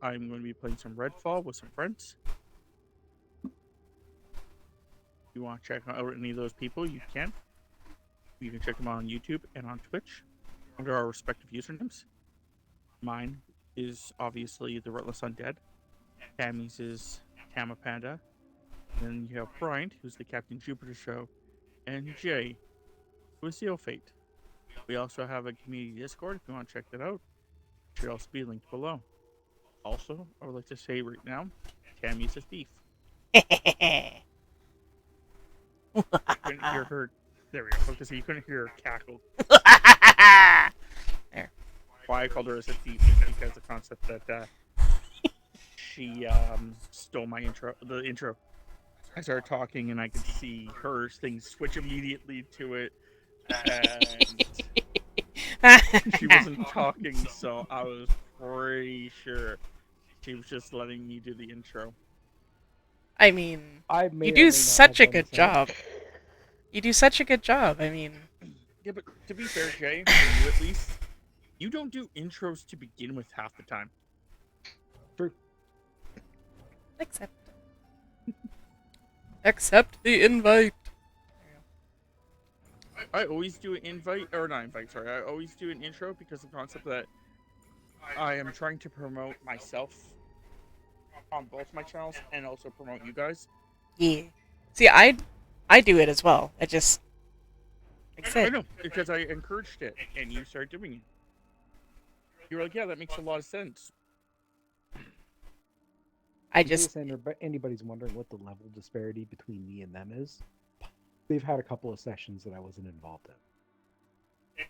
I'm going to be playing some Redfall with some friends. If you want to check out any of those people, you can. You can check them out on YouTube and on Twitch under our respective usernames. Mine is obviously The Relentless Undead. Tammy's is Tama Panda. And then you have Bryant, who's the Captain Jupiter Show, and Jay, who is Seal Fate. We also have a community Discord if you want to check that out. It should also be linked below. Also, I would like to say right now, Tammy's a thief. You couldn't hear her. There we go. I was gonna say you couldn't hear her cackle. There. Why I called her as a thief is because the concept that she stole my intro. The intro. I started talking and I could see her things switch immediately to it, and she wasn't talking, so I was pretty sure she was just letting me do the intro. I mean, you do such a good job. You do such a good job. I mean, yeah, but to be fair, Jay, for you at least, you don't do intros to begin with half the time. True. Accept the invite. I always do an invite, or not invite, sorry. I always do an intro because of the concept that I am trying to promote myself on both my channels and also promote you guys. Yeah. See, I do it as well. I just, like I said, I know, because I encouraged it, and you started doing it. You were like, yeah, that makes a lot of sense. In case anybody's wondering what the level disparity between me and them is, they've had a couple of sessions that I wasn't involved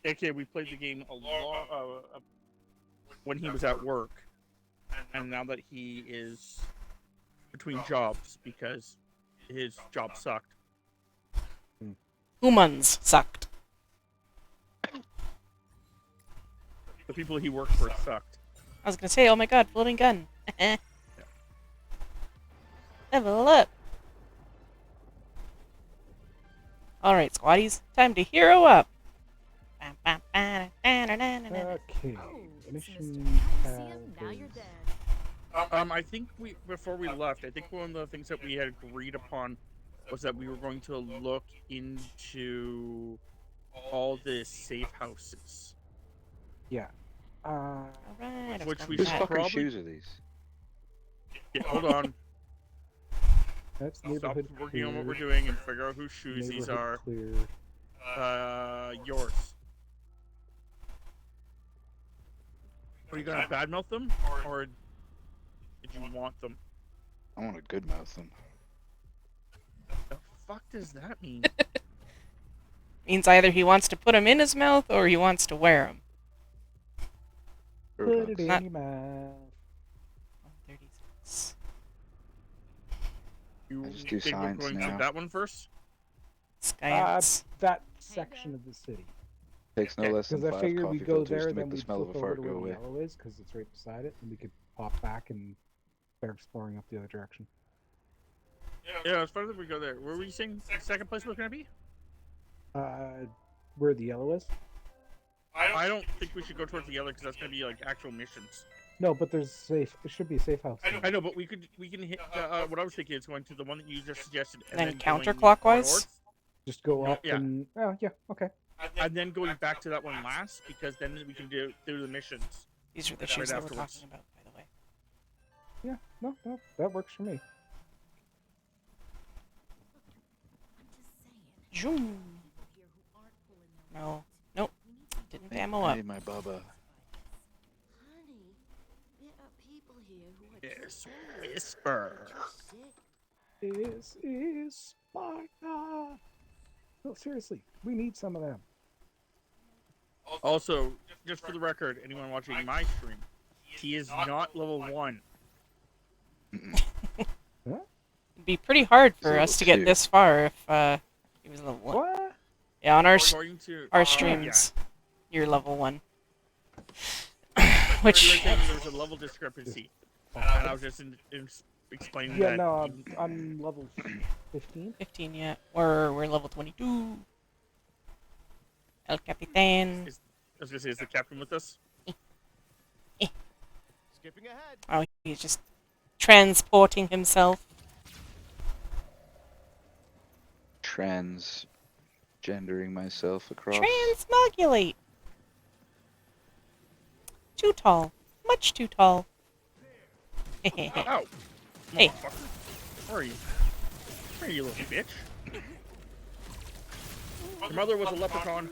in. Okay, we played the game a lot when he was at work, and now that he is between jobs because his job sucked. Humans sucked. The people he worked for sucked. I was gonna say, oh my god, floating gun. Level up. Alright, squaddies. Time to hero up. Okay. Mission I think before we left, I think one of the things that we had agreed upon was that we were going to look into all the safe houses. Yeah. Alright. Which we Whose should fucking probably... shoes are these? Yeah, hold on. That's Stop neighborhood working clear. on what we're doing and figure out whose shoes these are. Clear. Yours. Are you gonna badmouth them, or did you want them? I want to good mouth them. The fuck does that mean? Means either he wants to put them in his mouth or he wants to wear them. Put it in Not- your mouth. 136. You I just do think we're science going now. to that one first? Science. That section of the city. Takes no Okay, less than Because I 5 figured coffee we'd go filters there, to then make the we'd smell of flip a over fart to go where the away. yellow is, because it's right beside it, and we could pop back and start exploring up the other direction. Yeah, it's fun that we go there. Where were you saying the second place was gonna be? Where the yellow is? I don't think we should go towards the other because that's gonna be like actual missions. No, but there's safe. It should be a safe house. I know, but we can hit. What I was thinking is going to the one that you just suggested, and Then going counterclockwise? north, Just go No, up yeah. and yeah, okay. and then going back to that one last, because then we can do the missions. These are the right shoes that we're afterwards. talking about, by the way. Yeah, no, that works for me. Zoom. No. Nope. Didn't ammo I up. need my Bubba. Yes, whisper. This is Sparta. No, seriously, we need some of them. Also, just for the record, anyone watching my stream, he is not level 1. It'd be pretty hard for Level us to get 2. this far if he was level 1. What? Yeah, on our According to streams, you're level 1. Which Which, there was a level discrepancy, and I was just explaining Yeah, that. no, I'm level 15. 15 yet. We're level 22. El Capitan. I was gonna say, is the captain with us? Skipping ahead. Oh, he's just transporting himself. Transgendering myself across. Transmogulate. Too tall. Much too tall. Ow! Hey. Motherfucker. Where are you? Where are you, little bitch? Your mother was a leprechaun.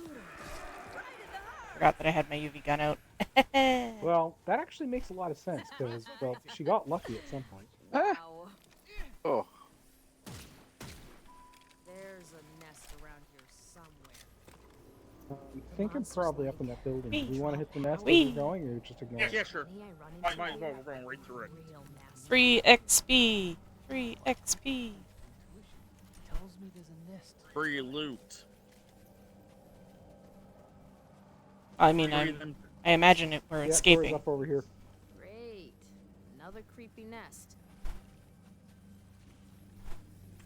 Forgot that I had my UV gun out. Well, that actually makes a lot of sense because, well, she got lucky at some point. Wow. Oh. There's a nest around here somewhere. I think I'm probably up in that building. Do we Wee. want to hit the nest as Wee. we're going, or just ignore it? Yeah, sure. Any I run Might into as well. We're going right through it. real nasty. Free XP. Free XP. Tells me there's a nest. Free loot. I mean, Free them. I imagine we're Yeah, Tori's escaping. up over here. Great. Another creepy nest.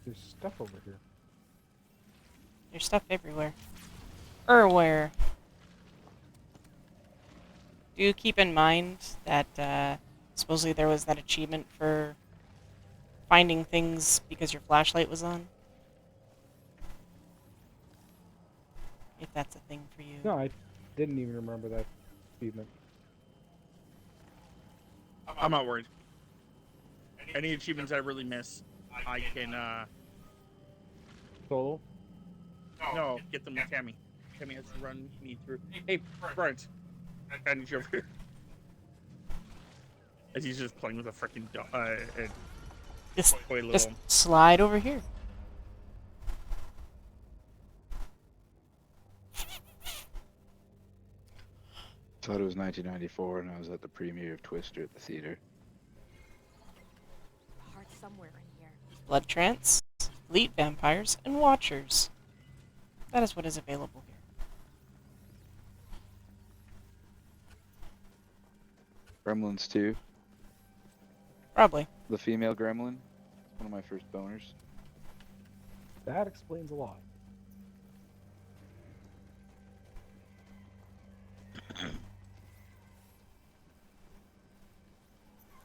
There's stuff over here. There's stuff everywhere. Where? Do keep in mind that supposedly there was that achievement for finding things because your flashlight was on. If that's a thing for you. No, I didn't even remember that achievement. I'm not worried. Any achievements I really miss, I can, Solo? no, get them with Tammy. Tammy has to run me through. Hey, Brent. I need you over here. As he's just playing with a freaking Just toy little... Just slide over here. Thought it was 1994 and I was at the premiere of Twister at the theater. Heart somewhere in here. Blood trance, elite vampires, and watchers. That is what is available here. Gremlins 2. Probably. The female gremlin. One of my first boners. That explains a lot.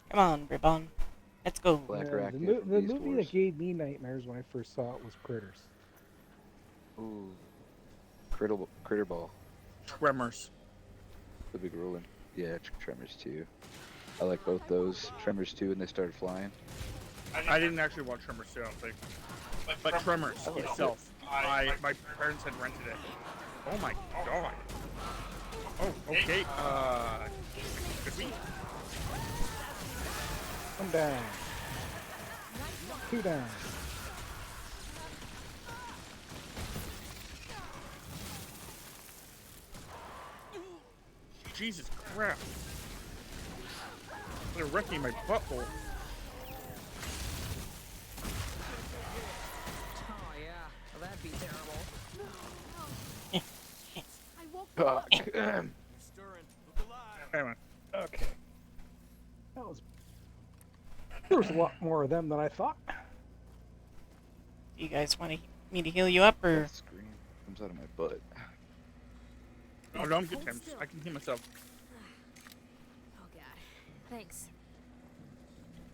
Come on, Ribbon. Let's go. Black Yeah, Racket the from the Beast movie Wars. that gave me nightmares when I first saw it was Critters. Ooh. Critter Ball. Tremors. The big rolling. Yeah, Tremors 2. I like both those. Tremors 2 and they started flying. I didn't actually watch Tremors 2, I don't think. But Tremors itself, my parents had rented it. Oh my god. Oh, okay. Could we? One down. Two down. Jesus crap. They're wrecking my butthole. Oh yeah, well, that'd be terrible. I woke Fuck. Stirring. Look alive. Anyway. Okay. That was. There was a lot more of them than I thought. Do you guys want me to heal you up, or? That scream comes out of my butt. Oh, no, I'm good, Tim. I can heal myself. Oh god. Thanks.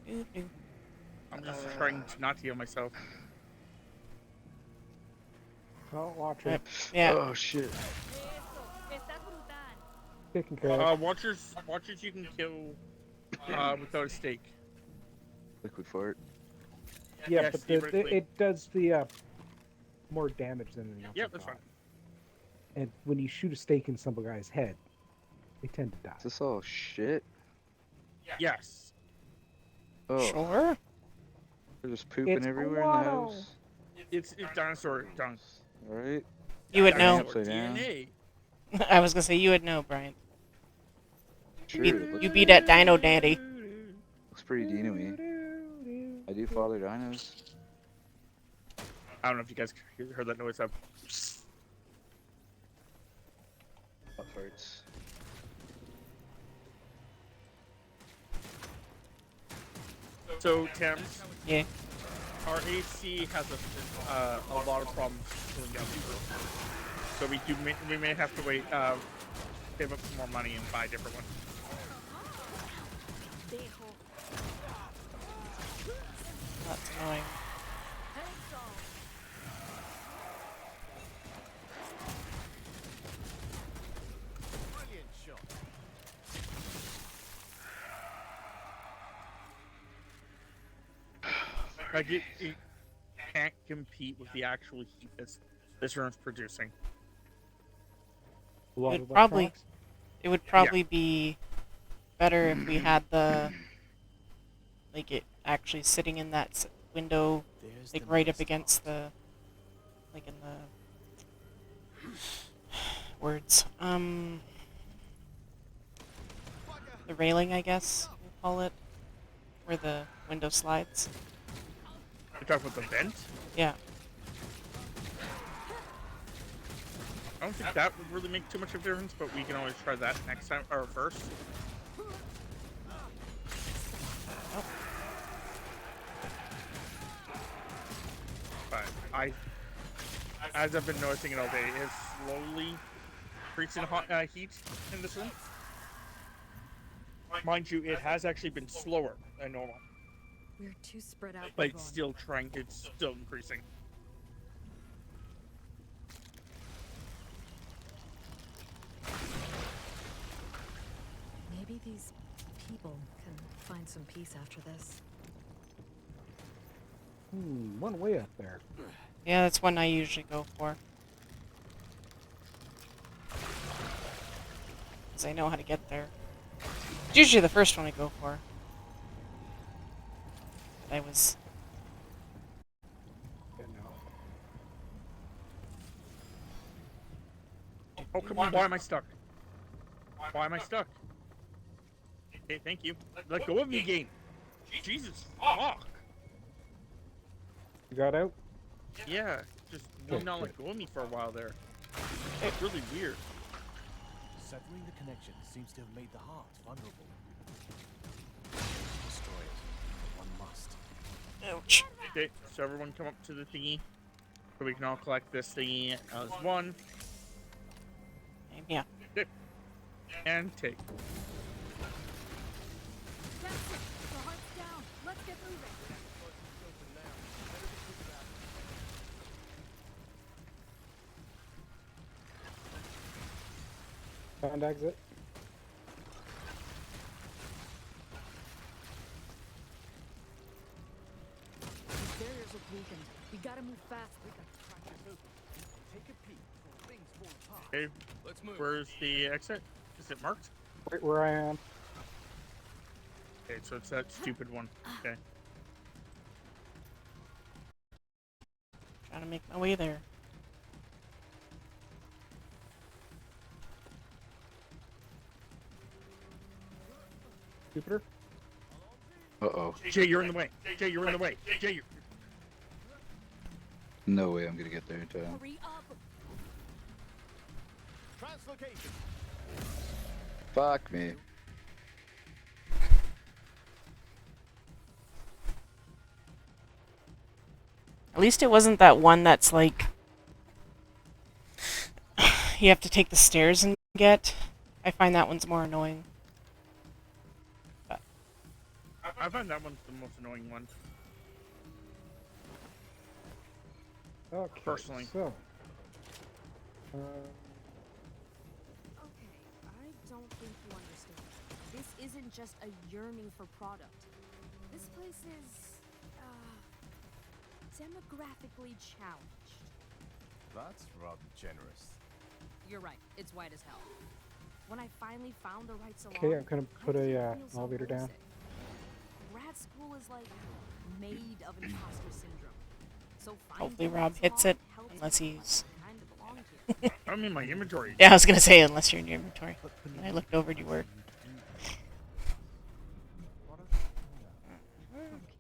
Doo-doo. I'm just trying to not heal myself. Oh, watch Yep. it. Yeah. Oh shit. Taking care of. Watchers you can kill without a stake. Liquid fart. Yeah, yes, but theoretically. it does the more damage than anything else. Yep, I that's thought. fine. And when you shoot a stake in some guy's head, they tend to die. Is this all shit? Yes. Oh, Sure. there's just pooping It's everywhere in guano. the house. It's dinosaur dung. Alright. You would know. Dinosaur Upside down. DNA. I was gonna say you would know, Brian. Sure, You it looks, you be that Dino Daddy. looks pretty dino-y. I do father dinos. I don't know if you guys heard that noise. Butt farts. So, Thames, Yeah. our AC has a lot of problems cooling down the room. So we may have to wait, save up some more money and buy a different one. that's annoying. Thanks all. Brilliant shot. Like it can't compete with the actual heat this room's producing. A lot It of probably- electronics. It would probably be better if we had like it actually sitting in that window, There's like the right up nest against box. like in the words. The railing, I guess we'll call it, where the window slides. You're talking about the vent? Yeah. I don't think that would really make too much of a difference, but we can always try that next time, or first. Oh. But as I've been noticing it all day, it's slowly increasing heat in this room. Mind you, it has actually been slower than normal, We're too spread out. but it's still increasing. Maybe these people can find some peace after this. One way up there. Yeah, that's one I usually go for. Because I know how to get there. It's usually the first one I go for. But I was... Yeah, no. Oh, come on, why am I stuck? Why am I stuck? Okay, thank you. Let go of me, game. Jesus, fuck. You got out? Yeah, just would not let go of me for a while there. It's really weird. Severing the connection seems to have made the heart vulnerable. Destroy it. One must. Ouch. Okay, so everyone come up to the thingy. So we can all collect this thingy as one. And yeah. And take. That's it. The heart's down. Let's get moving. Found exit. These barriers look weakened. We gotta move fast. We gotta crack it open. Take a peek before things fall apart. Okay, Let's move. where's the exit? Is it marked? Right where I am. Okay, so it's that stupid one. Okay. Trying to make my way there. Jupiter? Uh-oh. Jay, you're in the way. Jay, you're in the way. Jay, you're... No way I'm gonna get there in time. Hurry up. Translocation. Fuck me. At least it wasn't that one that's like... you have to take the stairs and get. I find that one's more annoying. But I find that one's the most annoying one. Okay. Personally. So. Okay, I don't think you understand. This isn't just a yearning for product. This place is, demographically challenged. That's rather generous. You're right. It's white as hell. When I finally found the right salon, Okay, I'm gonna put I a didn't feel so elevator down. homesick. Grad school is like made of imposter syndrome. So hopefully finding Rob that hits salon it, helped me unless feel like he's... I kinda belonged here. I'm in my inventory. Yeah, I was gonna say, unless you're in your inventory. And I looked over and you were.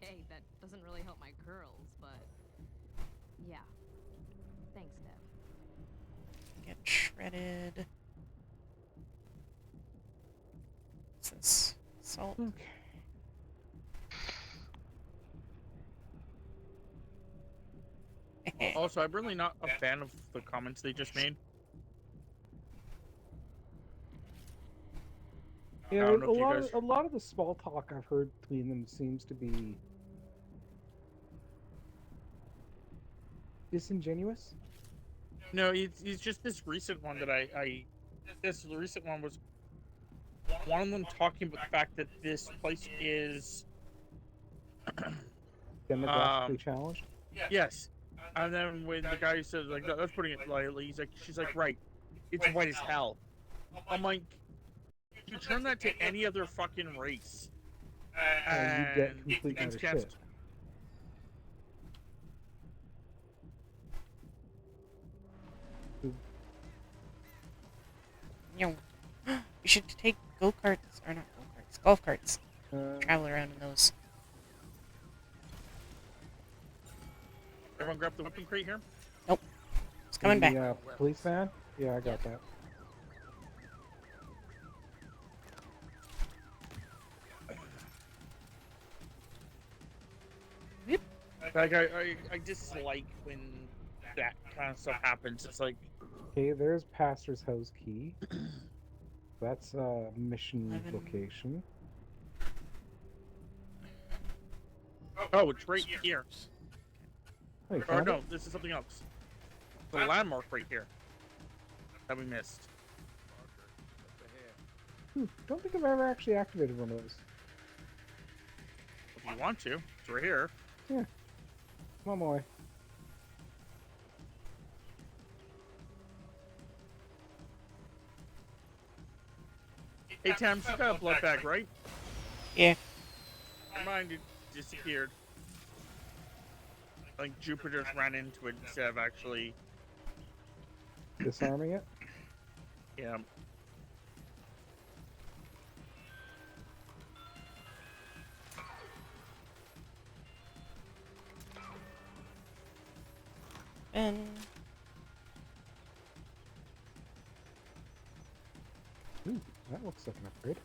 Okay, that doesn't really help my girls, but yeah. Thanks, Dev. Get shredded. What's this? Salt. Also, I'm really not a fan of the comments they just made. Yeah, don't know a if you lot, guys- a lot of the small talk I've heard between them seems to be disingenuous? No, it's just this recent one that this recent one was one of them talking about the fact that this place is Demographically challenged? yes. And then when the guy says like that's putting it lightly, she's like, right, it's white as hell. I'm like, you turn that to any other fucking race, And you get and complete it's utter canceled. shit. You know, you should take go-karts, or not go-karts, golf carts. Uh, Travel around in those. Everyone grab the weapon crate here. It's coming back. the police van? Yeah, I got that. Like I dislike when that kind of stuff happens. It's like, Okay, there's Pastor's House Key. That's a mission 11. location. oh, it's right here. Oh, you Or found no, it? this is something else. The landmark right here that we missed. Don't think I've ever actually activated one of those. If you want to, it's right here. I'm on my way. Hey Tam, you got a blood bag, right? Yeah. Mine disappeared. Like Jupiter just ran into it instead of actually. Disarming it? Yeah. And Ooh, that looks like an upgrade.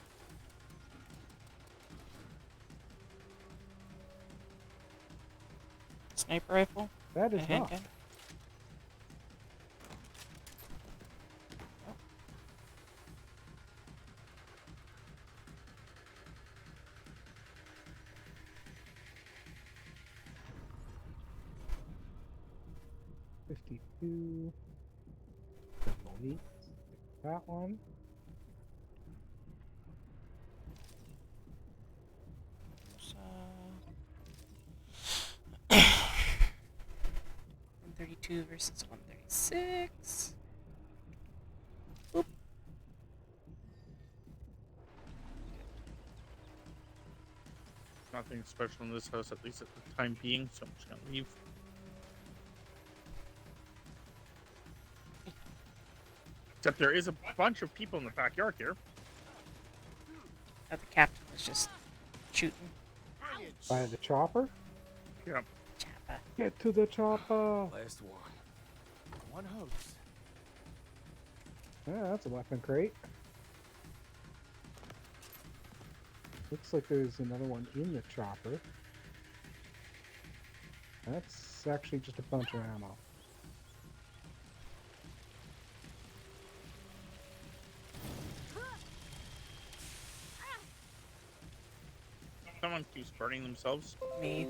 sniper rifle. That A is not. handgun. Oh. 52. Delete that one. So 132 versus 136. Boop. Nothing special in this house, at least at the time being, so I'm just gonna leave. Except there is a bunch of people in the backyard here. The captain was just shooting. By the chopper? Yeah. Choppa. Get to the chopper! Last one. One host. Yeah, that's a weapon crate. Looks like there's another one in the chopper. That's actually just a bunch of ammo. Someone keeps burning themselves. Me.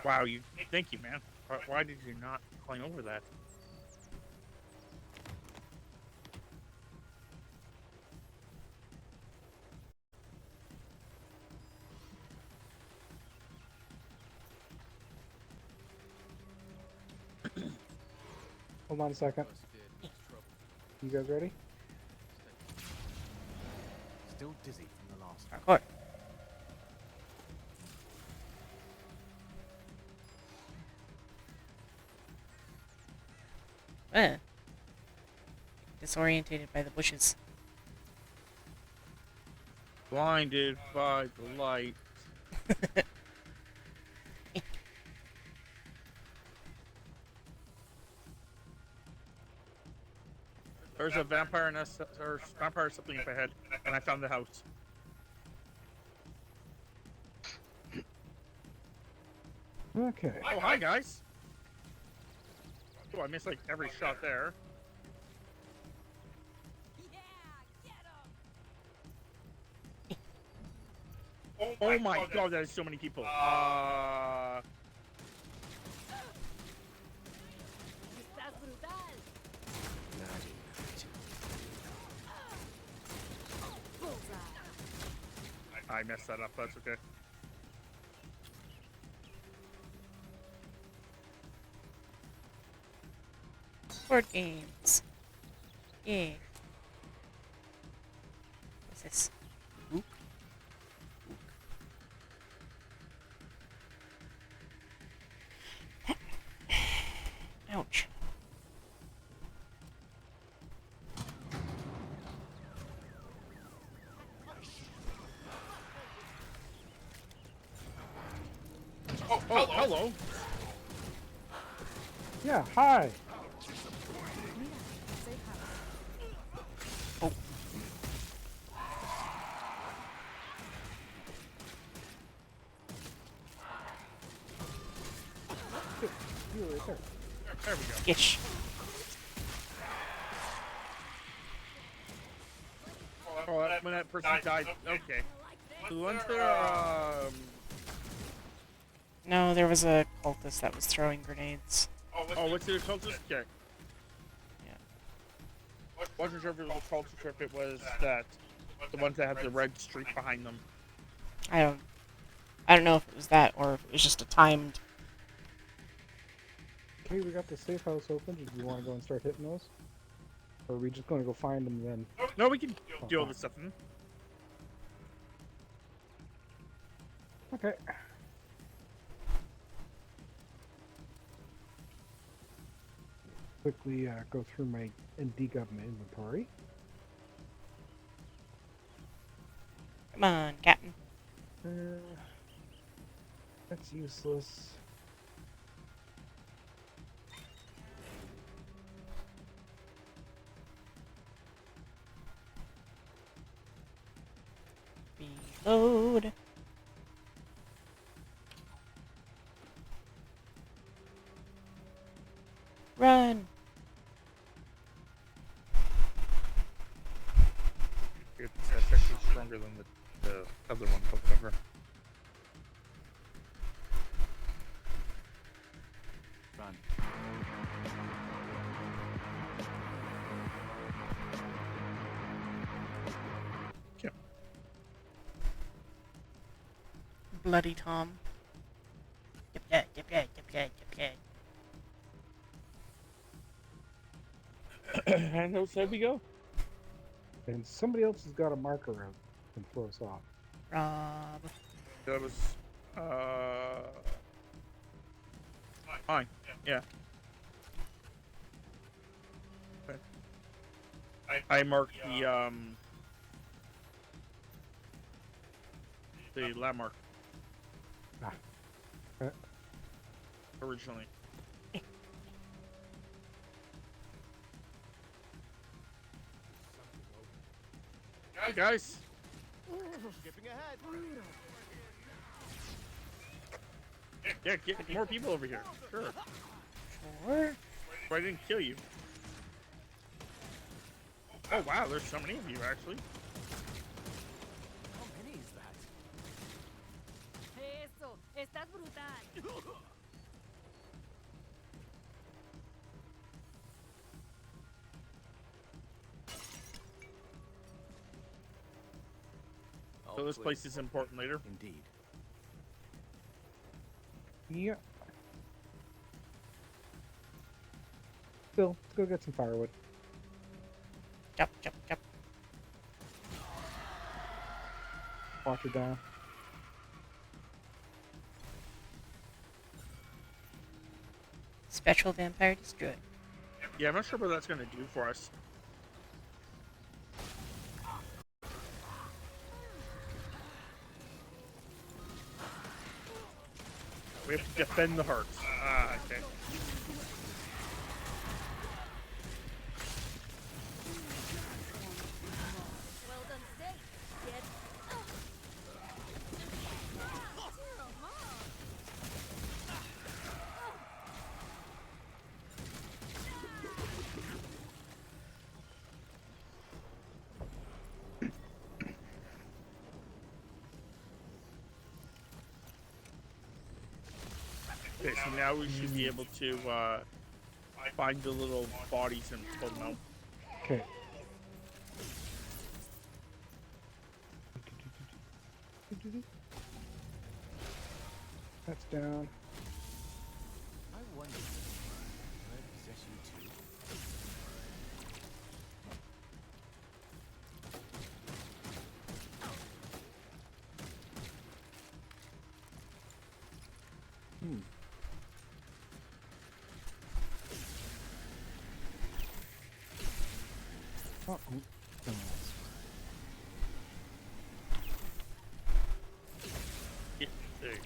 Wow, thank you, man. Why did you not climb over that? Hold on a second. You guys ready? Still dizzy from the last one. Hardcore. Disorientated by the bushes. Blinded by the light. There's a vampire nest, or vampire something up ahead, and I found the house. Okay. Oh, hi guys. Oh, I missed like every shot there. Oh my god, that is so many people. I messed that up. That's okay. Board games. Yeah. What's this? Ook. Ouch. Oh, hello. Yeah, hi. Mira, safe house. Oh. You were right there. There we go. Gish. Oh, that's when that person died. Okay. So the ones that are, No, there was a cultist that was throwing grenades. oh, what's the cultist? Okay. Yeah. Wasn't sure if it was a cultist or if it was that the ones that had the red streak behind them. I don't know if it was that or if it was just a timed. Okay, we got the safe house open. Do you want to go and start hitting those? Or are we just going to go find them then? No, we can deal with this stuff. Okay. Quickly go through my and dig up my inventory. Come on, Captain. That's useless. Reload. Run. That's actually stronger than the other one, however. Run. Okay. Bloody Tom. Yep, And outside we go. And somebody else has got a marker out and throw us off. Rob. That was, fine. Yeah. Okay. I marked the landmark. Ah. Originally. Hi guys. Skipping ahead. Yeah, get more people over here. Sure. Sure. I didn't kill you. Oh wow, there's so many of you actually. How many is that? Eso, estás brutal. So this place is important later. Indeed. Yeah. Phil, let's go get some firewood. Jump. Water down. Special vampire destroyed. Yeah, I'm not sure what that's gonna do for us. We have to defend the hearts. Ah, okay. Well done, safe, kid. Okay, so now we should be able to find the little bodies and pull them out. Okay. That's down. I wonder, could I possess you too? Oh, oh. Yeah, there you go.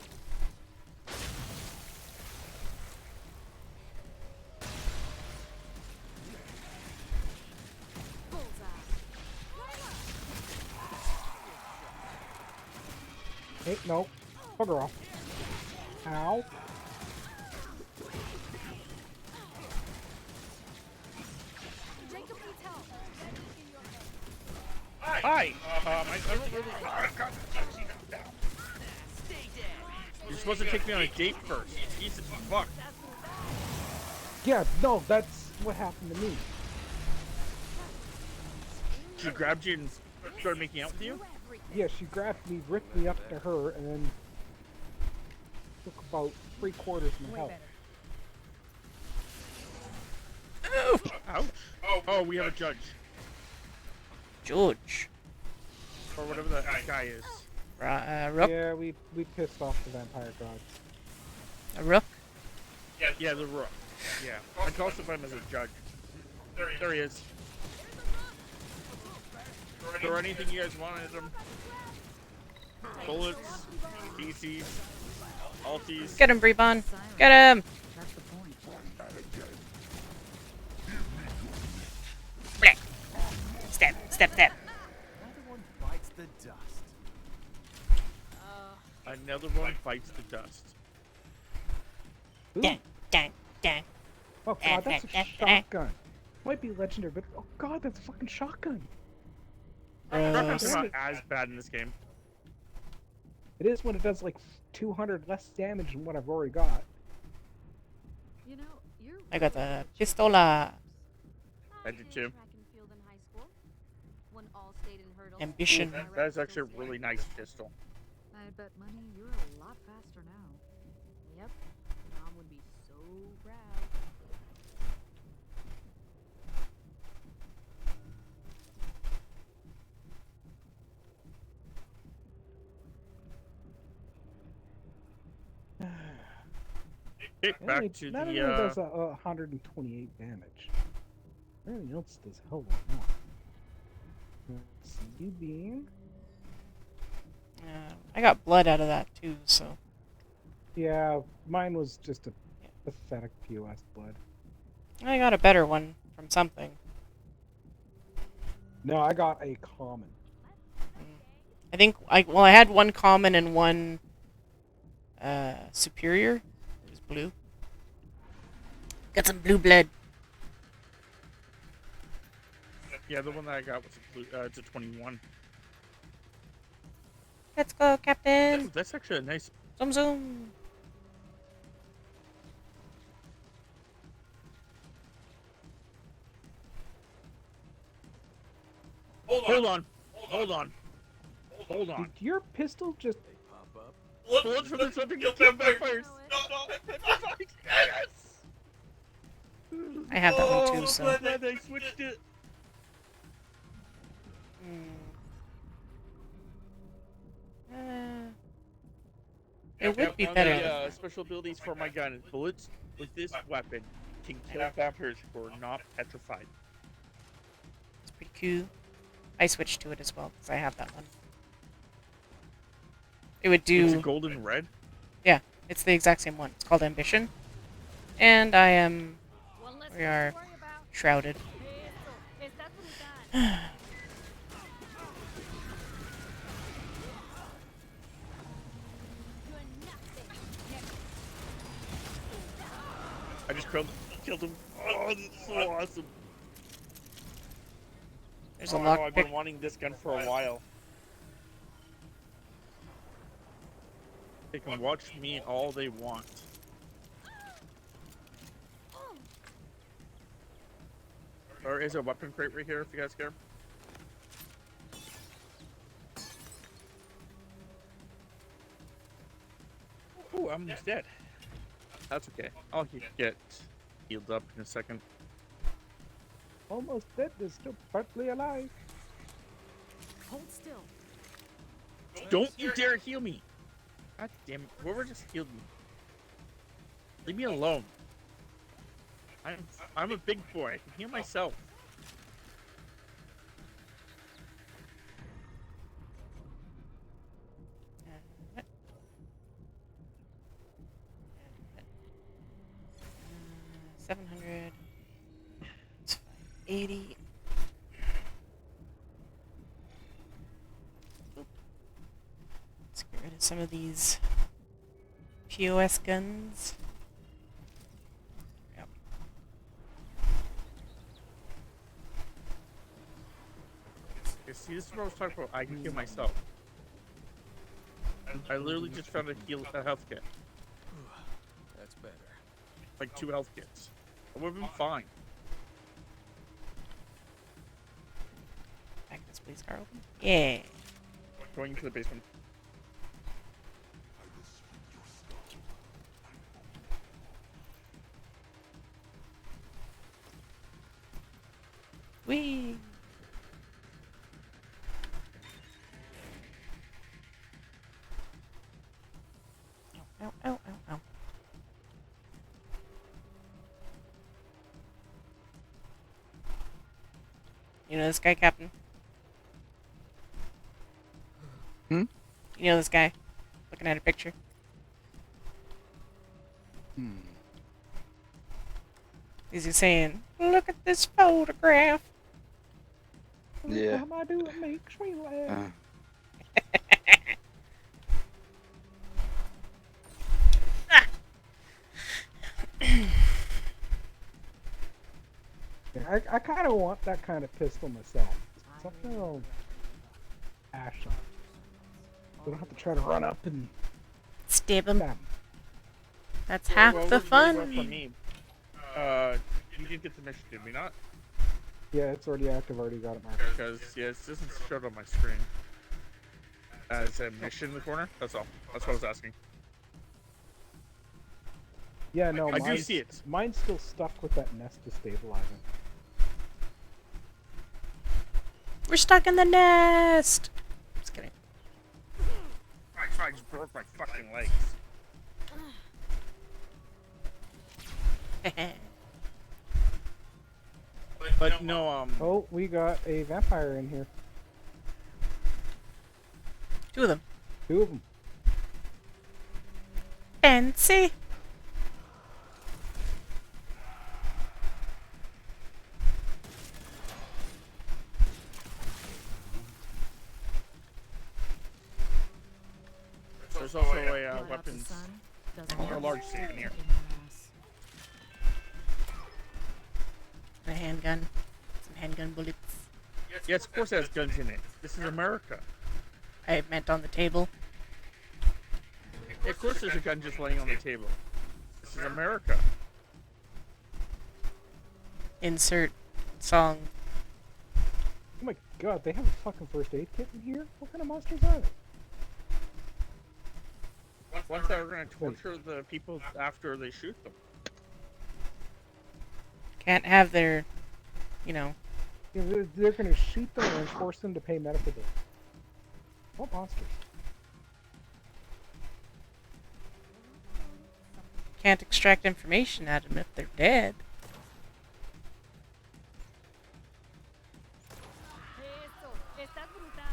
Hey, no. Bugger off. Ow. Jacob needs help. Hi. I don't really. You're supposed to take me on a date first. Jesus fuck. Yeah, no, that's what happened to me. She grabbed you and started making out with you? Yeah, she grabbed me, ripped me up to her, and then took about 3/4 of my health. Ouch. Oh, we have a judge. George. Or whatever that guy is. Rook? Yeah, we pissed off the vampire gods. A rook? Yeah, the rook. Yeah. I classify him as a judge. There he is. Throw anything you guys want at him. Bullets, PCs, alties. Get him, Breebon. Get him! That's the point. Blech. Step, step, step. Another one bites the dust. Another one bites the dust. Ooh. Dang, dang, dang. Oh god, that's a shotgun. Might be legendary, but oh god, that's a fucking shotgun. Shotgun's not as bad in this game. It is when it does like 200 less damage than what I've already got. You know, you're I got really the good. pistola. I did too. Track and field in high school. Won all state in hurdles. Ambition. That is actually a really nice pistol. I bet money you're a lot faster now. Yep. Mom would be so proud. Get It back only- to that only the does 128 damage. Everything else does a hell of a lot more. Let's see, you being... I got blood out of that too, so. Yeah, mine was just a pathetic POS blood. I got a better one from something. No, I got a common. I think I had one common and one superior. It was blue. Got some blue blood. Yeah, the one that I got was a blue, it's a 21. Let's go, Captain. That's actually a nice. Zoom zoom. Hold on. Hold on. Hold on. Did your pistol just... Pop up. Bullets from this weapon kill vampires. Yes. I have that one too, so. Glad they switched it. It would be One of better. the, special abilities for my gun is bullets with this weapon can kill vampires who are not petrified. It's pretty cool. I switched to it as well because I have that one. It would It's a do. golden red. Yeah, it's the exact same one. It's called Ambition, and I am. One less We thing to are worry about. shrouded. Pistol. Is that what we got? You're nothing. I just killed him. Oh, this is so awesome. There's a I've lockpick. been wanting this gun for a while. They can watch me all they want. Or is there a weapon crate right here if you guys care? Ooh, I'm almost dead. That's okay. I'll get healed up in a second. Almost dead, is still partly alive. Hold still. Don't you dare heal me! God damn it. Whoever just healed me. Leave me alone. I'm a big boy. I can heal myself. What? 700. It's 580. Oop. Let's get rid of some of these POS guns. Yep. See, this is what I was talking about. I can heal myself. I literally just found a health kit. That's better. Like 2 health kits. I would have been fine. Back this police car open? Yeah. Going into the basement. Whee! Ow, ow, ow, ow, ow. You know this guy, Captain? Hmm? You know this guy? Looking at a picture. Is he saying, look at this photograph? Every Yeah. time I do, it makes me laugh. Yeah, I kind of want that kind of pistol myself. Something real passion. We don't have to try to run up and Stab him. stab 'em. That's half Well, the it worked really well fun. for me. You did get the mission, did we not? Yeah, it's already active. Already got it marked. Because, yeah, it doesn't show it on my screen. It's a mission in the corner. That's all. That's what I was asking. Yeah, no, I do mine's, see it. mine's still stuck with that nest to stabilize it. We're stuck in the nest. Just kidding. I just broke my fucking legs. But no, Oh, we got a vampire in here. 2 of them. 2 of them. Fancy. there's also a Blood out the weapons. sun doesn't A hurt. large safe in here. In your ass. A handgun. Some handgun bullets. Yes, of course it has guns in it. This is America. I meant on the table. Of course there's a gun just laying on the table. This is America. Insert song. Oh my god, they have a fucking first aid kit in here? What kind of monsters are they? Ones that are going to torture the people after they shoot them. Can't have their, you know. Yeah, they're gonna shoot them and force them to pay medical bills. What monsters? Can't extract information out of them if they're dead. Eso, estás brutal.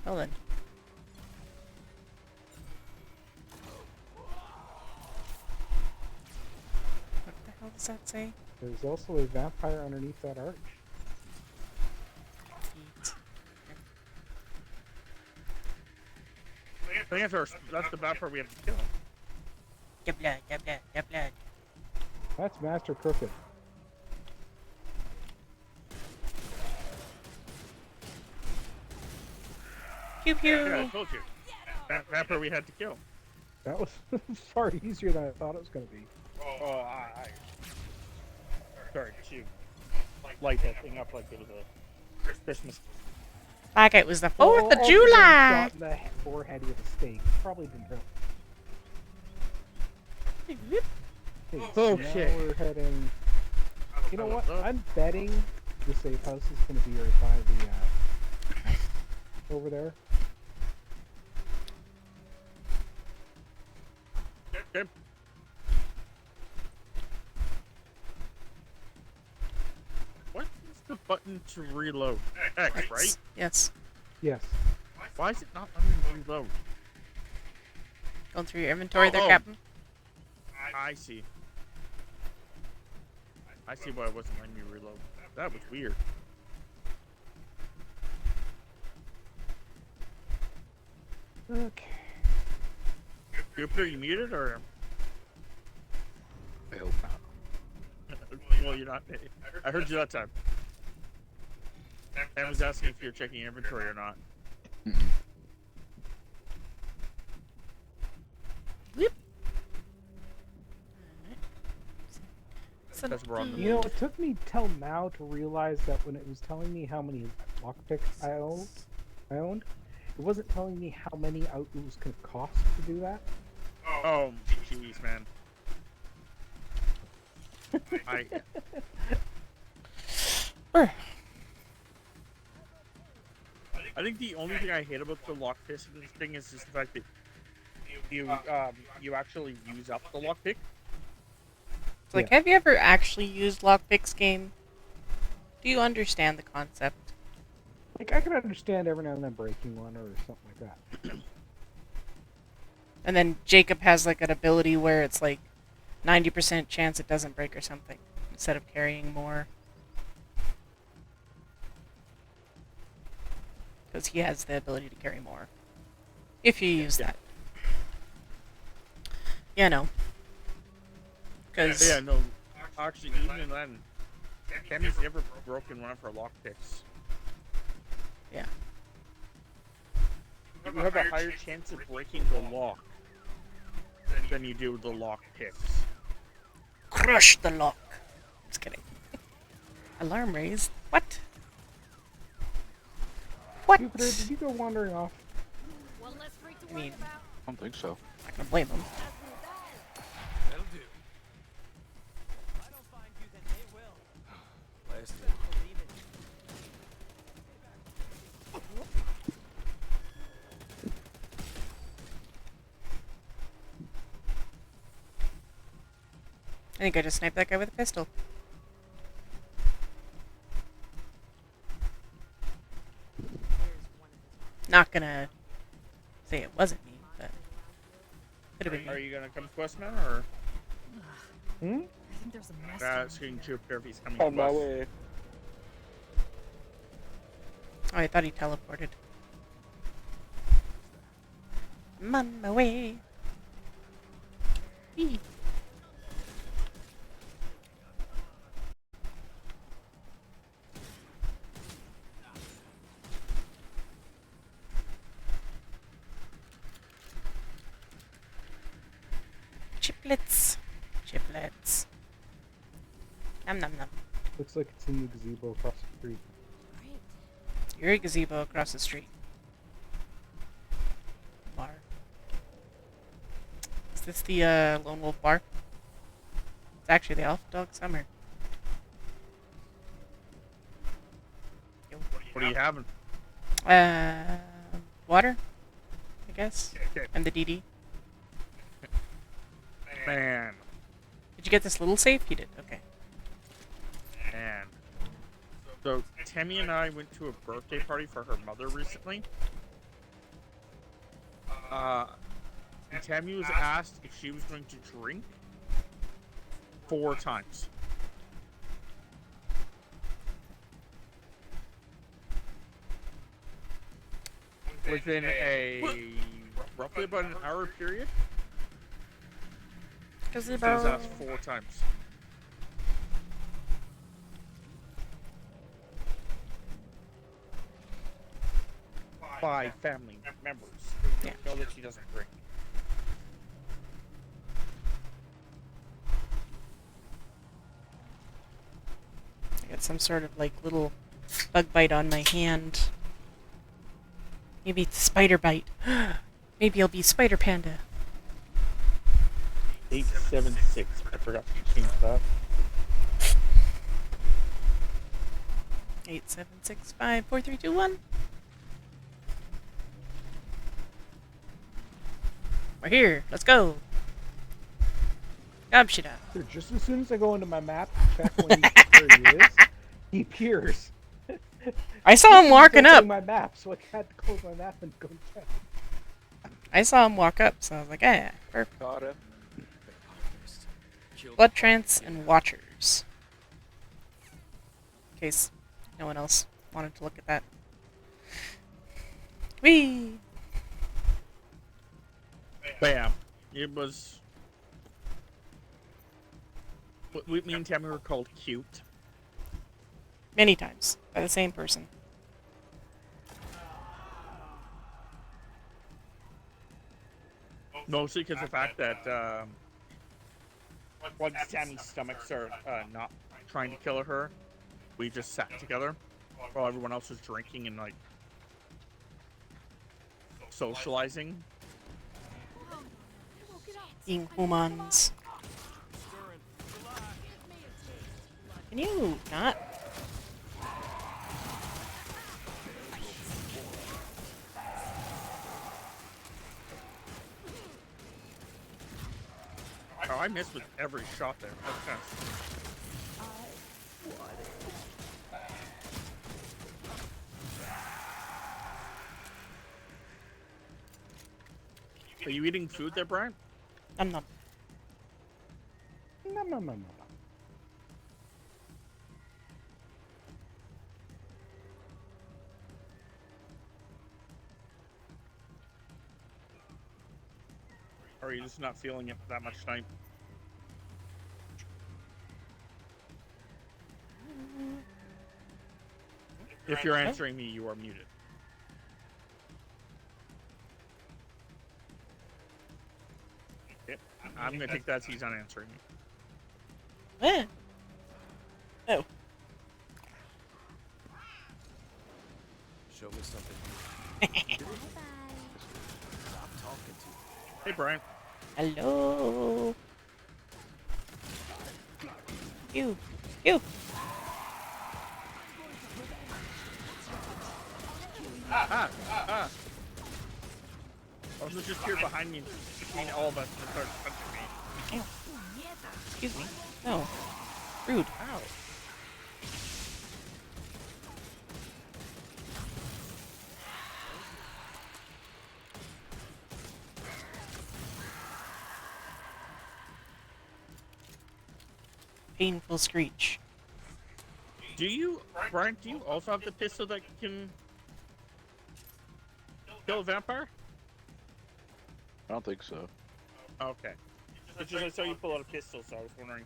Well then. What the hell does that say? There's also a vampire underneath that arch. Eat. I think that's the bad part we have to kill. Get blood, get blood, get blood. That's Master Crooked. Pew pew. Yeah, I told you. That part we had to kill. That was far easier than I thought it was gonna be. Oh, I started to light that thing up like it was a Christmas. Like it was the 4th of Also July. Got in the forehead with a stake. Probably didn't hurt. Okay, so Okay. now we're heading. You know what? Up. I'm betting the safe house is going to be right by the nest over there. Okay. What is the button to reload? X, right? Yes. Yes. Why is it not letting me reload? Going through your inventory there, Oh. Captain. I see. I see why it wasn't letting me reload. That was weird. Okay. Jupiter, you muted or? I hope not. Well, you're not. I heard you that time. Sam was asking if you're checking your inventory or not. Mm-mm. Because we're on the You know, it took me till now to realize that when it was telling me how many lockpicks I owned, it wasn't telling me how many it was going to cost to do that. Oh, jeez, man. I think the only thing I hate about the lockpick thing is just the fact that you actually use up the lockpick. It's like, have you ever actually used lockpicks game? Do you understand the concept? Like, I can understand every now and then breaking one or something like that. And then Jacob has like an ability where it's like 90% chance it doesn't break or something, instead of carrying more. Because he has the ability to carry more. If you use that. Yeah, no. Because Yeah, no. Actually, even then, Tammy's never broken one of her lockpicks. yeah. You have a higher chance of breaking the lock than you do the lockpicks. Crush the lock. Just kidding. Alarm raised. What? What? Jupiter, did you go wandering off? One less freak to I worry mean- about. I don't think so. I'm not gonna blame him. That'll do. If I don't find you, then they will. Last time. Believe it. I think I just sniped that guy with a pistol. Not gonna say it wasn't me, but could have been Are me. you gonna come to us, man, or Hmm? I think there's a mess. asking Jupiter if he's coming On to my us? way. Oh, I thought he teleported. I'm on my way. Eee. Chiplets. Chiplets. Nom nom nom. Looks like it's in the gazebo across the street. Great. You're a gazebo across the street. Bar. Is this the Lone Wolf bar? It's actually the Alpha Dog Summer. Yo. What are you having? Water, I guess, Okay. and the DD. Man, Did you get this little safe? You did. Okay. man. So Tammy and I went to a birthday party for her mother recently. And Tammy was asked if she was going to drink 4 times. Within a roughly about an hour period, she was asked 4 times. By family members. Yeah. Know that she doesn't drink. I got some sort of like little bug bite on my hand. Maybe it's spider bite. Maybe I'll be Spider Panda. 876. I forgot to change that. 8765432 We're here. Let's go. Gabshida. Dude, just as soon as I go into my map to check where he is, he appears. I saw him walking up. My map, so I had to close my map and go check. I saw him walk up, so I was like, yeah, perfect. Caught him. Blood Trance and Watchers. In case no one else wanted to look at that. Whee! But yeah, it was. Me and Tammy were called cute. Many times by the same person. Mostly because the fact that once Tammy's stomach started not trying to kill her, we just sat together while everyone else was drinking and like socializing. Being humans. Can you not? Oh, I missed with every shot there. That's kind Are you eating food there, Brian? I'm not. No. Or are you just not feeling it that much tonight? If you're answering me, you are muted. Yep. I'm gonna take that as he's not answering me. Eh. Oh. Show me something. Stop talking to me. Hey, Brian. Hello. You. You. Ah. I was just here behind me, between all of us, and started punching me. Ew. Excuse me. No. Rude. Ow. Painful screech. Brian, do you also have the pistol that can kill a vampire? I don't think so. Okay. It's just I saw you pull out a pistol, so I was wondering.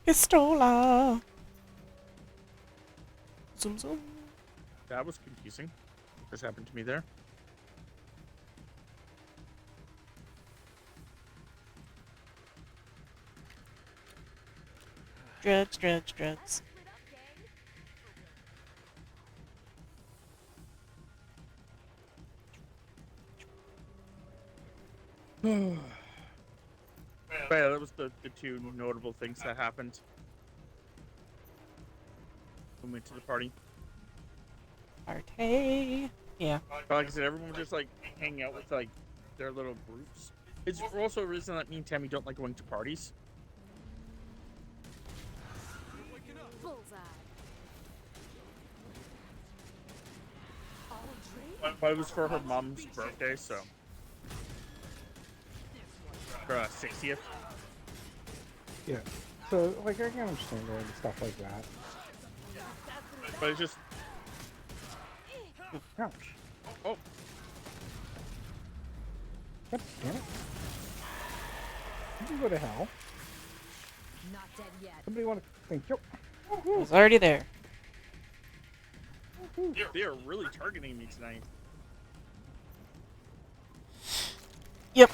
Pistola. Zoom zoom. That was confusing. This happened to me there. Drugs. But yeah, that was the two notable things that happened when we went to the party. Arte. Yeah. But like I said, everyone was just like hanging out with like their little groups. It's also a reason that me and Tammy don't like going to parties. Bullseye. But it was for her mom's birthday, so her 60th. Yeah. So, like, I can understand going to stuff like that. But it's just Ouch. oh. God damn it. You can go to hell. Not dead yet. Somebody want to thank you. I was already there. They are really targeting me tonight. Yep.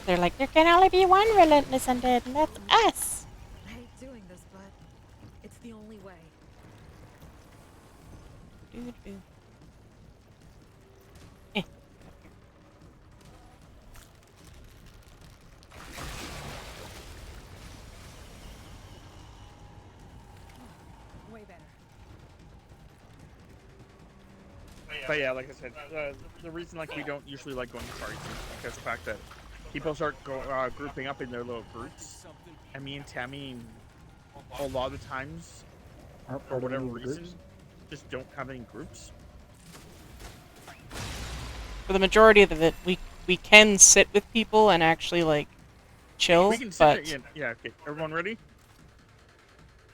They're like, there can only be one relentless undead, and that's us. I hate doing this, but it's the only way. Doo-doo. Eh. way better. But yeah, like I said, the reason like we don't usually like going to parties is because the fact that people start grouping up in their little groups, and me and Tammy, a lot of the times, Aren't for part of whatever any reason, groups. just don't have any groups. For the majority of it, we can sit with people and actually like chill, We can sit but there. Yeah, okay. Everyone ready?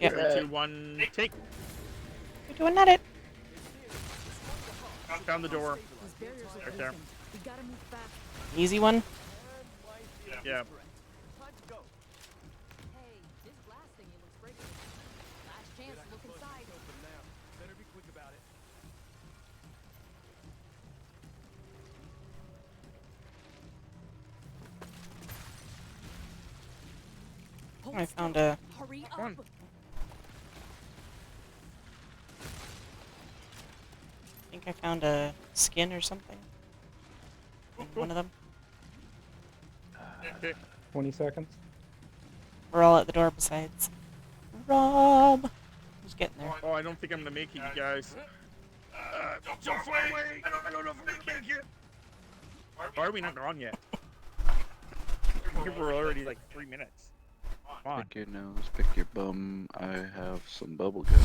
yeah. 3, 2, 1, take. We're doing at it. Found the door. These barriers look Right there. weakened. We gotta move fast. Easy one. Yeah. Hey, this glass thingy looks breakable. Last chance to look inside. Better be quick about it. I found a. Hurry Come on. up! I think I found a skin or something. In one of them. Okay. 20 seconds. We're all at the door besides Rob. Who's getting there? Oh, I don't think I'm gonna make it, you guys. So far away. I don't know if I'm gonna make it. Why are we not gone yet? I think we're already like 3 minutes. Come on. Pick your nose, pick your bum. I have some bubble gum.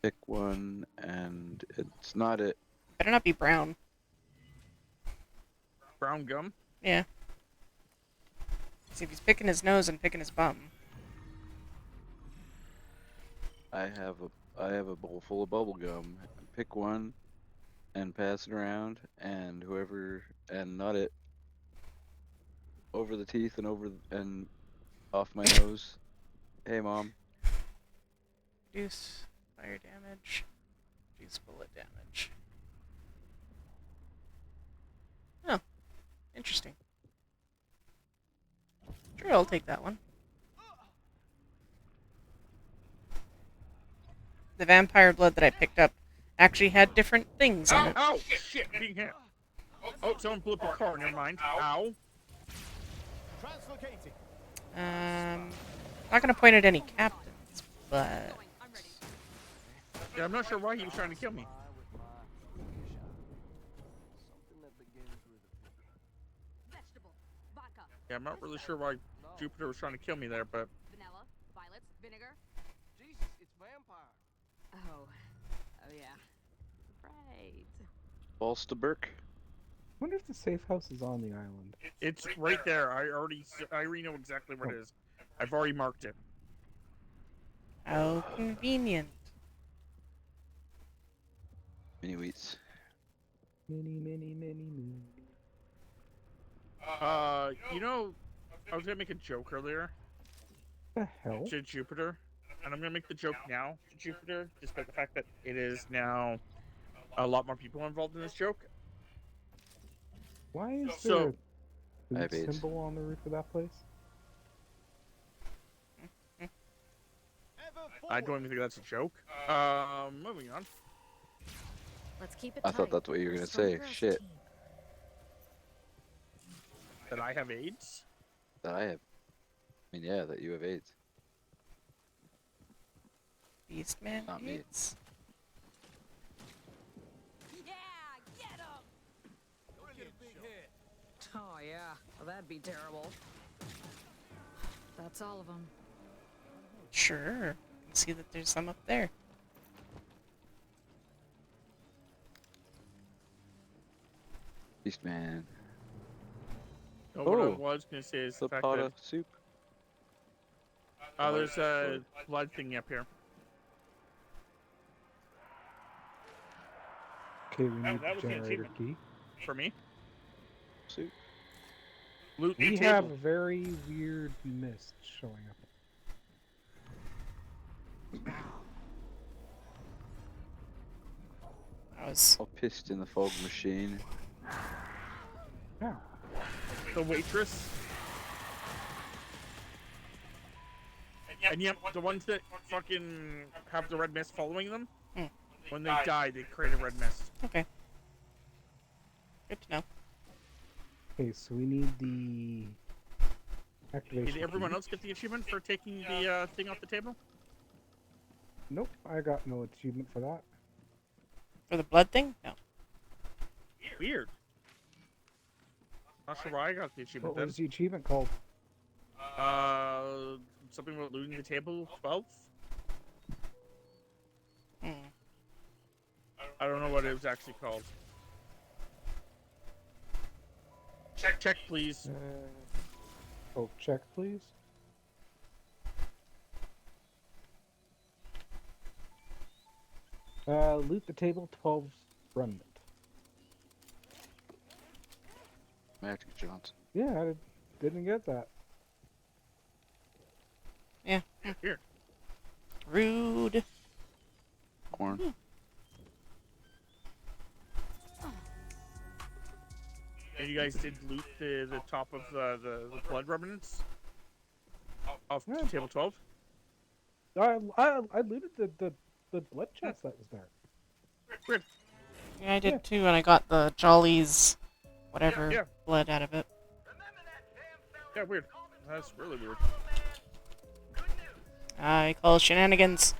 Pick one, and it's not it. Better not be brown. Brown gum. Yeah. See if he's picking his nose and picking his bum. I have a bowl full of bubble gum. Pick one, and pass it around, and not it. Over the teeth and off my nose. Hey, Mom. Reduce fire damage. Reduce bullet damage. Oh, interesting. Sure, I'll take that one. The vampire blood that I picked up actually had different things in Ow! it. Ow! Shit! Being hit. Oh, someone blew up your car. Never mind. Ow! Not gonna point at any captains, but I'm ready. Yeah, I'm not sure why he was trying to kill me. Vegetable. Vodka. Yeah, I'm not really sure why Jupiter was trying to kill me there, but Vanilla. Violets. Vinegar. Jesus, it's vampire. Oh. Oh yeah. Right. Balls to Burke. Wonder if the safe house is on the island. it's right there. I already know exactly where it is. I've already marked it. how convenient. Mini wheats. Mini. You know, I was gonna make a joke earlier The hell? to Jupiter, and I'm gonna make the joke now to Jupiter, despite the fact that it is now a lot more people involved in this joke. Why is So- there I a have AIDS. symbol on the roof of that place? I don't even think that's a joke. Moving on. Let's keep it I thought tight. that's what you were We're gonna say. stronger as a Shit. team. That I have AIDS. That I have. I mean, yeah, that you have AIDS. Beastman Not me. AIDS? Yeah. Get him. Don't get a big head. Oh yeah, well, that'd be terrible. That's all of them. Sure. I can see that there's some up there. Beastman. No, what I Oh. was gonna say is The the fact pot that of soup. there's a blood thingy up here. Okay, we need that the was the generator achievement. key. For me, Soup. loot We the have table. a very weird mist showing up. I was All pissed in the fog machine. Yeah. The waitress. And yep, the ones that fucking have the red mist following them, Hmm. when they die, they create a red mist. okay. Good to know. Okay, so we need the activation. Did everyone key. else get the achievement for taking the thing off the table? Nope, I got no achievement for that. For the blood thing? No. Weird. Not sure why I got the achievement What then. was the achievement called? Something about looting the table 12? Hmm. I don't know what it was actually called. Check, please. Oh, check, please. Loot the table 12's remnant. Magic Johnson. Yeah, I didn't get that. Yeah. Here. Rude. Corn. And you guys did loot the top of the blood remnants off Yeah. table 12? I looted the blood chest that was there. Weird. Yeah, I did Yeah. too, and I got the Jolly's whatever Yeah. blood out of it. Yeah, weird. That's really weird. I call shenanigans.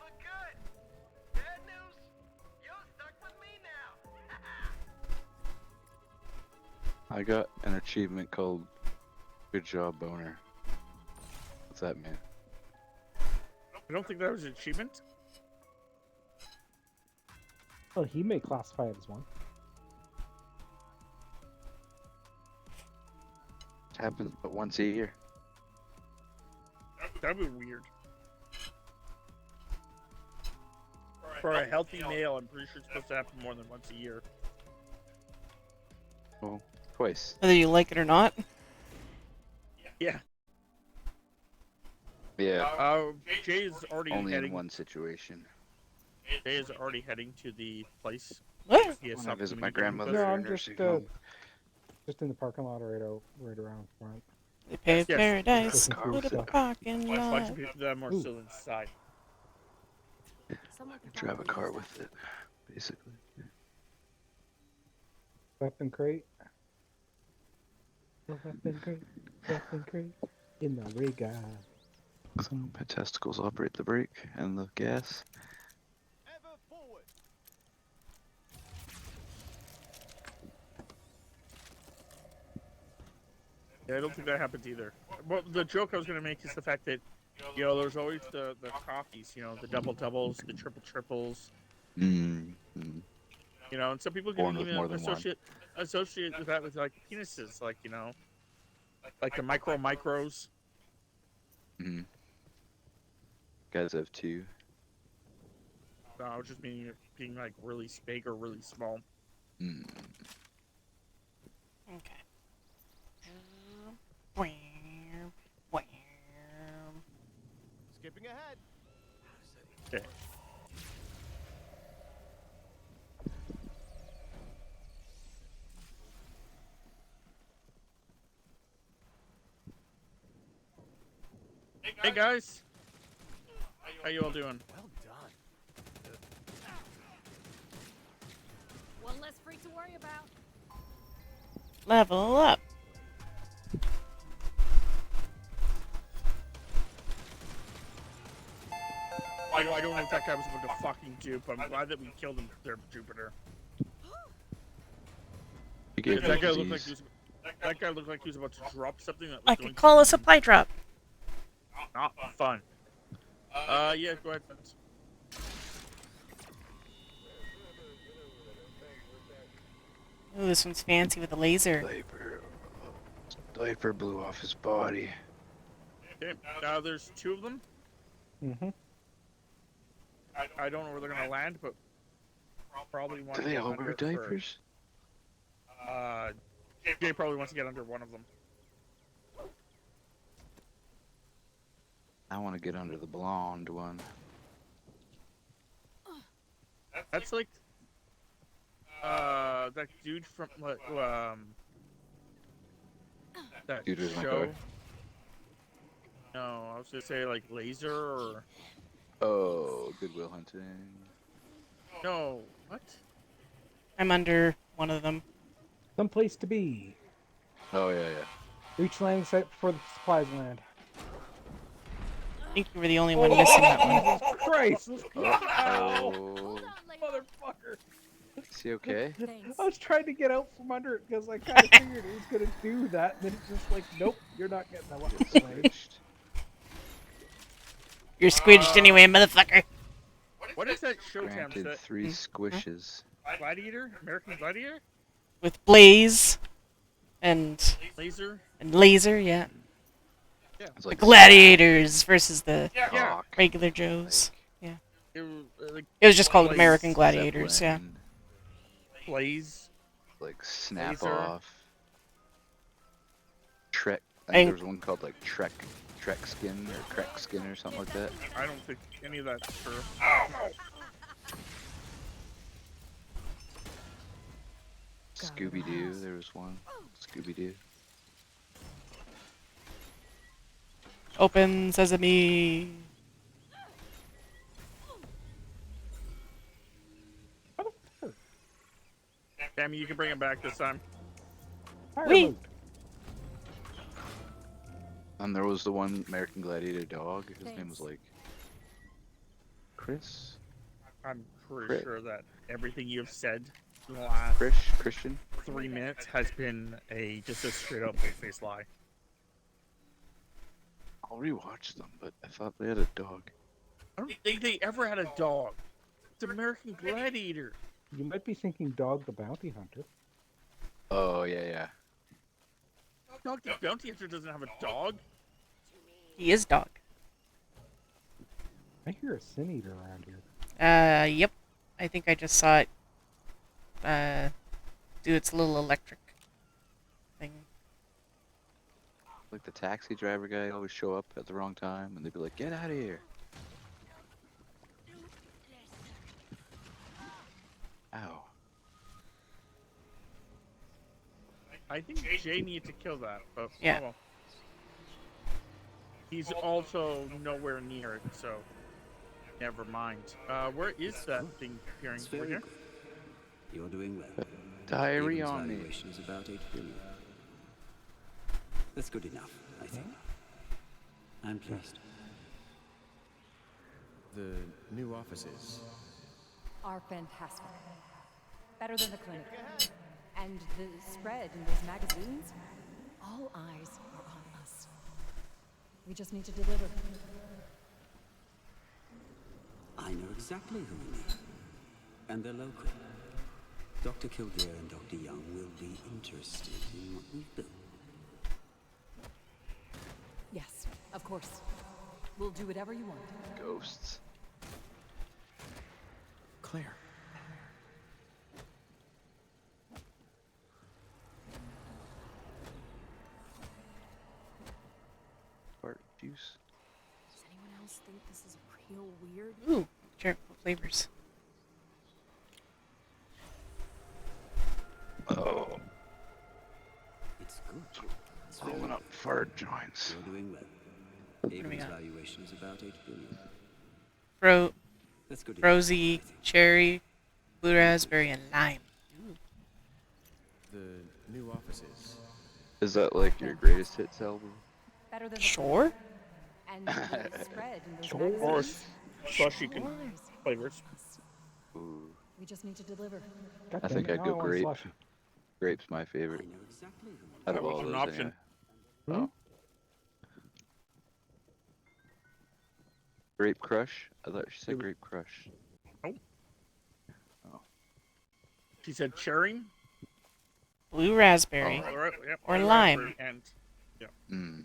I got an achievement called Good Job Boner. What's that mean? I don't think that was an achievement. Oh, he may classify it as one. It happens but once a year. That'd be weird. For a healthy male, I'm pretty sure it's supposed to happen more than once a year. Well, twice. Whether you like it or not. Yeah. Yeah, Jay's already only heading. in one situation. Jay is already heading to the place. What? He has When I visit something my to do. grandmother No, in her I'm just, nursing home. Just in the parking lot right around front. They paved Yes. paradise. Yes. Put a Stuff. parking A bunch lot. of people them are Ooh. still inside. Someone can Drive a probably car use with it, basically. Weapon crate. The weapon crate. Weapon crate. In the rig. So my testicles operate the brake and the gas. Ever forward. Yeah, I don't think that happens either. Well, the joke I was gonna make is the fact that, you know, there's always the coffees, you know, the double doubles, the triple triples, Mm. you know, and some people Born can with even more than one. associate with that with like penises, like, you know, like the micros. Mm. Guys have two. No, I was just meaning being like really big or really small. Mm. Okay. Wham, wham. Skipping ahead. Okay. Hey guys, how you all doing? Well done. one less freak to worry about. Level up. I don't know what that guy was about to fucking do, but I'm glad that we killed him there, Jupiter. You gave That me guy looked like disease. that guy looked like he was about to drop something that was I going could call to a supply drop. not fun. Yeah, go ahead. Vince. Ooh, this one's fancy with a laser. Diaper blew off his body. Okay, there's two of them. Mm-hmm. I don't know where they're gonna land, but probably one. Do they all wear diapers? Jay probably wants to get under one of them. I want to get under the blonde one. That's like that dude from that Dude with my show. car. No, I was gonna say like Laser or Oh, Goodwill Hunting. no. What? I'm under one of them. Some place to be. Oh yeah, yeah. Reach landing site before the supplies land. I think you were the only one missing that one. Jesus Christ! Ow! Oh, Hold on, Layla. Motherfucker! is he okay? Thanks. I was trying to get out from under it because I kind of figured it was going to do that, and then it's just like, nope, you're not getting that one. Get squished. You're squidged anyway, motherfucker. What is that show Tam Granted said? 3 squishes. Gladiator? American Gladiator? With Blaze and Laser? Laser, yeah. It's The like Gladiators versus the Hawk, regular Joes. It was, like It was just called Blaze, American Gladiators, yeah. Zeppelin, Blaze. like Snap Laser. Off. Trek. I I- think there was one called like Trek Skin or Trek Skin or something like that. I don't think any of that's true. Scooby Doo, there was one. Scooby Doo. Open Sesame. Tammy, you can bring it back this time. Fire Wait. mode. And there was the one American Gladiator dog. His name was Thanks. like Chris. I'm pretty Crit. sure that everything you've said in the last Christian. 3 minutes has been just a straight up face lie. I'll rewatch them, but I thought they had a dog. I don't think they ever had a dog. It's American Gladiator. You might be thinking Dog the Bounty Hunter. Oh yeah. Dog the Bounty Hunter doesn't have a dog. He is dog. I hear a Sin Eater around here. Yep. I think I just saw it do its little electric thing. Like the taxi driver guy always show up at the wrong time, and they'd be like, "Get out of here!" Ow. I think Jay needs to kill that, but Yeah. oh well. He's also nowhere near it, so never mind. Where is that thing appearing? It's Over very here? good. You're doing well. Diary Eden's on me. valuation is about 8 billion. That's good enough, I think. I'm pleased. The new offices. Are fantastic. Better than the clinic. And the spread in those magazines, all eyes are on us. We just need to deliver. I know exactly who we need. And they're local. Dr. Kildare and Dr. Young will be interested in what we've built. Yes, of course. We'll do whatever you want. Ghosts. Claire. Fart juice. Does anyone else think this is real weird? Ooh, sure. What flavors? Oh, It's good. It's very open good. up fart joints. You're doing well. do we Eden's got? valuation is about 8 billion. That's good enough, Rosy, I think. cherry, blue raspberry, and lime. The new offices. Is that like your greatest hits album? Better than the Sure. clinic. And the spread in those Or magazines, slushy all eyes are on flavors. us. Ooh, We just need to deliver. God I damn think it, I'd now go I want grape. slushy. Grape's my I favorite know exactly who we out That of all was an those. option. Anyway. Oh. Grape Crush? I thought she said Grape Crush. She said cherry. Blue raspberry. Oh, right, yep, Or blue lime. raspberry, And Mmm.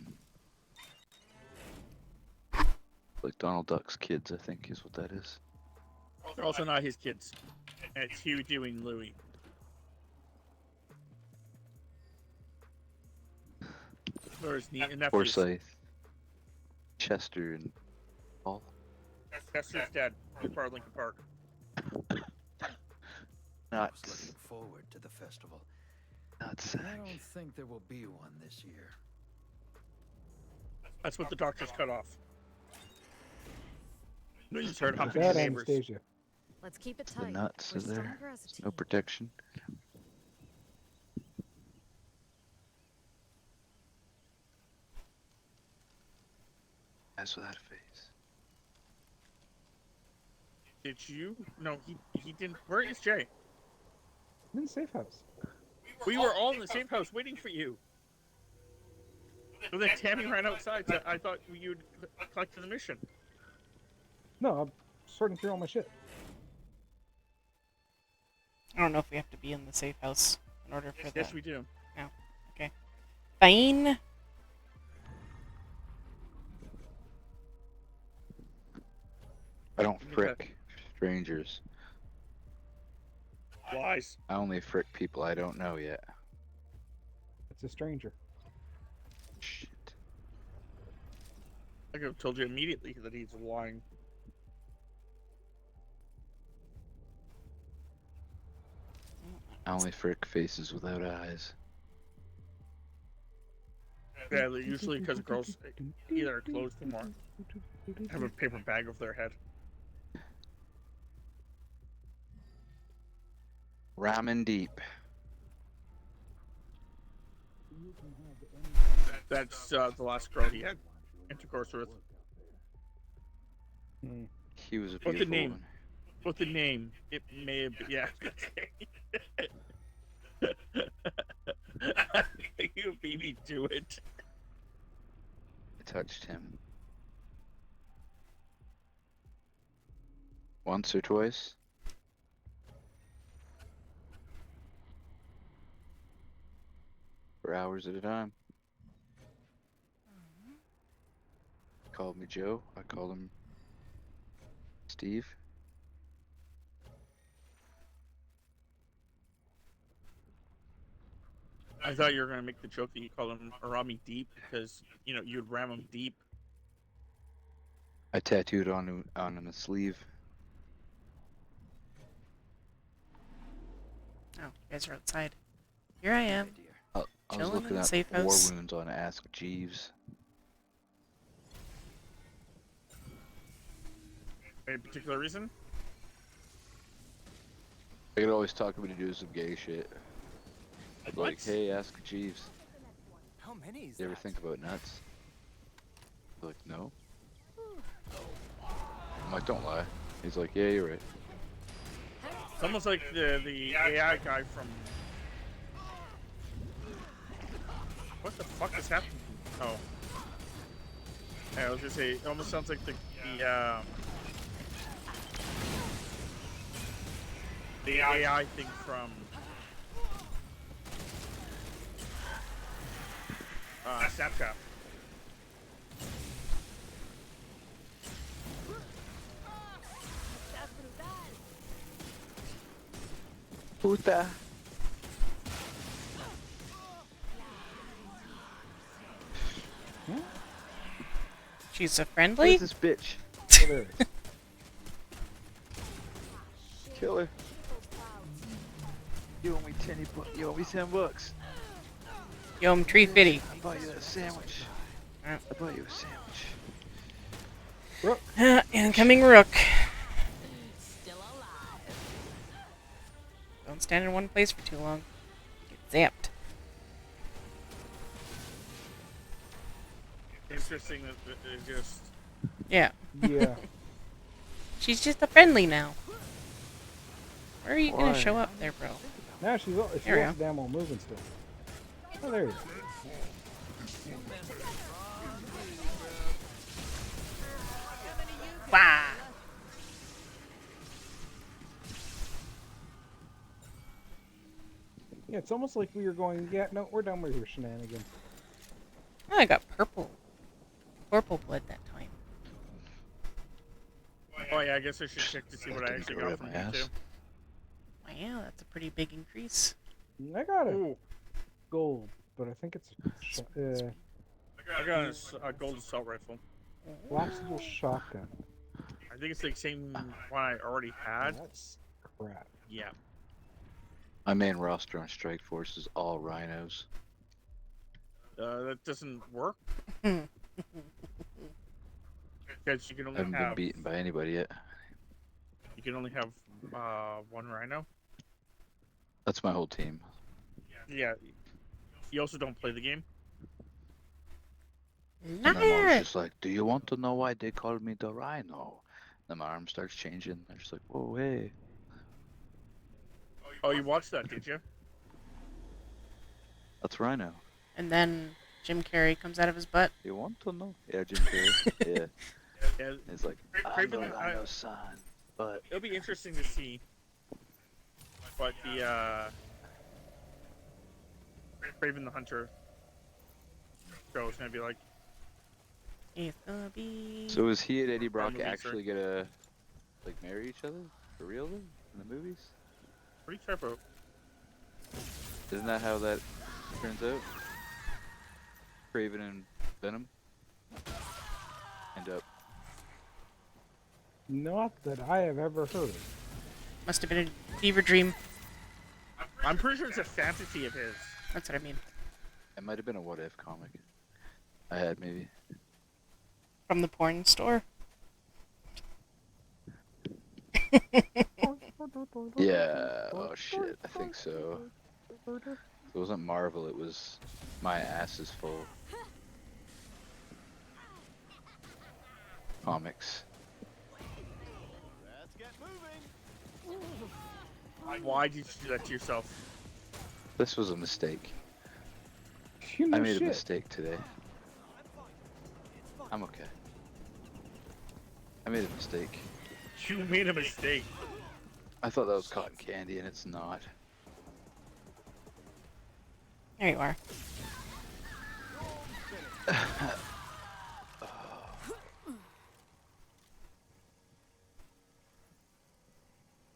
Like Donald Duck's kids, I think, is what that is. they're also not his kids. It's Hugh, Dewey, and Louie. Or his nephews. Forsyth, Chester, and Paul. Chester's dead. He's part of Lincoln Park. I Not, was looking forward to the festival. not I Zach. don't think there will be one this year. That's what the doctors cut off. You just heard humping Bad your neighbors. Anastasia. Let's keep it The tight. nuts We're are there. stronger as a No team. protection. Eyes without a face. Did you? No, he didn't. Where is Jay? I'm in the safe house. We were all in the same house waiting for you. And then Tammy ran outside, so I thought you'd collected the mission. No, I'm sorting through all my shit. I don't know if we have to be in the safe house in order for Yes, that. we do. No. Okay. Fine. I don't frick strangers. Lies. I only frick people I don't know yet. It's a stranger. Shit. I could have told you immediately that he's lying. I only frick faces without eyes. Yeah, they're usually because girls either close them or have a paper bag over their head. Ramen deep. That's the last girl he had intercourse with. He was a What's the beautiful name? one. What's the name? It may have been, yeah. You beat me to it. I touched him. Once or twice. For hours at a time. He called me Joe. I called him Steve. I thought you were going to make the joke that you call him Arami Deep because, you know, you'd ram him deep. I tattooed on him a sleeve. Oh, you guys are outside. Here I am. I was Chilling in looking the at safe war house. wounds on Ask Jeeves. Any particular reason? They could always talk me to do some gay shit. Like Like, what? hey, Ask Jeeves. How many is You ever that? think about nuts? I'm like, no. I'm like, don't lie. He's like, yeah, you're right. It's almost like the AI guy from... What the fuck is happening? Oh. Yeah, I was gonna say, it almost sounds like the AI thing from Snapchat. Puta. She's a What friendly? is this bitch? Oh, there it is. Kill her. You owe me you owe me $10. Yo, I'm tree fitty. I bought you that sandwich. Yeah. I bought you a sandwich. Rook. Incoming rook. Still alive. Don't stand in one place for too long. Get zapped. Interesting that they just... Yeah. Yeah. She's just a friendly now. Where are you Why? gonna show up there, bro? Now she's There we lost damn well moving still. Oh, there you go. Bah! Yeah, it's almost like we were going, yeah, no, we're done with your shenanigans. Oh, I got purple blood that time. Oh yeah, I guess I should check to see what I Didn't actually go got right from my you ass. too. Wow, that's a pretty big increase. I got it. Ooh, Gold, but I think it's I got a gold assault rifle. collapsible shotgun. I think it's the same one I already had. That's crap. Yeah. My main roster on Strike Force is all rhinos. That doesn't work Hmm. because you can I only haven't been have beaten by anybody yet. one rhino. That's my whole team. Yeah. You also don't play the game. And I'm always Liar! just like, do you want to know why they call me the Rhino? Then my arm starts changing. I'm just like, whoa, hey. Oh, you watched that, did you? That's Rhino. And then Jim Carrey comes out of his butt. You want to know? Yeah, Jim Carrey. Yeah. Yeah. It's like, I'm Craven, the Rhino's son. But it'll be interesting to see what the Craven the Hunter show is gonna be like. It's gonna be. so is he and Eddie Brock movies, actually gonna like marry each other for real though in the movies? Pretty sure about. Isn't that how that turns out? Craven and Venom end up. Not that I have ever heard. Must have been a fever dream. I'm pretty sure it's a fantasy of his. That's what I mean. It might have been a what if comic. I had maybe. From the porn store. Yeah. Oh shit. I think so. It wasn't Marvel. It was My Ass Is Full. Comics. Why did you do that to yourself? This was a mistake. You know I made shit. a mistake today. I'm okay. I made a mistake. You made a mistake. I thought that was cotton candy, and it's not. There you are.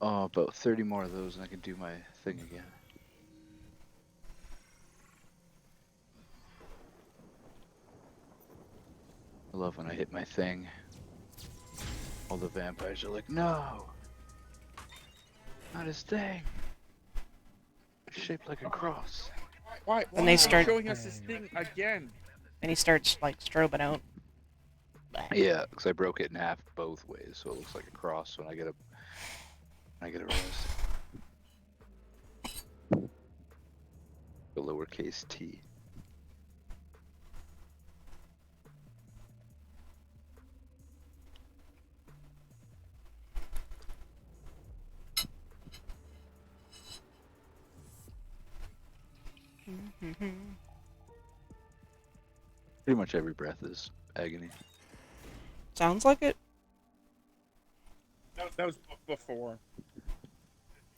Oh, about 30 more of those, and I can do my thing again. I love when I hit my thing. All the vampires are like, no! Not his thing! It's shaped like a cross. Why? Then they are you start- showing us this thing again. Then he starts like strobing out. Yeah, because I broke it in half both ways, so it looks like a cross when I get a rose. The lowercase t. Pretty much every breath is agony. Sounds like it. That was before.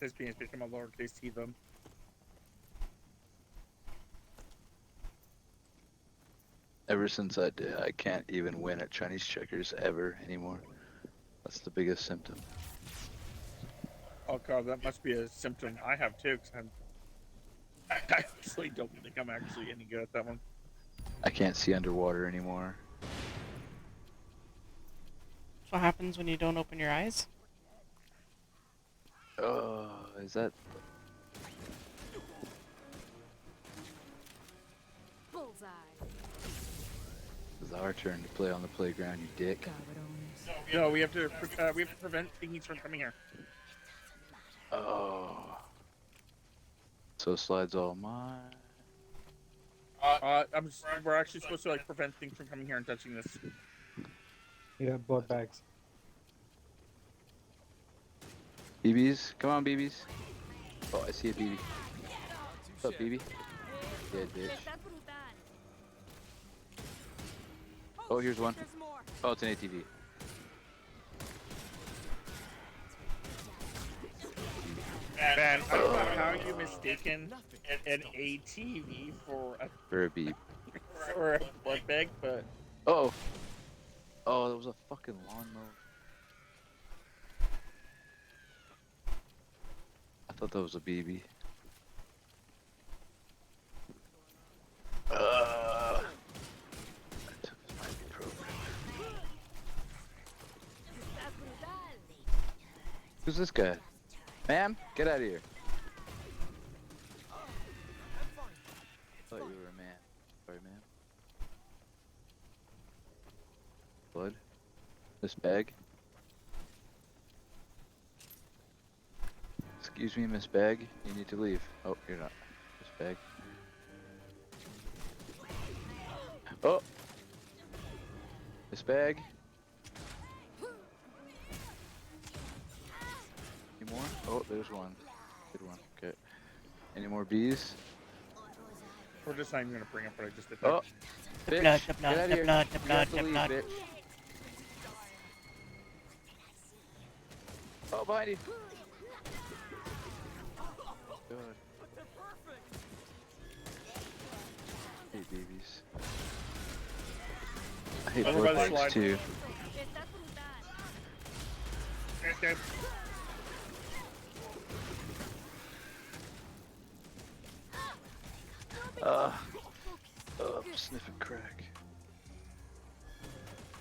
This being become a lowercase t them. Ever since that day, I can't even win at Chinese checkers ever anymore. That's the biggest symptom. Oh god, that must be a symptom I have too, because I actually don't think I'm actually any good at that one. I can't see underwater anymore. That's what happens when you don't open your eyes. Oh, is that... Bullseye. It's our turn to play on the playground, you dick. No, we have to prevent thingies from coming here. Oh. So slides all mine. We're actually supposed to like prevent things from coming here and touching this. Yeah, blood bags. BBs? Come on, BBs. Oh, I see a BB. What's up, BB? Dead bitch. Oh, here's one. Oh, it's an ATV. Man, I don't know how you mistaken an ATV for For a BB. a blood bag, but Oh! Oh, that was a fucking lawnmower. I thought that was a BB. I took my program. Who's this guy? Ma'am, get out of here. I thought you were a man. Sorry, ma'am. Blood? This bag? Excuse me, Miss Bag. You need to leave. Oh, you're not. Miss Bag. Oh! Miss Bag. Oh, there's one. Good one. Okay. Any more bees? We're just not even gonna bring it, but I just did that. Oh, The bitch, blood, the get blood, out of the here. blood, the You blood, have to the leave, blood. bitch. Oh, behind you. God. I hate babies. I hate Over by blood the bugs slide. too. Okay. I'm sniffing crack.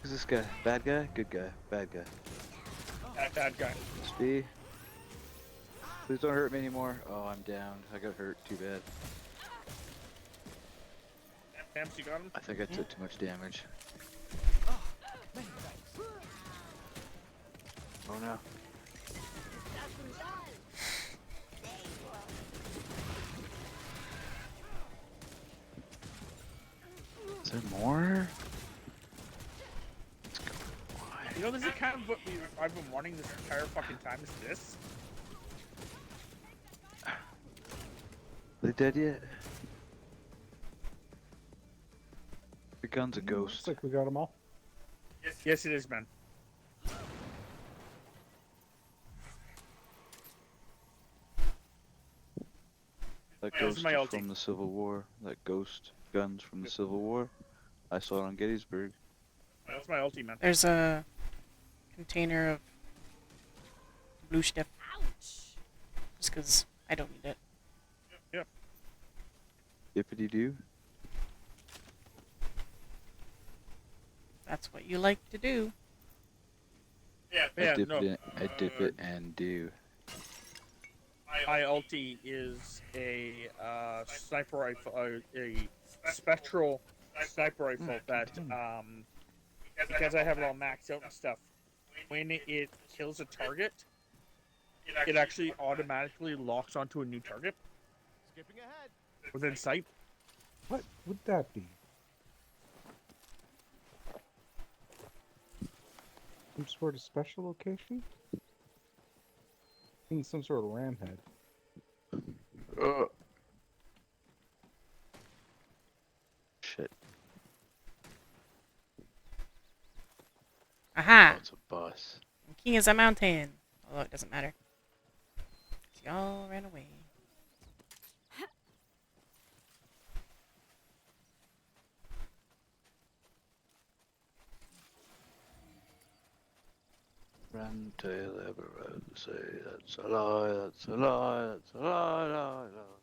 Who's this guy? Bad guy? Good guy? Bad guy? Bad guy. Must be. Please don't hurt me anymore. Oh, I'm down. I got hurt. Too bad. Camps, you got him? I think I took too much damage. Oh no. Is there more? You know, this is kind of what I've been wanting this entire fucking time. Is this? They dead yet? The gun's a ghost. Looks like we got them all. Yes, it is, man. That Yeah, this ghost is my is ulti. from the Civil War. That ghost guns from the Civil War. I saw it on Gettysburg. That's my ulti, man. There's a container of blue stuff. Just because I don't need it. Yep. Yippity doo. That's what you like to do. Yeah, I dip it and do. My ulti is a sniper rifle, a spectral sniper rifle that, because I have it all maxed out and stuff, when it kills a target, it actually automatically locks onto a new target Skipping ahead. within sight. What would that be? Some sort of special location? In some sort of ram head. Shit. Aha! Oh, it's a bus. I'm king as a mountain. Although it doesn't matter. 'Cause y'all ran away. Run till ever run, say that's a lie, that's a lie, that's a lie, lie, lie.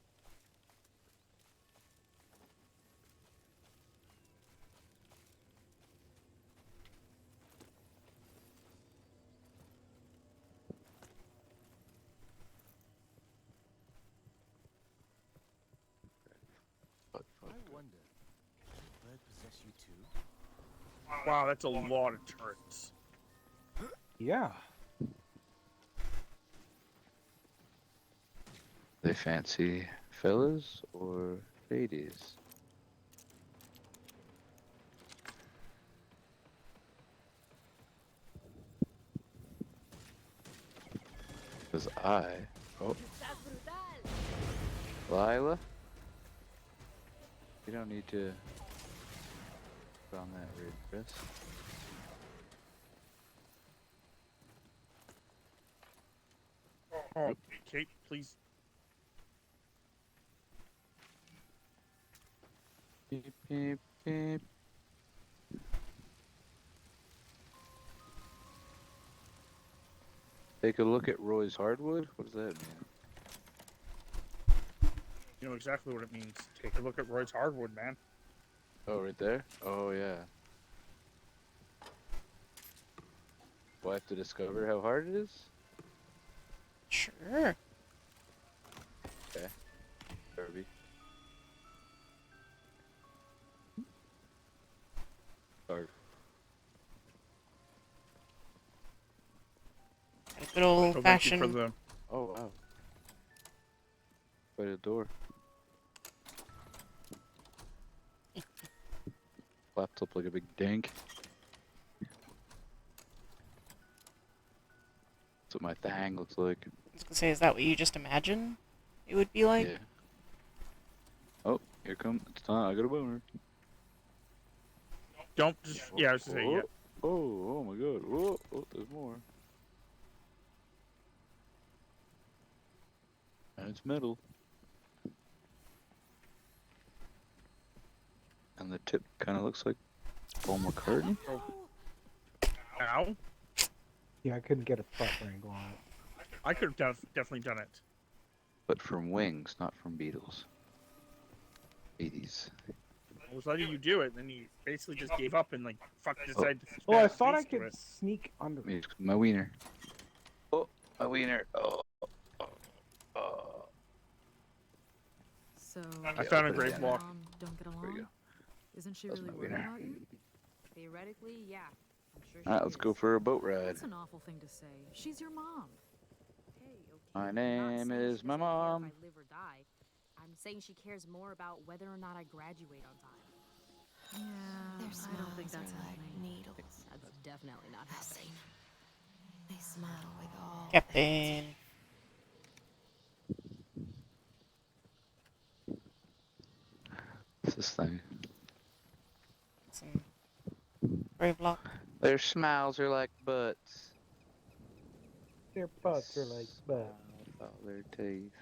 Fuck, fuck. I wonder, can the bird possess you too? Wow, that's a lot of turrets. Yeah. They fancy fellas or ladies? Cause oh, Lila, you don't need to put on that red dress. Oh, Kate, please. Beep, beep, beep. Take a look at Roy's hardwood? What does that mean? You know exactly what it means. Take a look at Roy's hardwood, man. Oh, right there? Oh, yeah. Do I have to discover how hard it is? Sure. Okay. Kirby. Hard. A good old So thank you fashioned. for the. Oh, wow. Quite a door. Flapped up like a big dank. That's what my thang looks like. I was gonna say, is that what you just imagine it would be like? Yeah. Oh, here comes. It's time. I got a boner. Don't just. Yeah, I was gonna say, yeah. Oh my god. Oh, there's more. And it's metal. And the tip kind of looks like Paul McCartney. Ow. Yeah, I couldn't get a proper angle on it. I could have definitely done it. But from Wings, not from Beatles. 80s. I was letting you do it, and then you basically just gave up and, like, decided to. Oh, I spam thought I face through could it. sneak under. My wiener. Oh, my wiener. Oh. So, I found a put it grave down walk. Mom don't get There along? you go. Isn't she That's really my worried wiener. about you? Theoretically, yeah. I'm sure she Alright, let's go is. for a boat ride. That's an awful thing to say. She's your mom. Okay, okay. My I'm not name saying is she my doesn't care if mom. I live or die. I'm saying she cares more about whether or not I graduate on time. Yeah, I don't think that's happening. Needles. That's definitely not happening. They smile with all. Captain. What's this thing? Some grave lock. Their smiles are like butts. Their butts are like butts. About their teeth.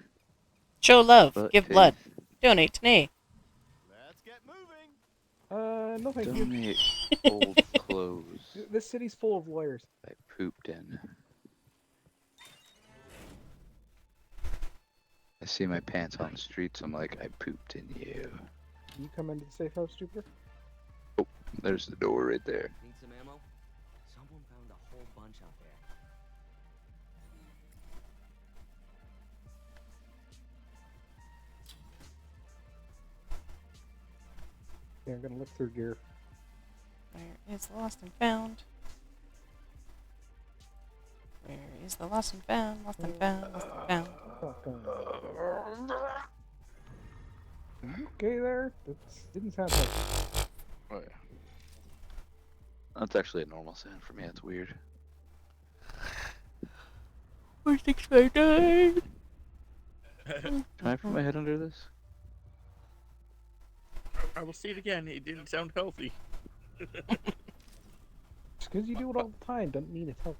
Show love. Butt Give teeth. blood. Donate to me. Let's get moving. No thank you. Donate old clothes This city's full of lawyers. I pooped in. I see my pants on the streets. I'm like, I pooped in you. Can you come into the safe house, Jupiter? There's the door right there. Need some ammo? Someone found a whole bunch out there. Yeah, I'm gonna look through gear. Where is the lost and found? Where is the lost and found? Lost and found. Lost and found. Are you okay there? That didn't sound like. Oh yeah. That's actually a normal sound for me. That's weird. Worst expected. Can I put my head under this? I will see it again. It didn't sound healthy. Just because you do it all the time doesn't mean it's healthy.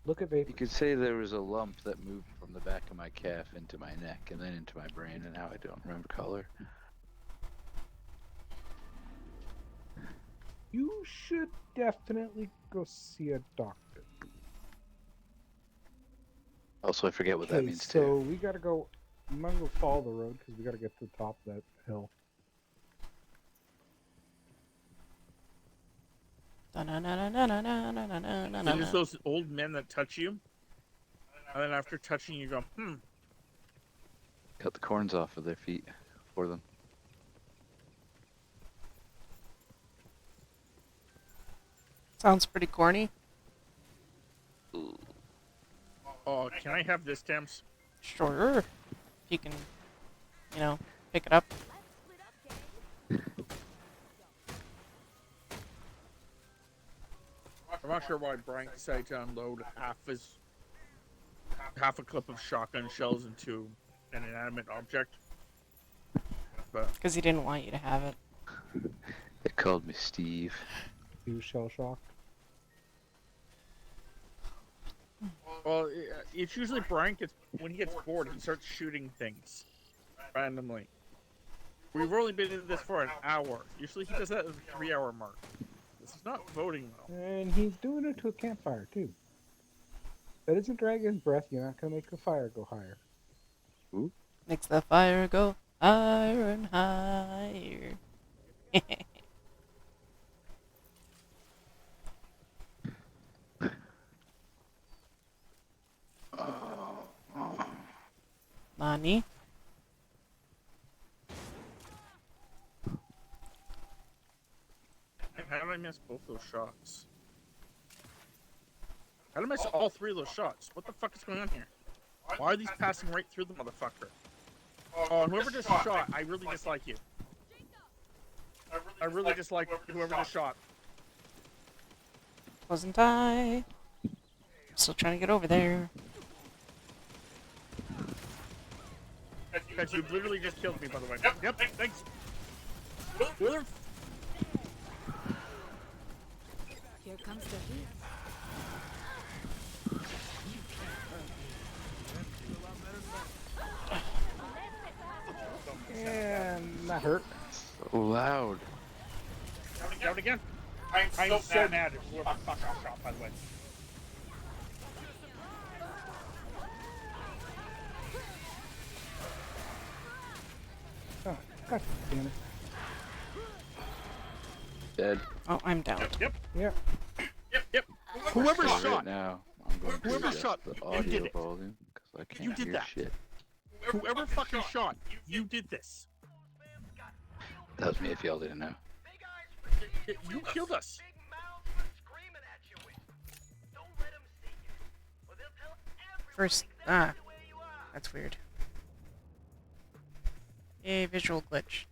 Look at You vapor. could say there was a lump that moved from the back of my calf into my neck and then into my brain, and now I don't remember color. You should definitely go see a doctor. Also, I forget what that Okay, means so too. we gotta go. I'm gonna go follow the road because we gotta get to the top of that hill. There's those old men that touch you, and then after touching you, go, Cut the corns off of their feet for them. Sounds pretty corny. oh, can I have this, Thames? Sure. If you can, pick it up. I'm not sure why Brian decided to unload half a clip of shotgun shells into an inanimate object. But Because he didn't want you to have it. They called me Steve. You shell shocked. well, it's usually Brian gets when he gets bored, he starts shooting things randomly. We've only been in this for an hour. Usually he does that at the 3-hour mark. This is not voting well. And he's doing it to a campfire too. That isn't dragon's breath. You're not gonna make the fire go higher. Ooh. Makes the fire go higher and higher. Nani? How did I miss both those shots? How did I miss all 3 of those shots? What the fuck is going on here? Why are these passing right through the motherfucker? Oh, and whoever just shot, I really dislike you. I really dislike whoever just shot. Wasn't I? Still trying to get over there. Because you literally just killed me, by the way. Yep, thanks. Where? Here comes the heat. And that hurt. So loud. Down again. I'm so mad at whoever the fuck I shot, by the way. Oh, God damn it. Dead. Oh, I'm down. Yep. Yeah. Whoever Right shot, now, I'm going to Whoever adjust shot, the you audio did it. volume because I can't You did hear that. shit. whoever fucking shot, you did this. That was me if y'all didn't know. You killed us. First, that's weird. A visual glitch.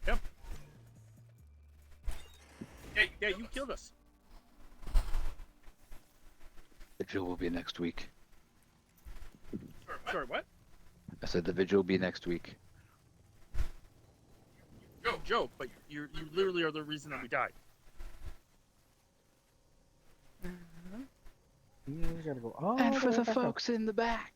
Yep. Yeah, you killed us. Vigil will be next week. Sorry, what? I said the vigil will be next week. Joe, but you literally are the reason that we died. We gotta go all And for way the back up. folks in the back.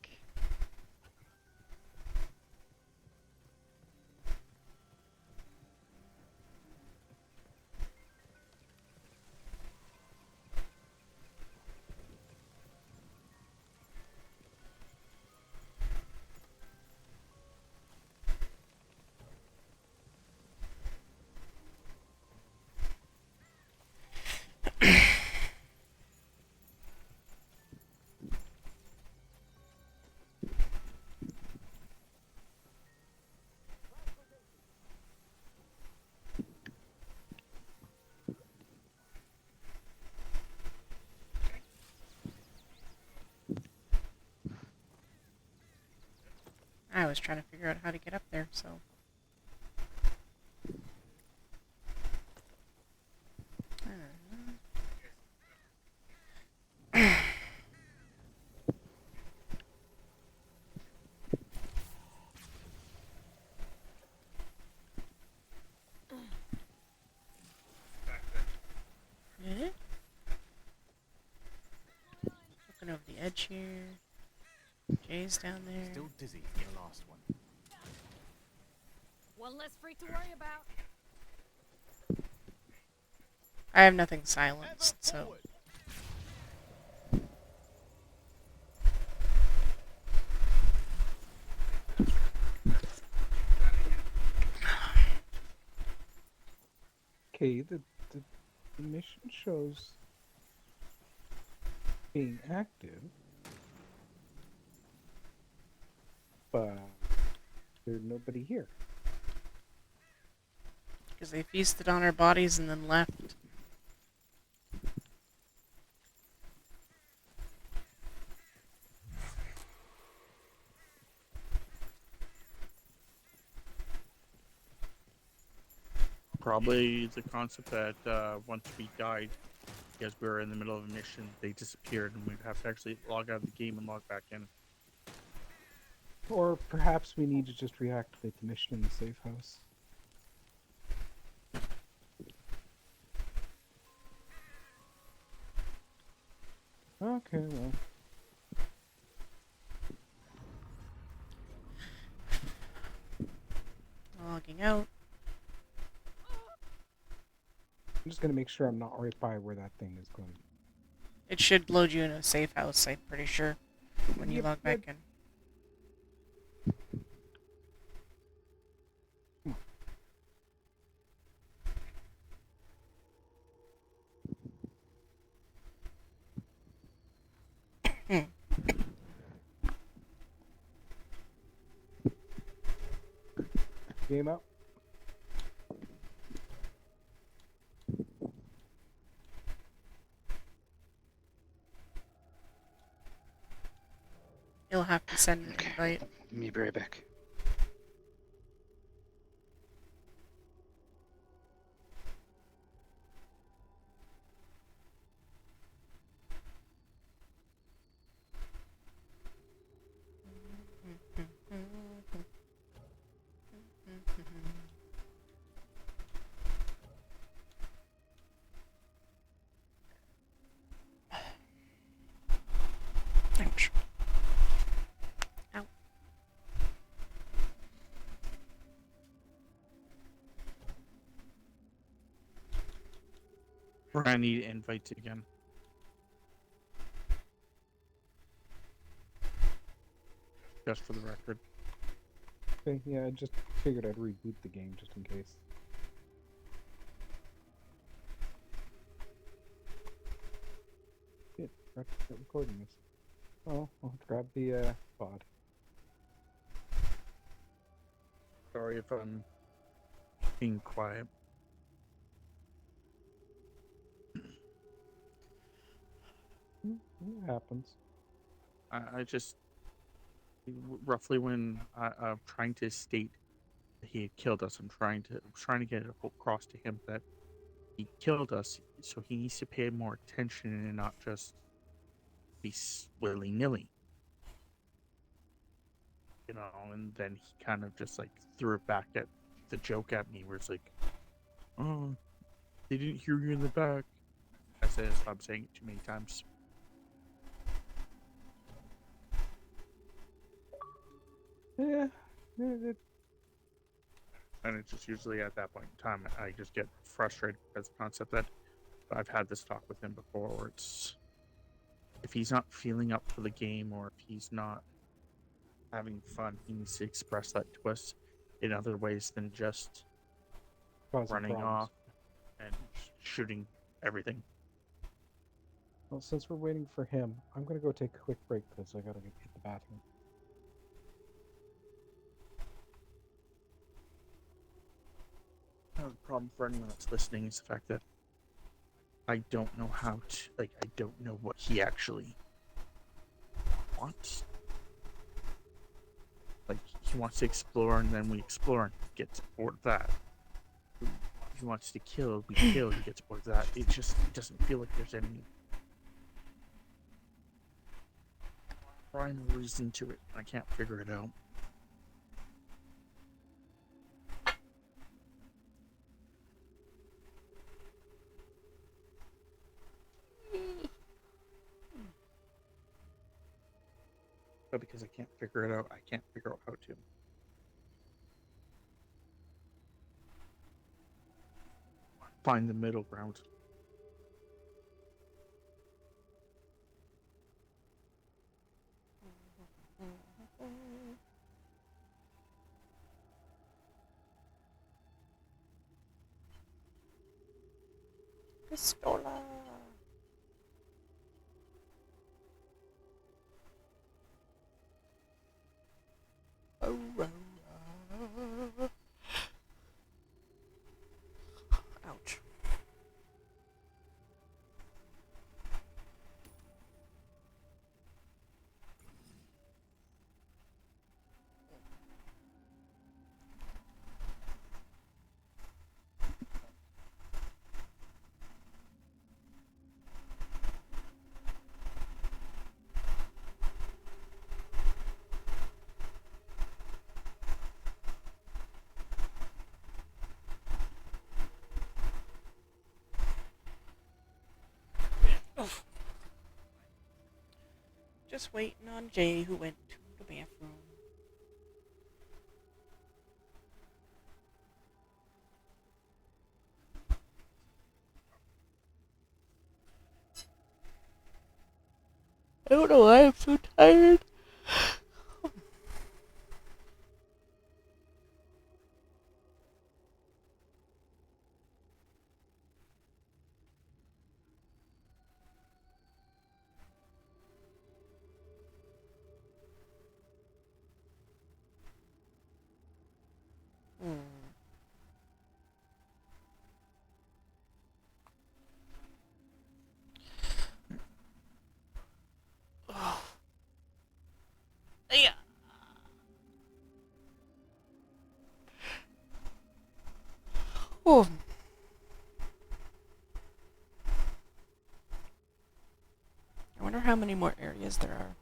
I was trying to figure out how to get up there, so. Looking over the edge here. Jay's down there. Still dizzy from the last one. One less freak to worry about. I have nothing silenced, so. Okay, the mission shows being active, but there's nobody here. Because they feasted on our bodies and then left. Probably the concept that once we died, because we were in the middle of a mission, they disappeared and we'd have to actually log out of the game and log back in. Or perhaps we need to just reactivate the mission in the safe house. Okay, well. Logging out. I'm just gonna make sure I'm not right by where that thing is going. It should load you in a safe house, I'm pretty sure, when you Yep, log back in. Game up. You'll have to send an invite. Me be right back. I need invites again. Just for the record. Okay, yeah, I just figured I'd reboot the game just in case. Good. Forgot to start recording this. Oh, I'll grab the pod. Sorry if I'm being quiet. It happens. I just roughly when I'm trying to state that he had killed us, I'm trying to get it across to him that he killed us, so he needs to pay more attention and not just be willy nilly, you know. And then he kind of just like threw it back at the joke at me, where it's like, "Oh, they didn't hear you in the back." I said, "Stop saying it too many times." Yeah. And it's just usually at that point in time, I just get frustrated because the concept that I've had this talk with him before, where it's if he's not feeling up for the game or if he's not having fun, he needs to express that to us in other ways than just Causing running problems. off and shooting everything. Well, since we're waiting for him, I'm gonna go take a quick break because I gotta hit the bathroom. The problem for anyone that's listening is the fact that I don't know how to, like, I don't know what he actually wants. Like, he wants to explore, and then we explore and he gets bored of that. He wants to kill, we kill, he gets bored of that. It doesn't feel like there's any rhyme or reason to it. I can't figure it out. But because I can't figure it out, I can't figure out how to. Find the middle ground. Pistola. Oh, ouch. Oof. Just waiting on Jay, who went to the bathroom. I don't know why I'm so tired. Oh. Yeah. Oh. I wonder how many more areas there are.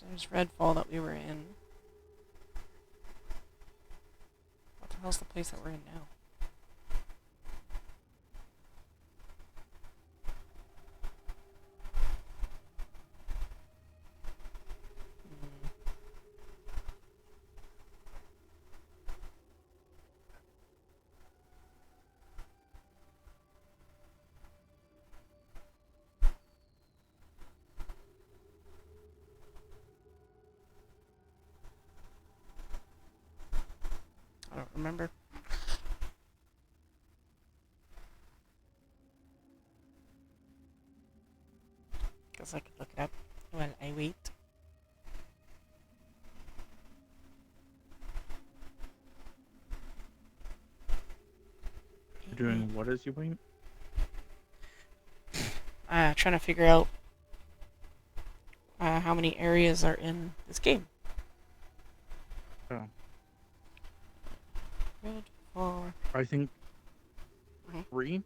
There's Redfall that we were in. What the hell's the place that we're in now? remember. Guess I could look it up while I wait. You're doing what as you wait? Trying to figure out how many areas are in this game. Oh. Redfall. I think Mhm. 3.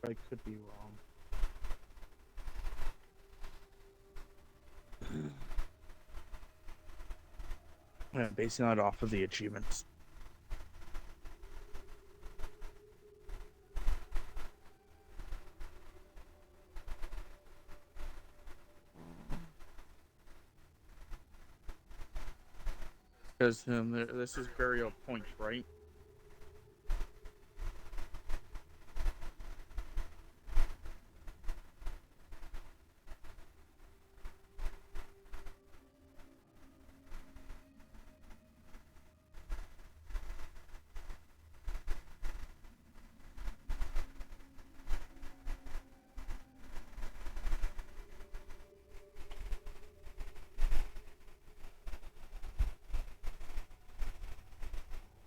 I could be wrong. Yeah, basing that off of the achievements. Because this is burial point, right?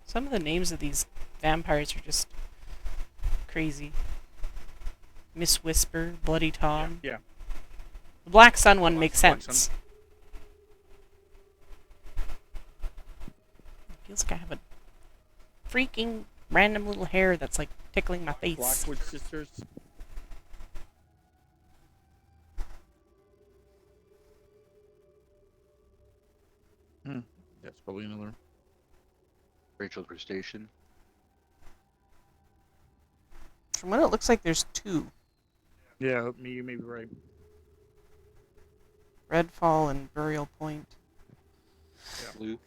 Some of the names of these vampires are just crazy. Miss Whisper, Bloody Tom. Yeah. The Black Sun one Oh, makes Black sense. Sun. Feels like I have a freaking random little hair that's like tickling my face. Blackwood Sisters. That's probably another. Rachel's Station. From what it looks like, there's 2. Yeah, you may be right. Redfall and Burial Point. Yeah. Blue.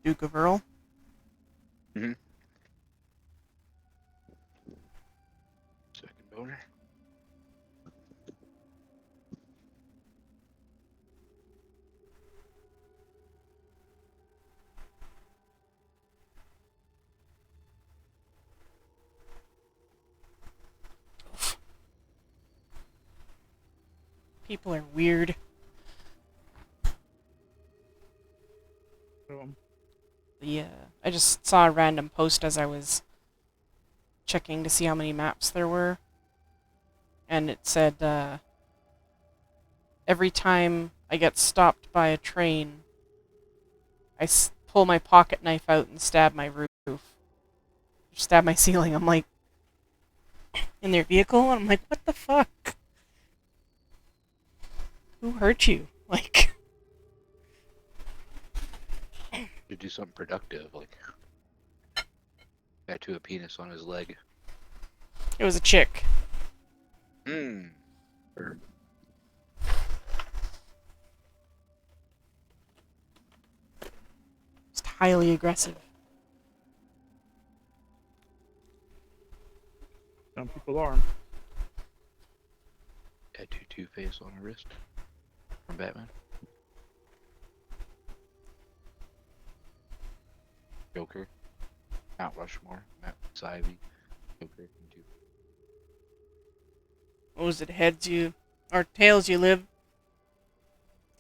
Duke of Earl. Mm-hmm. Second boner. People are weird. I just saw a random post as I was checking to see how many maps there were. And it said, every time I get stopped by a train, I pull my pocket knife out and stab my roof. Stab my ceiling. I'm like, in their vehicle? And I'm like, what the fuck? Who hurt you? Like... To do something productive, like tattoo a penis on his leg. It was a chick. Or Just highly aggressive. Some people are. tattoo Two-Face on her wrist from Batman. Joker. Mount Rushmore. Matt Ivy. Joker. And Two. What was it? Heads you... Or tails you live.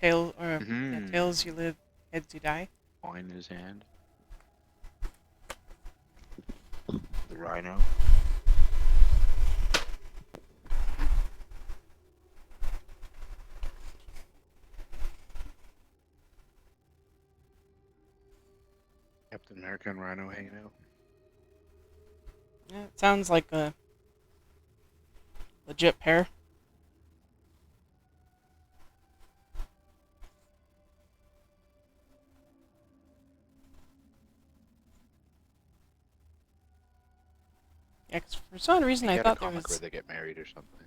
Tails you live. Heads you die. Wine in his hand. The Rhino. Captain America and Rhino hanging out. Yeah, it sounds like a legit pair. Yeah, because for some reason I thought there was... where they get married or something.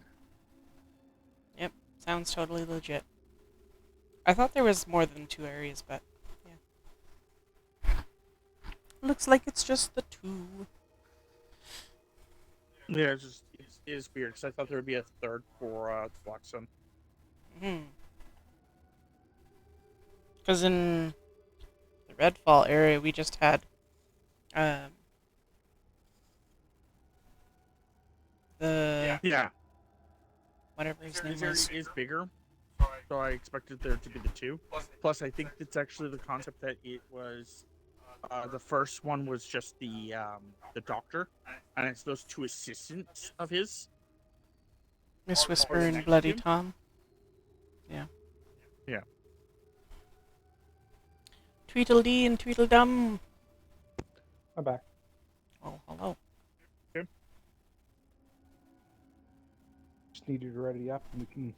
Yep, sounds totally legit. I thought there was more than 2 areas, but yeah. Looks like it's just the 2. Yeah, it is weird because I thought there would be a third for Black Sun. Hmm. Because in the Redfall area, we just had the Yeah. whatever his name This area was. is bigger, so I expected there to be the two. Plus, I think it's actually the concept that it was the first one was just the doctor, and it's those two assistants of his. Miss Whisper Or and next Bloody to him. Tom. Yeah. Yeah. Tweedledee and Tweedledum. I'm back. Oh, hello. Just needed to ready up and we can.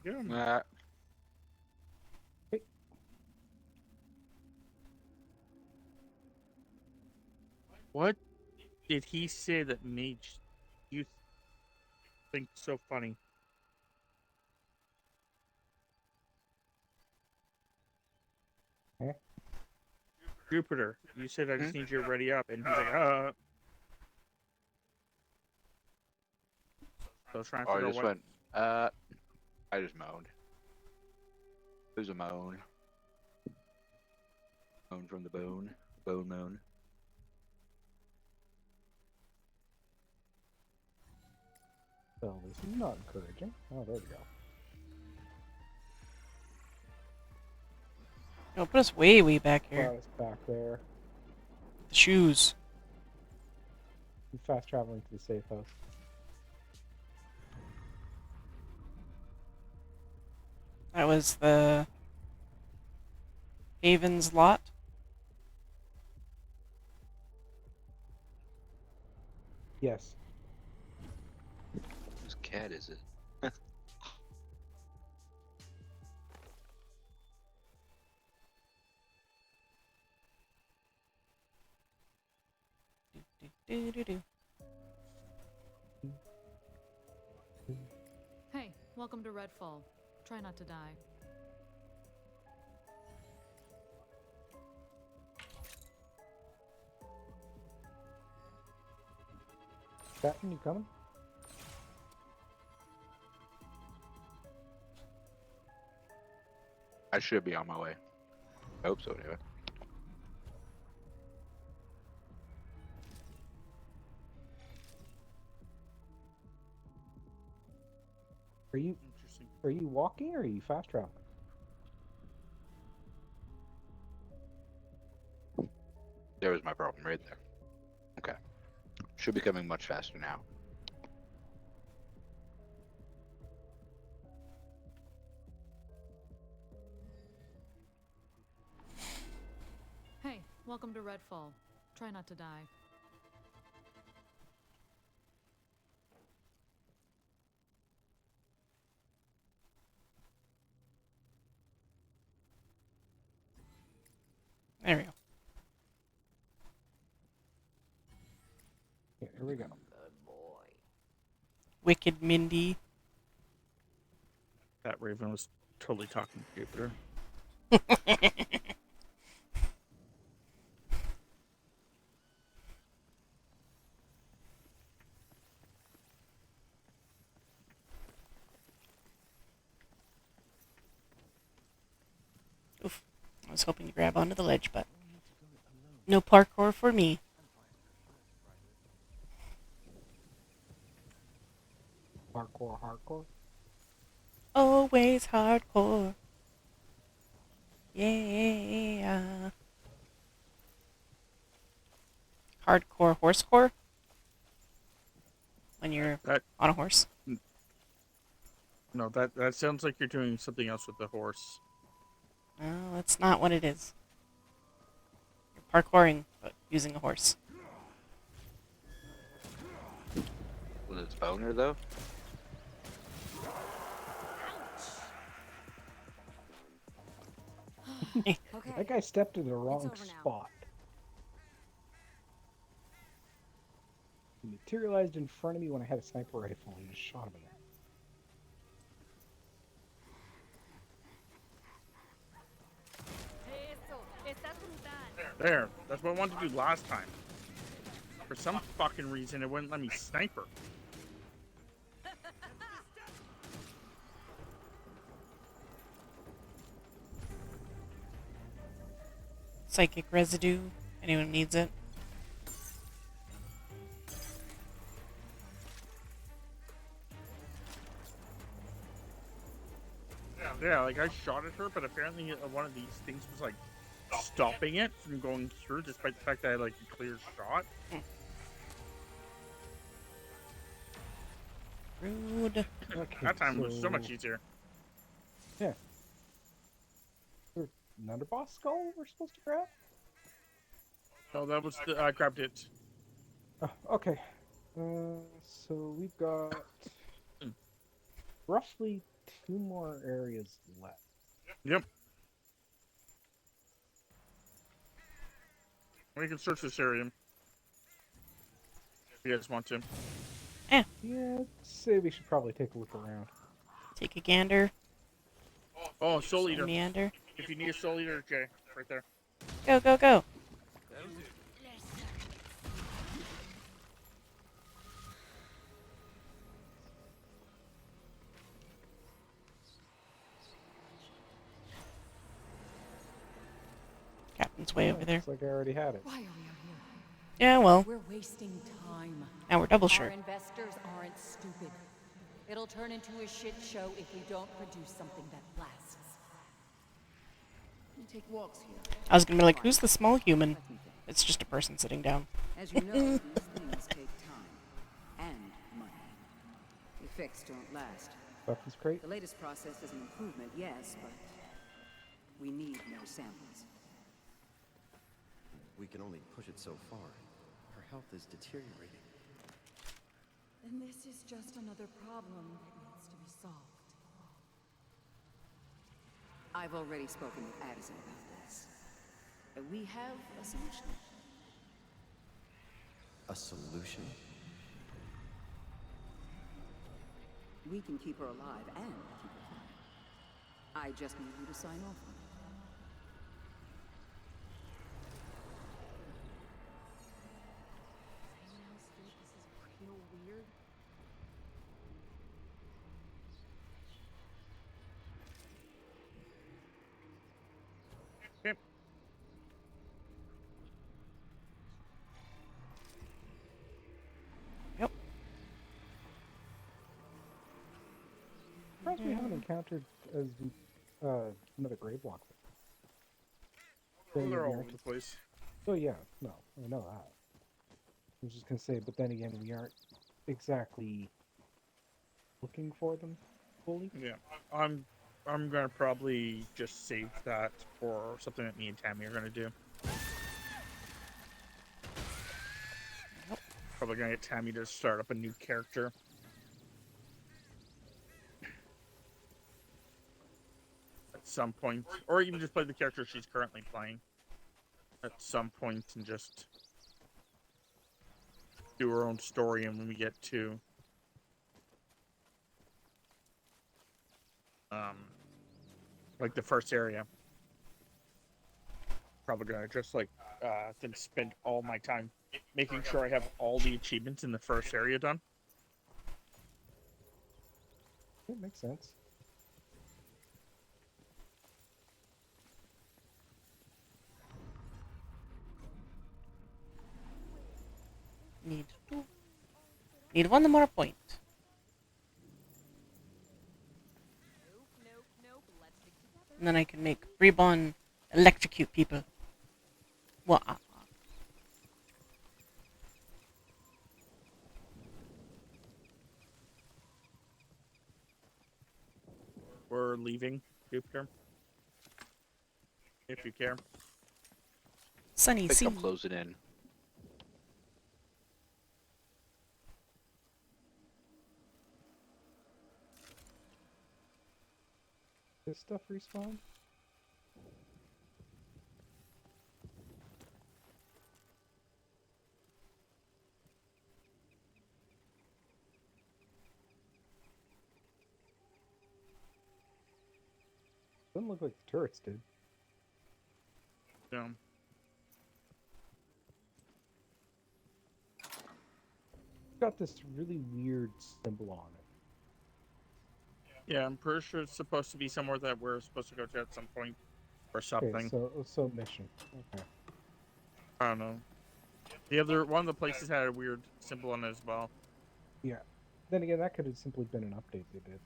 Yeah. What did he say that made you think so funny? Eh? Jupiter, you said I just need you to ready up, and he's like, So I was trying to Oh, I figure out just what. went, I just moaned. It was a moan. Moan from the bone. Bone moan. So this is not encouraging. Oh, there we go. No, put us way, way back here. Brought us back there. The shoes. I'm fast traveling to the safe house. That was the Haven's lot. Yes. Whose cat is it? Do-do-do-do. Hey, welcome to Redfall. Try not to die. Captain, you coming? I should be on my way. I hope so, anyway. Interesting. Are you walking or are you fast traveling? There was my problem right there. Okay. Should be coming much faster now. Hey, welcome to Redfall. Try not to die. There we go. Yeah, here we go. Wicked Mindy. That Raven was totally talking to Jupiter. Oof. I was hoping to grab onto the ledge, but no parkour for me. Hardcore. Always hardcore. Yeah. Hardcore horsecore? When you're on a horse? No, that sounds like you're doing something else with the horse. No, that's not what it is. You're parkouring, but using a horse. Was it boner, though? Okay. That guy stepped in the wrong over now. spot. He materialized in front of me when I had a sniper rifle and just shot him in there. There. That's what I wanted to do last time. For some fucking reason, it wouldn't let me sniper. Psychic residue. Anyone needs it? Yeah, like I shot at her, but apparently one of these things was like stopping it from going through, despite the fact that I had like a clear shot. Rude. Okay, That time was so much easier. Yeah. There's another boss skull we're supposed to grab? Oh, that was the I grabbed it. Oh, okay. So we've got roughly 2 more areas left. Yep. We can search this area. If you guys want to. Yeah, I'd say we should probably take a look around. Take a gander. Oh, Soul Eater. Meander. If you need a Soul Eater, Jay, right there. Go, go, go. Captain's way over there. Looks like I already had it. Why are we out here? Yeah, well. We're wasting time. Now we're double Our short. investors aren't stupid. It'll turn into a shit show if we don't produce something that lasts. You take walks here. I was gonna be like, who's the small human? It's just a person sitting down. As you know, these things take time and money. Effects don't last. Weapons crate? The latest process is an improvement, yes, but we need more samples. We can only push it so far. Her health is deteriorating. And this is just another problem that needs to be solved. I've already spoken with Addison about this. We have a solution. A solution? We can keep her alive and keep her fine. I just need you to sign off on it. Anyone else think this is real weird? Okay. Yep. Surprised we haven't encountered another grave walk. Well, they're all over the place. Oh yeah, no, I know that. I was just gonna say, but then again, we aren't exactly looking for them fully. Yeah, I'm gonna probably just save that for something that me and Tammy are gonna do. Probably gonna get Tammy to start up a new character. At some point, or even just play the character she's currently playing. At some point, and just do her own story. And when we get to like the first area, probably gonna just like then spend all my time making sure I have all the achievements in the first area done. It makes sense. Need one more point. Nope. Let's stick together. And then I can make Reborn electrocute people. Wah. We're leaving Jupiter. If you care. Sunny I think sea. I'll close it in. Does stuff respawn? Doesn't look like the turrets did. No. Got this really weird symbol on it. Yeah, I'm pretty sure it's supposed to be somewhere that we're supposed to go to at some point. or something. Okay, so mission. Okay. I don't know. The other one of the places had a weird symbol on it as well. Yeah. Then again, that could have simply been an update they did.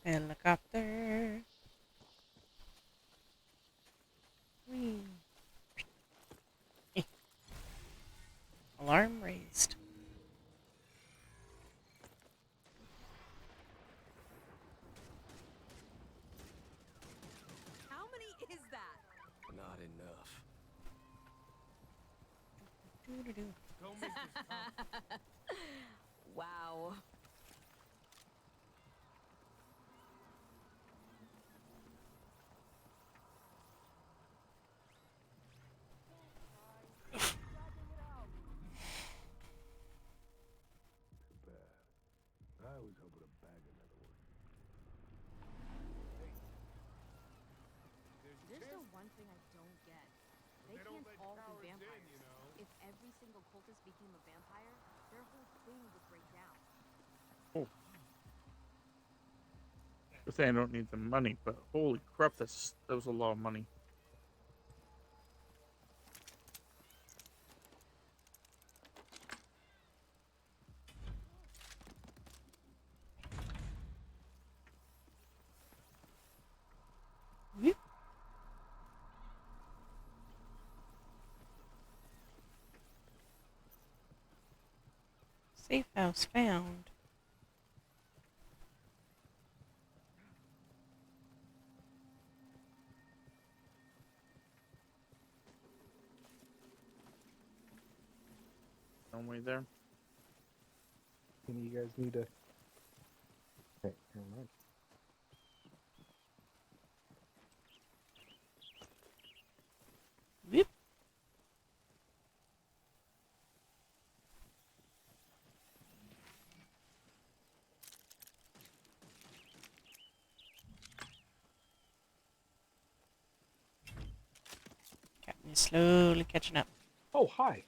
Helicopter. Whee. Alarm raised. How many is that? Not enough. Doo-doo-doo. Don't make this complicated. Wow. I was hoping to bag another one. There's the one thing I don't get. They can't all be vampires. If every single cultist became a vampire, their whole thing would break down. Oh. Good thing I don't need the money, but holy crap, that was a lot of money. Whoop. Safe house found. No way there. Any of you guys need a... Okay, never mind. Whoop. Captain is slowly catching up. Oh, hi.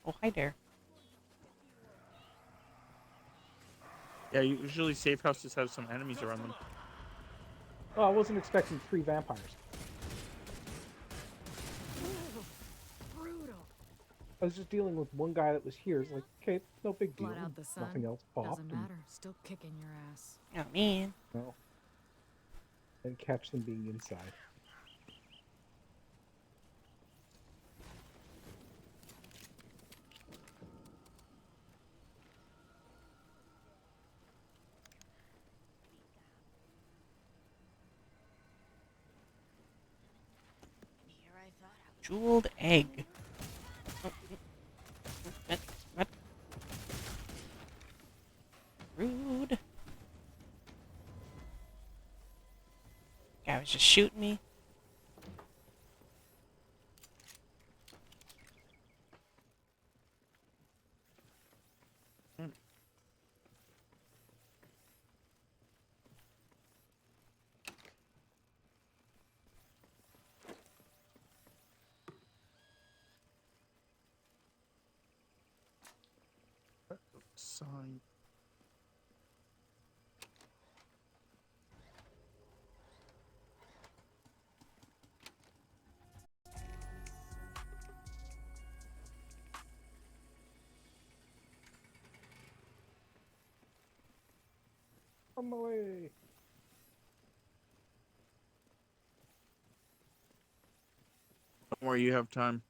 Oh, hi there. Yeah, usually safe houses have some enemies around them. Oh, I wasn't expecting 3 vampires. Brutal. I was just dealing with one guy that was here. It's like, okay, no big deal. Blot out the sun. Nothing else popped. Doesn't matter. Still kicking your ass. Oh, man. No. And catch them being inside. Jeweled egg. What? Rude. Guy was just shooting me. Sign. On my way. Don't worry, you have time.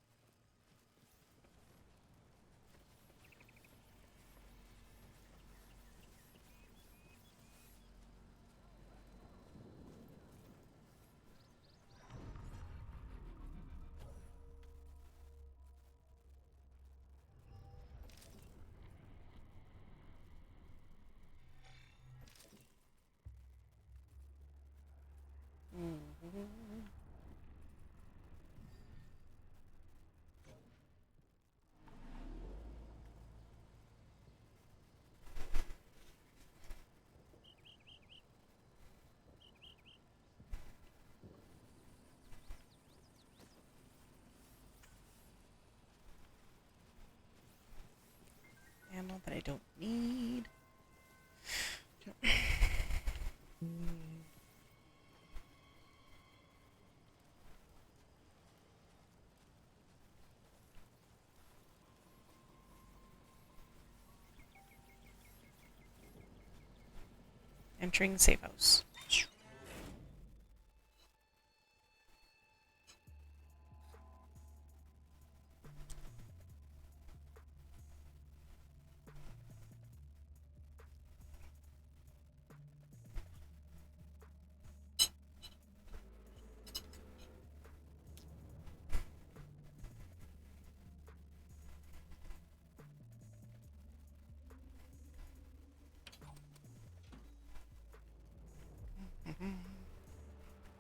Entering safe house.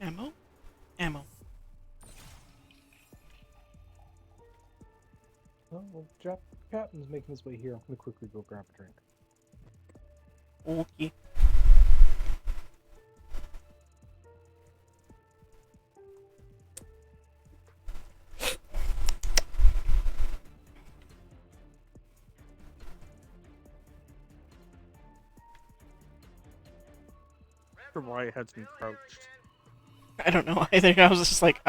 Ammo? Ammo. Oh, well, Captain's making his way here. I'm gonna quickly go grab a drink. Okay. For why it has been crouched. I don't know either. I was just like,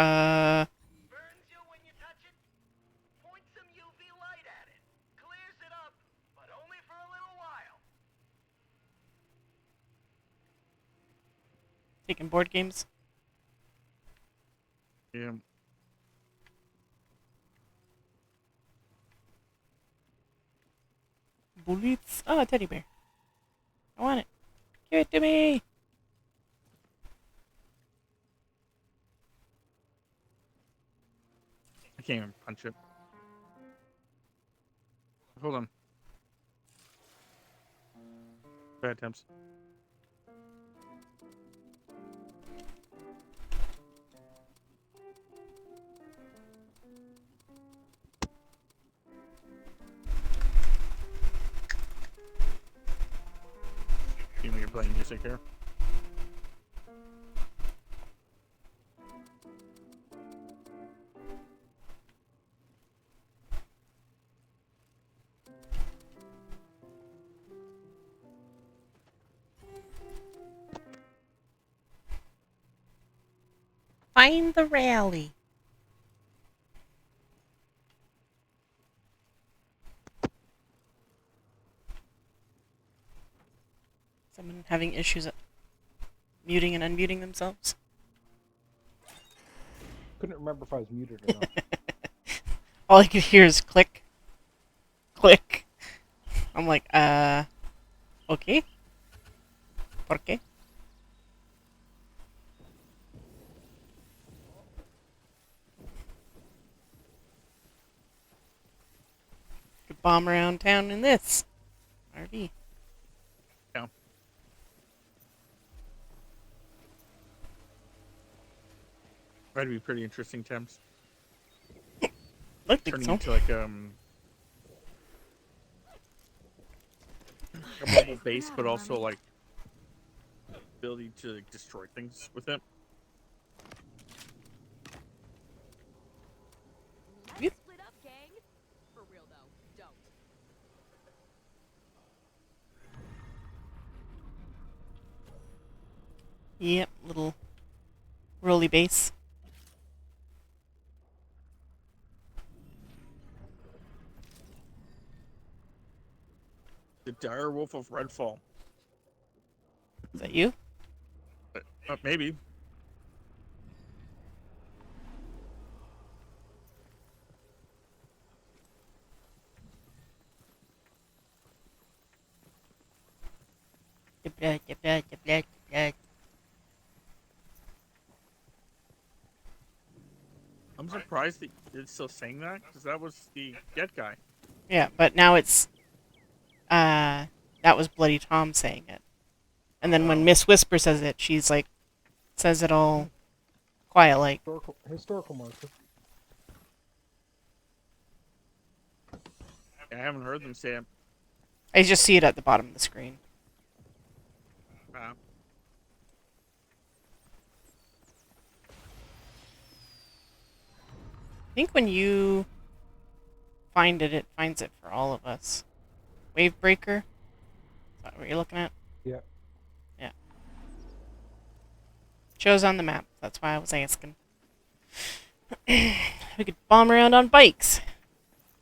Taking board games? Yeah. Bullets. Oh, a teddy bear. I want it. Give it to me. I can't even punch it. Hold on. Bad attempts. You know you're playing music here. Find the rally. Someone having issues at muting and unmuting themselves? Couldn't remember if I was muted or not. All I could hear is click. Click. I'm like, okay. ¿Por qué? Could bomb around town in this RV. Yeah. That'd be pretty interesting, Thames. I think Turning so. into like a mobile base, but also like ability to like, destroy things with it. Let's split up, gang. For real though, don't. Yep, little rolly base. The Dire Wolf of Redfall. Is that you? Maybe. I'm surprised that it's still saying that, because that was the Get guy. Yeah, but now it's that was Bloody Tom saying it. And then when Miss Whisper says it, she's like says it all quiet like. Historical marker. I haven't heard them say it. I just see it at the bottom of the screen. I think when you find it, it finds it for all of us. Wavebreaker? Is that what you're looking at? Yeah. Yeah. Shows on the map. That's why I was asking. We could bomb around on bikes.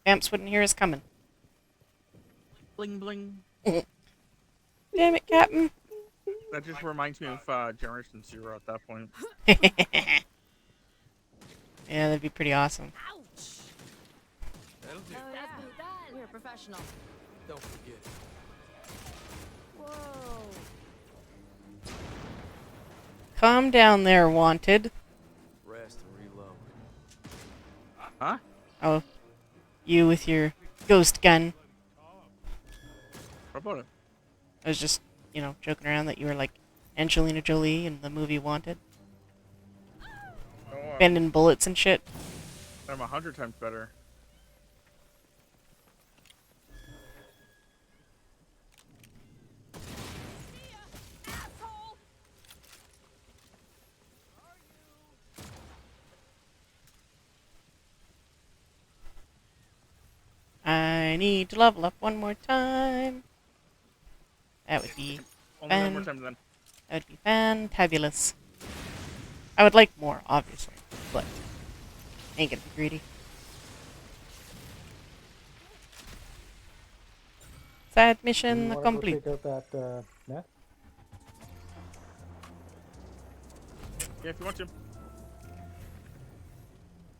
Vamps wouldn't hear us coming. Bling bling. Damn it, Captain. That just reminds me of Generation Zero at that point. Yeah, that'd be pretty awesome. Ouch! That'll do. Oh yeah, you're a professional. Don't forget it. Whoa. Calm down there, wanted. Rest and reload. Huh? Oh, you with your ghost gun. What about it? I was just, joking around that you were like Angelina Jolie in the movie Wanted. No, Bending bullets and shit. I'm 100 times better. I need to level up one more time. That would be Only one more time then. That would be fantabulous. I would like more, obviously, but ain't gonna be greedy. Side mission You wanna complete. go check out that meth? Yeah, if you want to.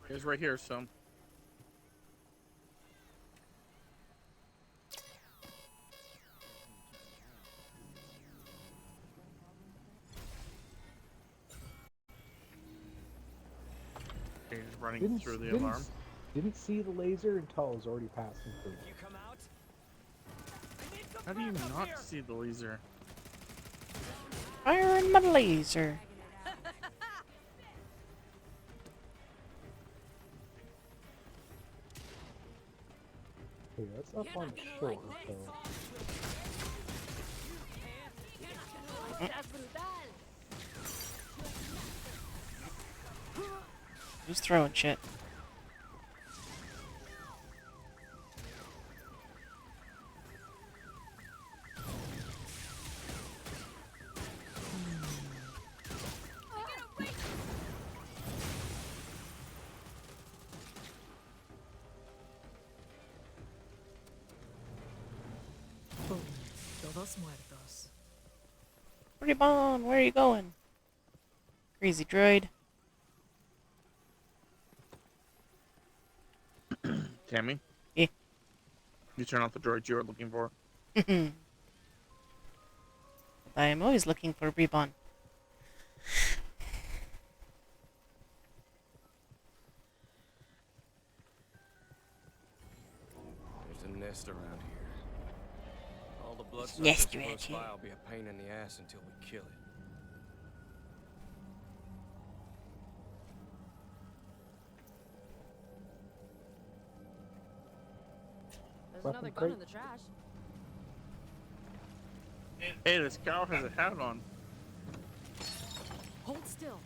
It's right here, so. Okay, just running through the alarm. Didn't see the laser until I was already passing through. You come out. How do you not see the laser? Fire in my laser. Okay, that's up on the shore, so... Who's throwing shit? Todos muertos. Rebon, where are you going? Crazy droid. Tammy? Yeah. You turn off the droids you were looking for. I am always looking for Rebon. There's a nest around here. All the blood Nest suckers around close here. by will be a pain in the ass until we kill it. There's Weapon another gun crate. in the trash. Hey, this cow has a hat on. Hold still.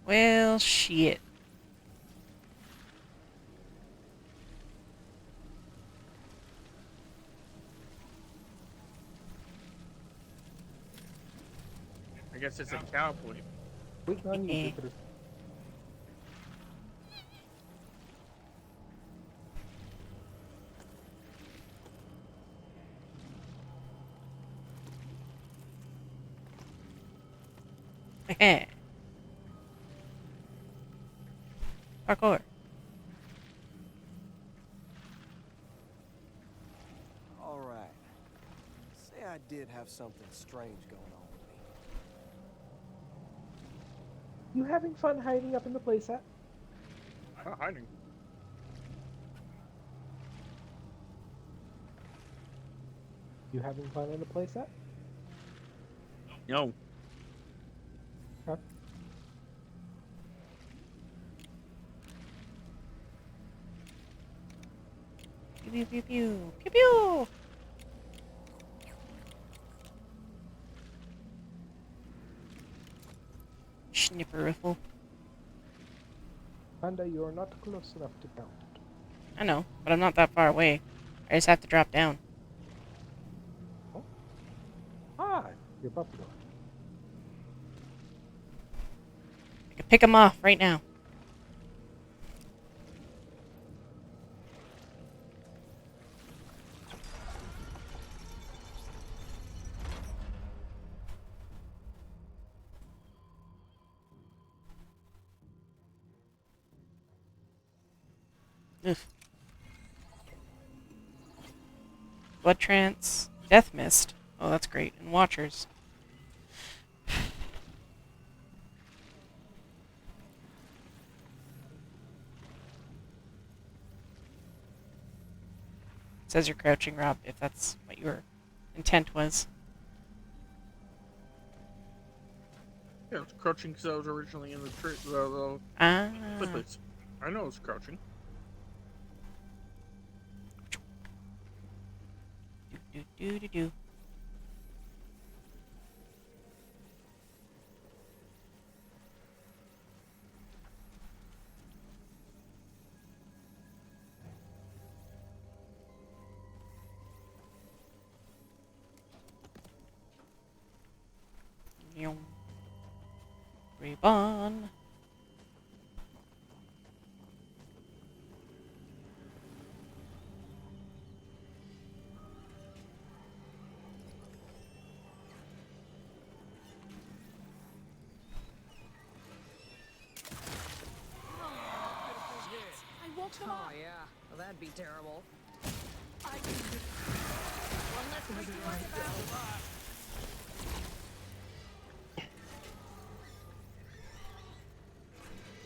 Well, shit. I guess it's a cowboy. Waiting on you, Jupiter. Parkour. All right. Say I did have something strange going on with me. You having fun hiding up in the playset? Not hiding. You having fun in the playset? No. Huh? Pew pew pew pew. Pew pew! Snipper riffle. Panda, you are not close enough to count it. I know, but I'm not that far away. I just have to drop down. Oh? Ah, your puppy dog. I can pick him off right now. Oof. Blood trance. Death mist. Oh, that's great. And watchers. Says you're crouching, Rob, if that's what your intent was. Yeah, I was crouching because I was originally in the tree. Ah. Please. I know it's crouching. Do. Reborn. I woke them up. Oh, yeah. Well, that'd be terrible. I can do one less thing to worry about.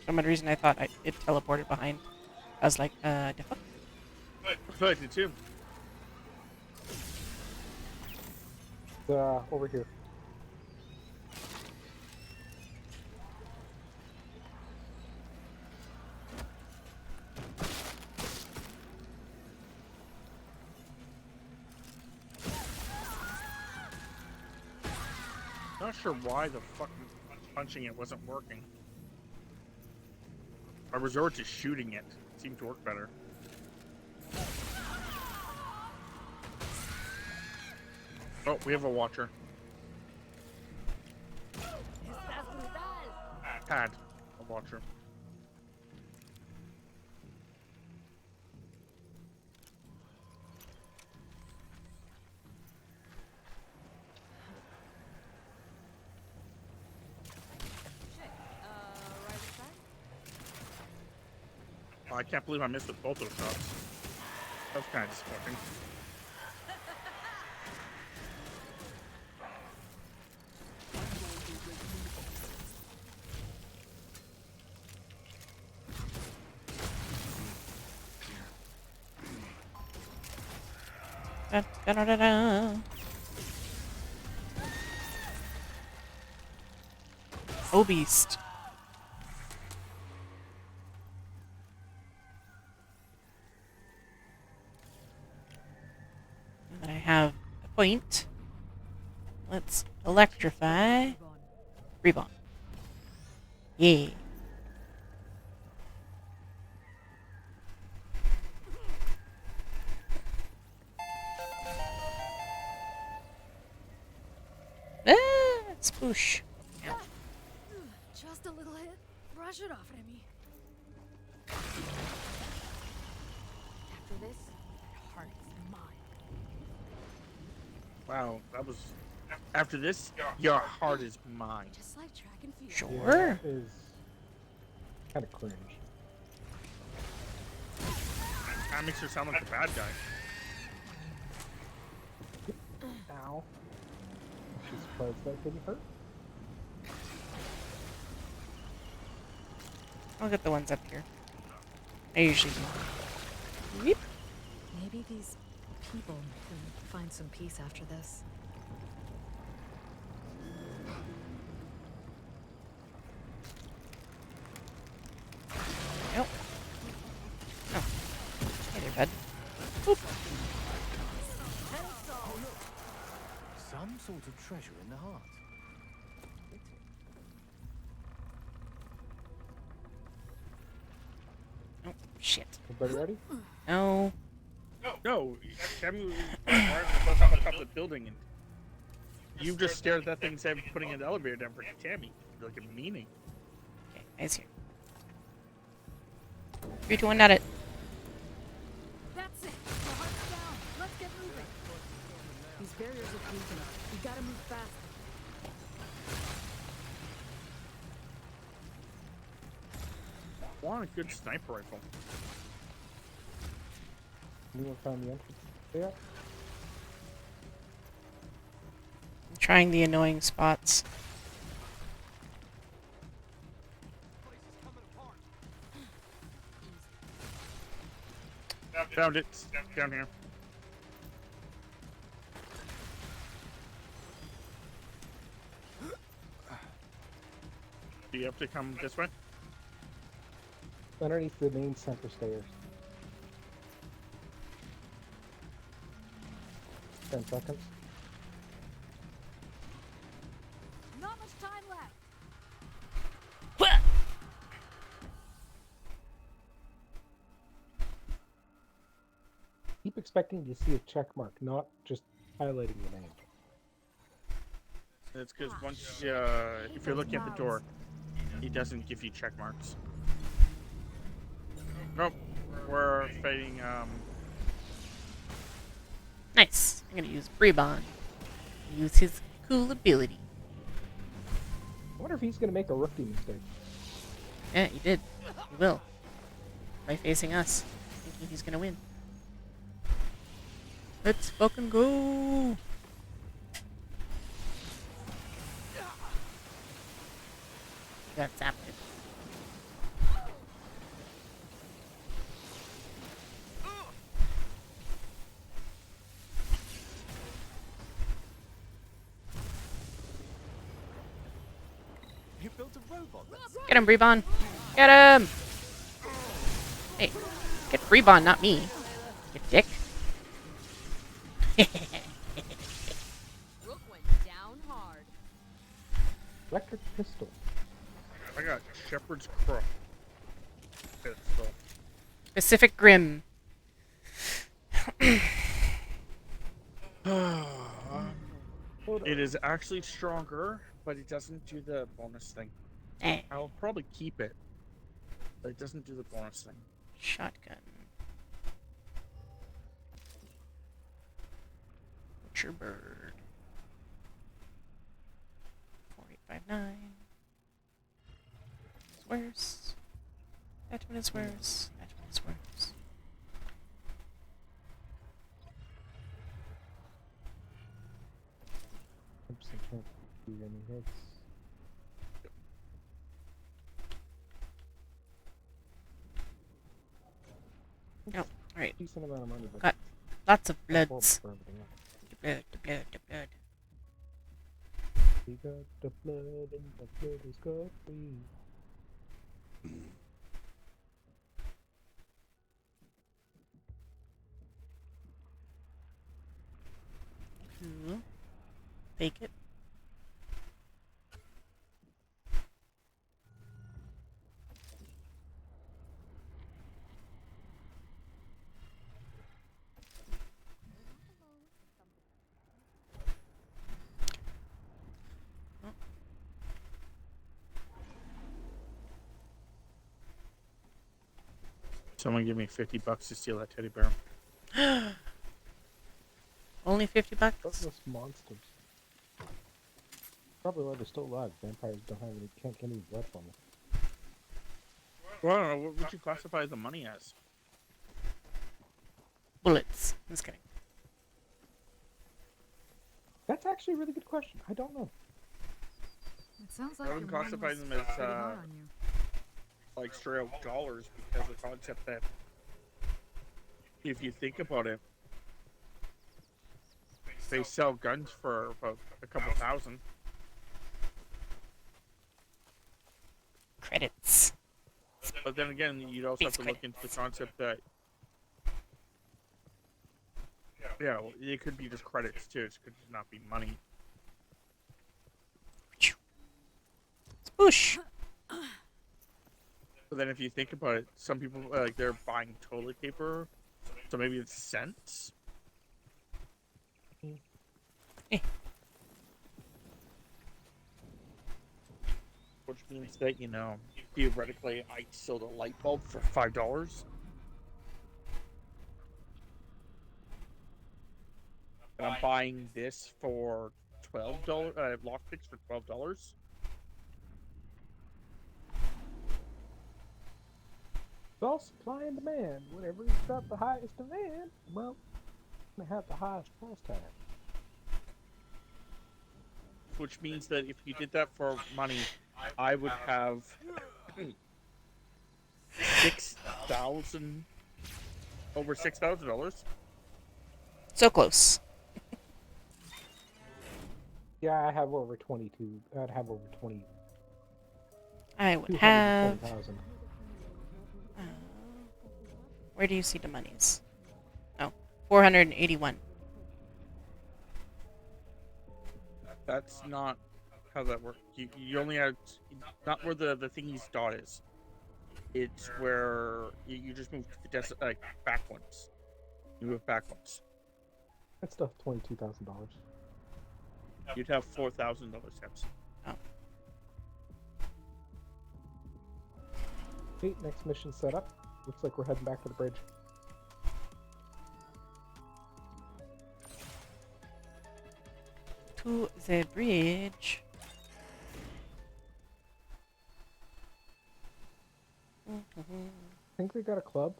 For some reason I thought it teleported behind. I was like, the fuck? I did too. Over here. Not sure why the fucking punching it wasn't working. I resort to shooting it. It seemed to work better. Oh, we have a watcher. Had a watcher. Oh, I can't believe I missed with both those shots. That was kind of disappointing. Da-da-da-da. Oh, beast. And I have a point. Let's electrify. Reborn. Yeah. Ah, spoosh. Ow. Just a little hit. Brush it off, Remy. After this, that heart is mine. Wow, that was... After this, your heart is mine. Just like track and field. Sure. Yeah, that is kind of cringe. That makes her sound like the bad guy. Ow. She's surprised that didn't hurt. I'll get the ones up here. I usually do. Weep. Maybe these people can find some peace after this. Nope. Oh. Hey there, bud. Boop. Some sort of treasure in the heart. Oh, shit. Everybody ready? No. No, Tammy was supposed to up on top of the building, and you just stared at that thing instead of putting an elevator down for Tammy. Like a meaning. Okay, eyes here. 3, 2, 1, not it. That's it. The heart's down. Let's get moving. These barriers look weak enough. We gotta move fast. I want a good sniper rifle. Anyone found the entrance there? I'm trying the annoying spots. Found it. Down here. Do you have to come this way? Underneath the main center stairs. 10 seconds. Not much time left. Keep expecting to see a check mark, not just highlighting the name. It's because once, if you're looking at the door, he doesn't give you check marks. Nope. We're fighting, Nice. I'm gonna use Brebon. Use his cool ability. I wonder if he's going to make a rookie mistake. Yeah, he did. He will. By facing us. Thinking he's gonna win. Let's fucking go! Got zapped. You built a robot. Get him, Brebon! Get him! Hey, get Brebon, not me. You dick. Rook went down hard. Electric pistol. I got Shepherd's Crook. Pistol. Pacific Grim. It is actually stronger, but it doesn't do the bonus thing. I'll probably keep it, but it doesn't do the bonus thing. Shotgun. Butcher bird. 4859. It's worse. That one is worse. That one is worse. Oops, I can't do any hits. Oh, alright. Decent amount of money, but Got lots of horrible bloods. for everything else. The blood, the blood, the blood. We got the blood and the blood is good for you. Cool. Take it. Someone give me $50 to steal that teddy bear. Only $50? Those monsters. Probably why they're still alive. Vampires don't have any, can't get any blood from them. Well, I don't know, what would you classify the money as? Bullets. I'm just kidding. That's actually a really good question. I don't know. It sounds like I your would mom classify was them as, pretty hard on you. like straight out dollars, because the concept that if you think about it, they sell guns for about a couple thousand. Credits. But then again, you'd also have to look into the concept that, yeah, it could be just credits too. It could just not be money. Spoosh. But then if you think about it, some people like they're buying toilet paper, so maybe it's cents. Which means that, you know, theoretically, I sold a light bulb for $5. And I'm buying this for $12. Lockpicks for $12. It's all supply and demand. Whatever's got the highest demand, well, they have the highest price tag. Which means that if you did that for money, I would have 6,000, over $6,000. So close. Yeah, I have over 22. I'd have over 20. I would have. 220,000. Where do you see the monies? Oh, 481. That's not how that works. You only have, not where the thingy's dot is. It's where you just move to the back ones. You move back ones. That's still $22,000. You'd have $4,000 steps. Oh. Okay, next mission set up. Looks like we're heading back to the bridge. To the bridge. I think we got a club.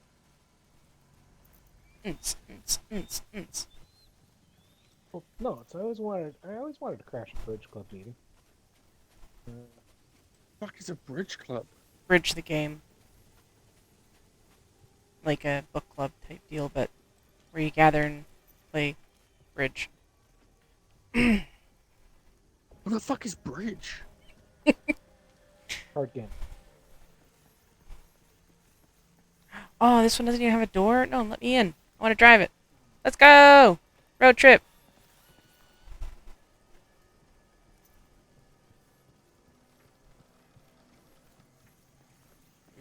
Well, no, it's I always wanted to crash a bridge club meeting. Fuck is a bridge club? Bridge the game. Like a book club type deal, but where you gather and play bridge. What the fuck is bridge? Hard game. Oh, this one doesn't even have a door? No, let me in. I want to drive it. Let's go! Road trip.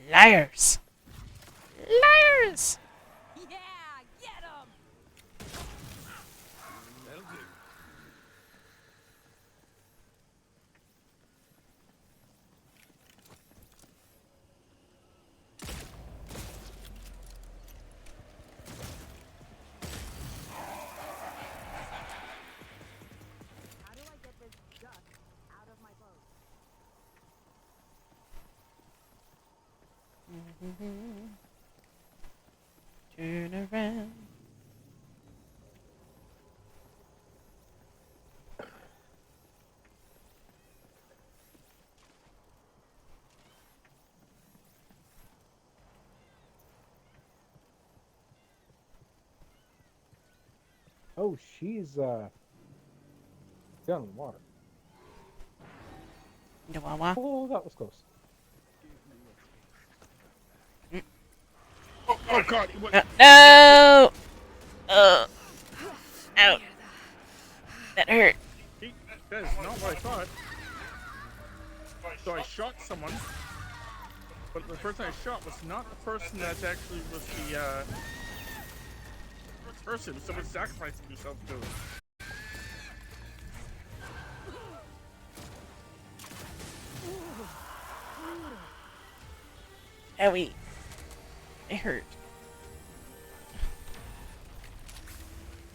Liars. Liars! Yeah, get 'em! That'll do. How do I get this duck out of my boat? Turn around. Oh, she's down in the water. Wawa. Oh, that was close. Oh god! No! Ow. That hurt. That is not what I thought. So I shot someone, but the person I shot was not the person that actually was the person. Someone sacrificing himself to it. Owie. It hurt.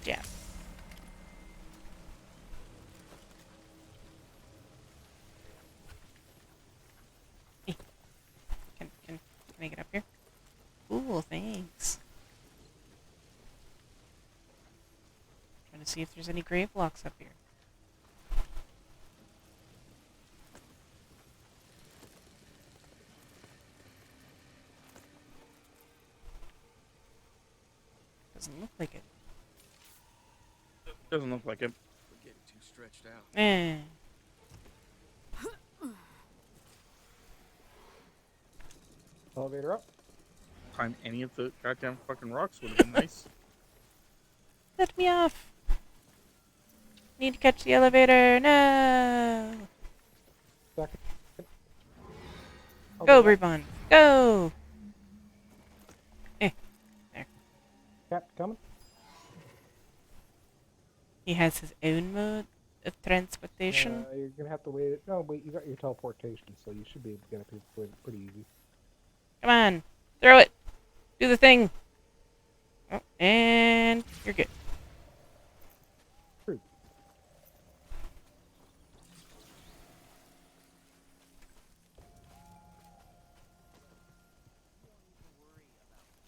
Yeah. Can I get up here? Ooh, thanks. Trying to see if there's any grave blocks up here. Doesn't look like it. Doesn't look like it. We're getting too stretched out. Eh. Elevator up. Climb any of the goddamn fucking rocks would have been nice. Let me off. Need to catch the elevator. No. Second. Go, Rebond. Go. There. Cap coming. He has his own mode of transportation. You're gonna have to wait. No, wait. You got your teleportation, so you should be able to get up here pretty easy. Come on. Throw it. Do the thing. Oh, and you're good. True.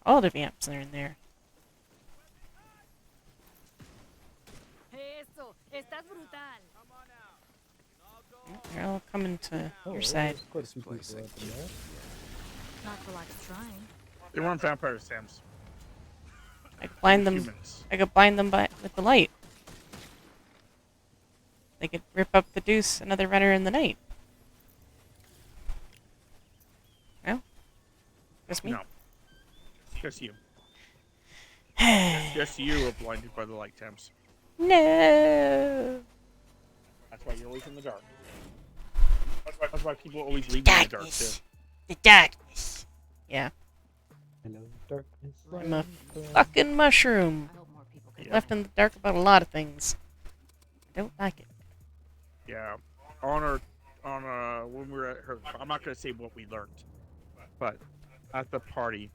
All the vamps are in there. Eso, estás brutal. They're all coming to Oh, your there's side. quite a few people up in there. Not for lack of trying. They weren't vampires, Sams. I could blind They them. were humans. I could blind them with the light. They could rip up the deuce another runner in the night. No? Just me? No. Just you. Just you are blinded by the light, Thames. No. That's why you're always in the dark. That's why people always leave you in the dark, too. The darkness. Yeah. Hello, darkness. I'm a fucking mushroom. Left in the dark about a lot of things. I don't like it. Yeah. When we were at her, I'm not gonna say what we learned, but at the party,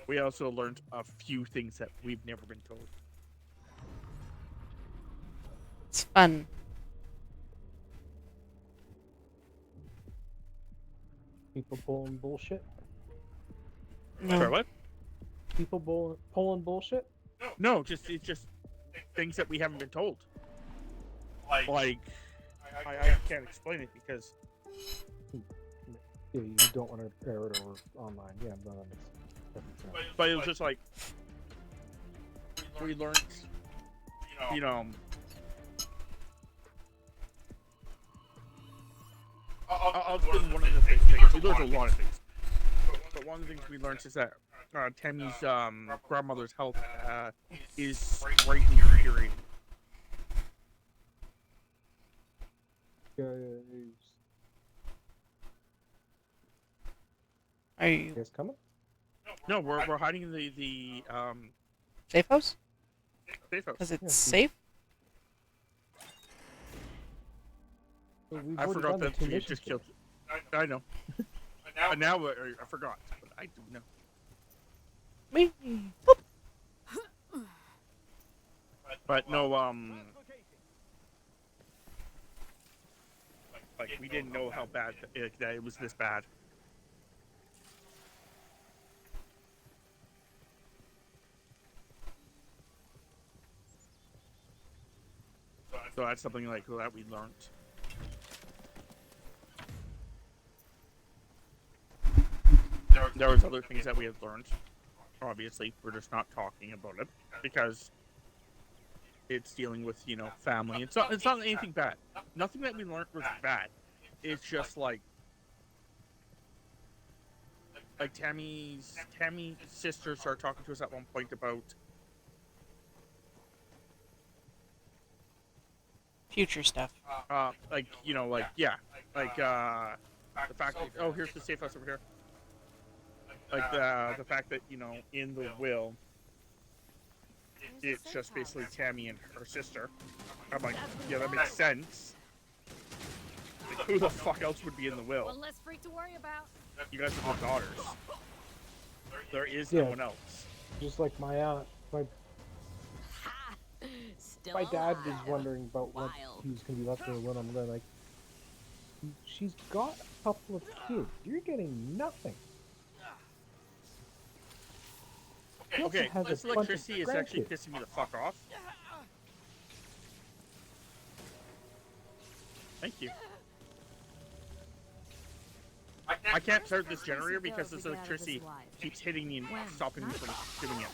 we also learned a few things that we've never been told. It's fun. People pulling bullshit. No. Sorry, what? People pulling bullshit. No, it's just things that we haven't been told. Like I can't explain it because Yeah, you don't want to air it over online. Yeah, but that makes perfect sense. But it was just like we learned, you know. I'll explain one of the things. We learned a lot of things, but one of the things we learned is that Tammy's grandmother's health is greatly deteriorating. Are you guys coming? No, we're hiding in the safe house? Safe house. Because it's safe? Well, I forgot that you just killed. I know. Now I forgot, but I do know. Me. But no, like we didn't know how bad that it was this bad. So that's something like that we learned. There was other things that we had learned. Obviously, we're just not talking about it because it's dealing with, you know, family. It's not anything bad. Nothing that we learned was bad. It's just like Tammy's sister started talking to us at one point about future stuff. Like, you know, like, yeah, like the fact that, oh, here's the safe house over here. Like the fact that, you know, in the will, it's just basically Tammy and her sister. I'm like, yeah, that makes sense. Like, who the fuck else would be in the will? One less freak to worry about. You guys are the daughters. There is no one else. Just like my aunt, my dad was wondering about what he was going to be left with when I'm going like, she's got a couple of kids. You're getting nothing. Okay, this electricity is actually pissing me the fuck off. Thank you. I can't start this generator because this electricity keeps hitting me and stopping me from doing it.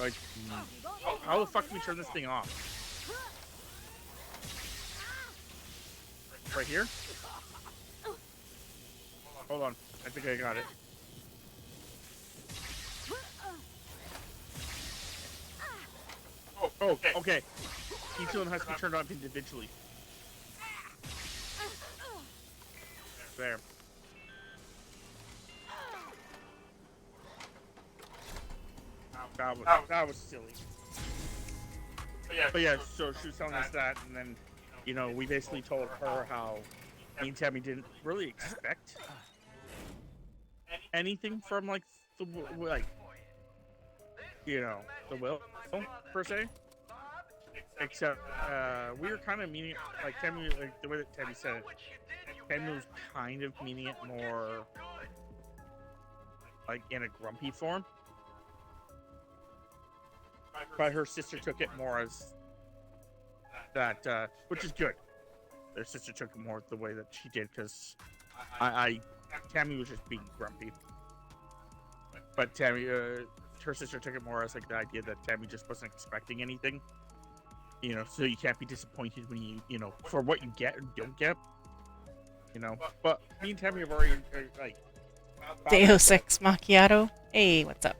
Like, how the fuck do we turn this thing off? Right here? Hold on, I think I got it. Oh, okay. Each one has to be turned off individually. There. That was silly. But yeah, so she was telling us that, and then, you know, we basically told her how me and Tammy didn't really expect anything from, like, you know, the will per se. Except we were kind of meaning it, like Tammy, like the way that Tammy said it. Tammy was kind of meaning it more like in a grumpy form, but her sister took it more as that, which is good. Their sister took it more the way that she did because Tammy was just being grumpy, but Tammy, her sister took it more as like the idea that Tammy just wasn't expecting anything. You know, so you can't be disappointed when you know, for what you get and don't get. You know, but me and Tammy have already like. Deus Ex Macchiato. Hey, what's up?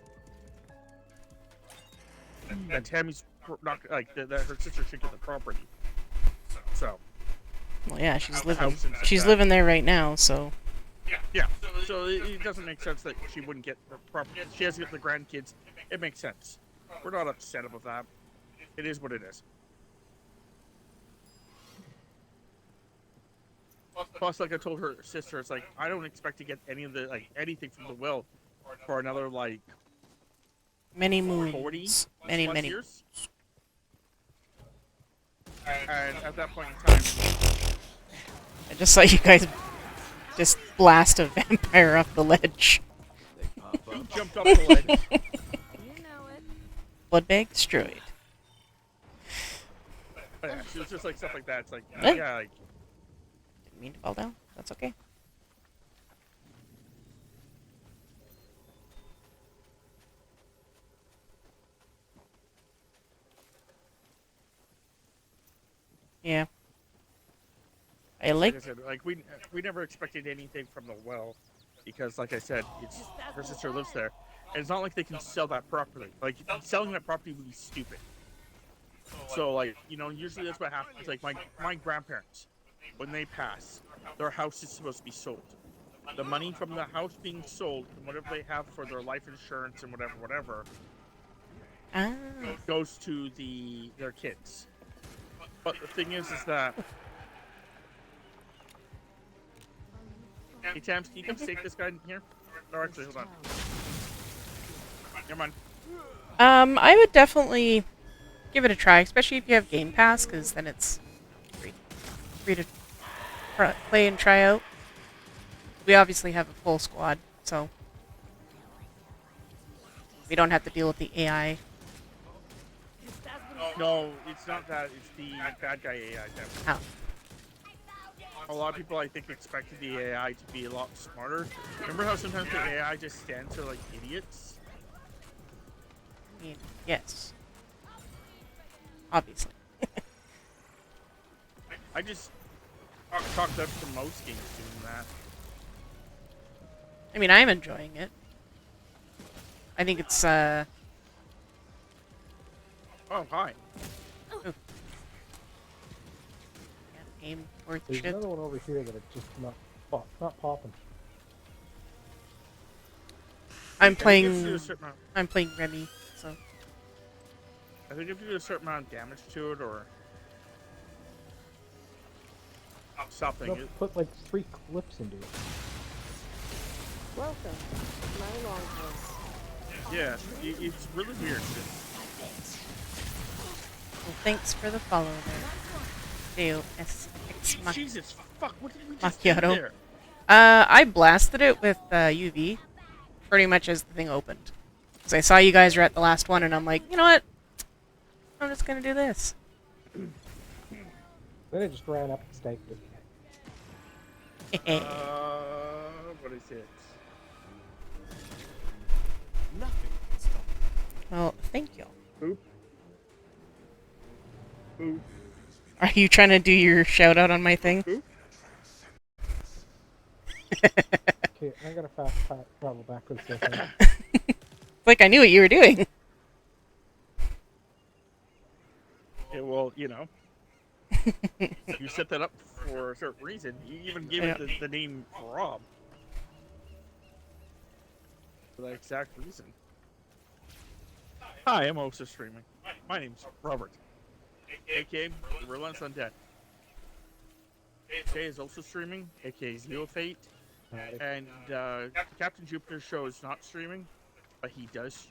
That Tammy's not like that. Her sister should get the property. So. Well, yeah, she's the house living. and stuff She's that. living there right now, so. Yeah. So it doesn't make sense that she wouldn't get the property. She has to get the grandkids. It makes sense. We're not upset about that. It is what it is. Plus, like I told her sister, it's like I don't expect to get any of the anything from the will for another like many 40 moons, plus many years. And at that point in time, I just saw you guys just blast a vampire off the ledge. He jumped off the ledge. You know it. Blood bag destroyed. But yeah, she was just like stuff like that. It's like What? yeah, like. Didn't mean to fall down. That's okay. Yeah. I like. I said, like we never expected anything from the well, because like I said, it's her sister lives there, and it's not like they can sell that property. Like selling that property would be stupid. So like usually that's what happens. Like my grandparents, when they pass, their house is supposed to be sold. The money from the house being sold and whatever they have for their life insurance and whatever goes to their kids. But the thing is that. Hey, Tams, can you come stake this guy in here? No, actually, hold on. Come on. I would definitely give it a try, especially if you have Game Pass, because then it's free to play and try out. We obviously have a full squad, so we don't have to deal with the AI. No, it's not that. It's the bad guy AI. Oh. A lot of people, I think, expected the AI to be a lot smarter. Remember how sometimes the AI just stands there like idiots? I mean, yes. Obviously. I just talked up to most games doing that. I mean, I'm enjoying it. I think it's, Oh, hi. Yeah, game worth There's shit. another one over here that it's just not popping. I'm playing Remy, so. I think if you do a certain amount of damage to it, or something. No, put like 3 clips into it. Welcome to my longhouse. Yeah, it's really weird. Well, thanks for the follow there. Jesus, fuck, what did we just do Macchiato. there? I blasted it with UV, pretty much as the thing opened. Because I saw you guys were at the last one, and I'm like, you know what? I'm just gonna do this. Then it just ran up and staked it. What is it? Nothing. Well, thank you. Boop. Boop. Are you trying to do your shout out on my thing? Boop. Okay, I gotta fast travel backwards there. Like I knew what you were doing. Yeah, well, you set that up for a certain reason. You even gave it the name Rob. For that exact reason. Hi, I'm also streaming. My name's Robert, aka TheRelentlessUndead. Jay is also streaming, aka Zero Fate. And TheCaptainJupiterShow is not streaming, but he does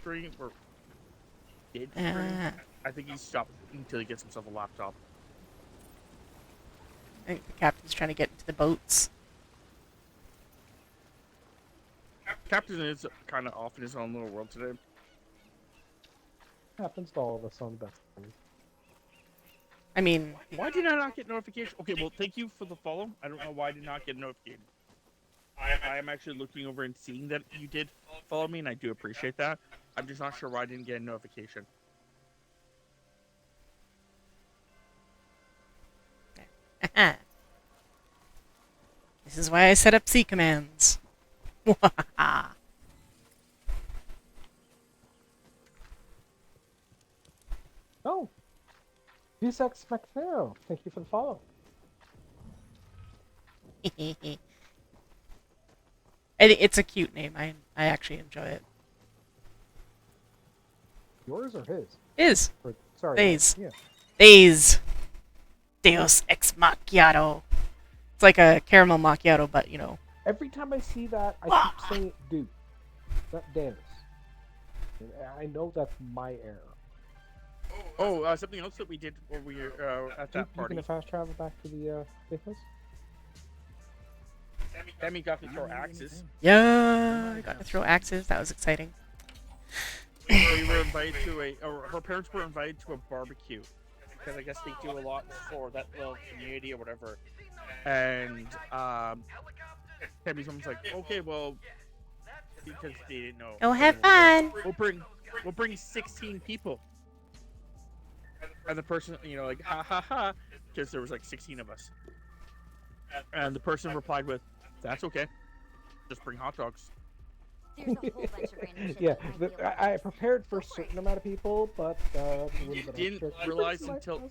stream or did stream. I think he stopped until he gets himself a laptop. I think the captain's trying to get into the boats. Captain is kind of off in his own little world today. Happens to all of us on the best days. I mean, why did I not get notification? Okay, well, thank you for the follow. I don't know why I did not get notification. I am actually looking over and seeing that you did follow me, and I do appreciate that. I'm just not sure why I didn't get a notification. This is why I set up C commands. Oh, Visex McNero, thank you for the follow. It's a cute name. I actually enjoy it. Yours or his? His. Or, sorry. Days. Yeah. Days. Deus ex macchiato. It's like a caramel macchiato, but you know. Every time I see that, I keep saying it, dude. Not Deus. I know that's my error. Oh, something else that we did when we were at that party. You gonna fast travel back to the business? Tammy got to throw axes. Yeah, I got to throw axes. That was exciting. We were invited to her parents were invited to a barbecue because I guess they do a lot for that little community or whatever. And Tammy's mom was like, "Okay, well," because they didn't know. Oh, have fun. We'll bring 16 people. And the person, like, ha ha ha, because there was like 16 of us. And the person replied with, "That's okay. Just bring hot dogs." There's a whole bunch of random shit Yeah, that might be I prepared for a certain amount of people, but we didn't realize until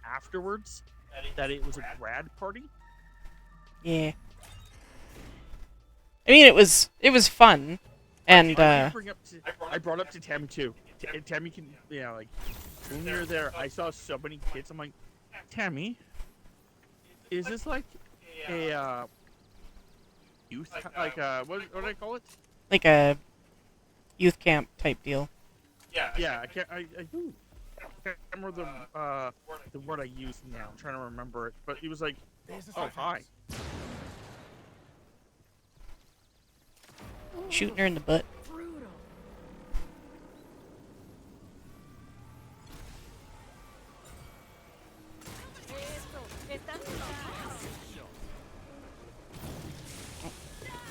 afterwards that it was a grad party. Yeah. I mean, it was fun, and I brought up to Tammy too. Tammy can, like, when we were there, I saw so many kids. I'm like, Tammy, is this like a youth, like what do I call it? Like a youth camp type deal. Yeah, I can't remember the word I used now. I'm trying to remember it, but he was like, "Oh, hi." Shooting her in the butt.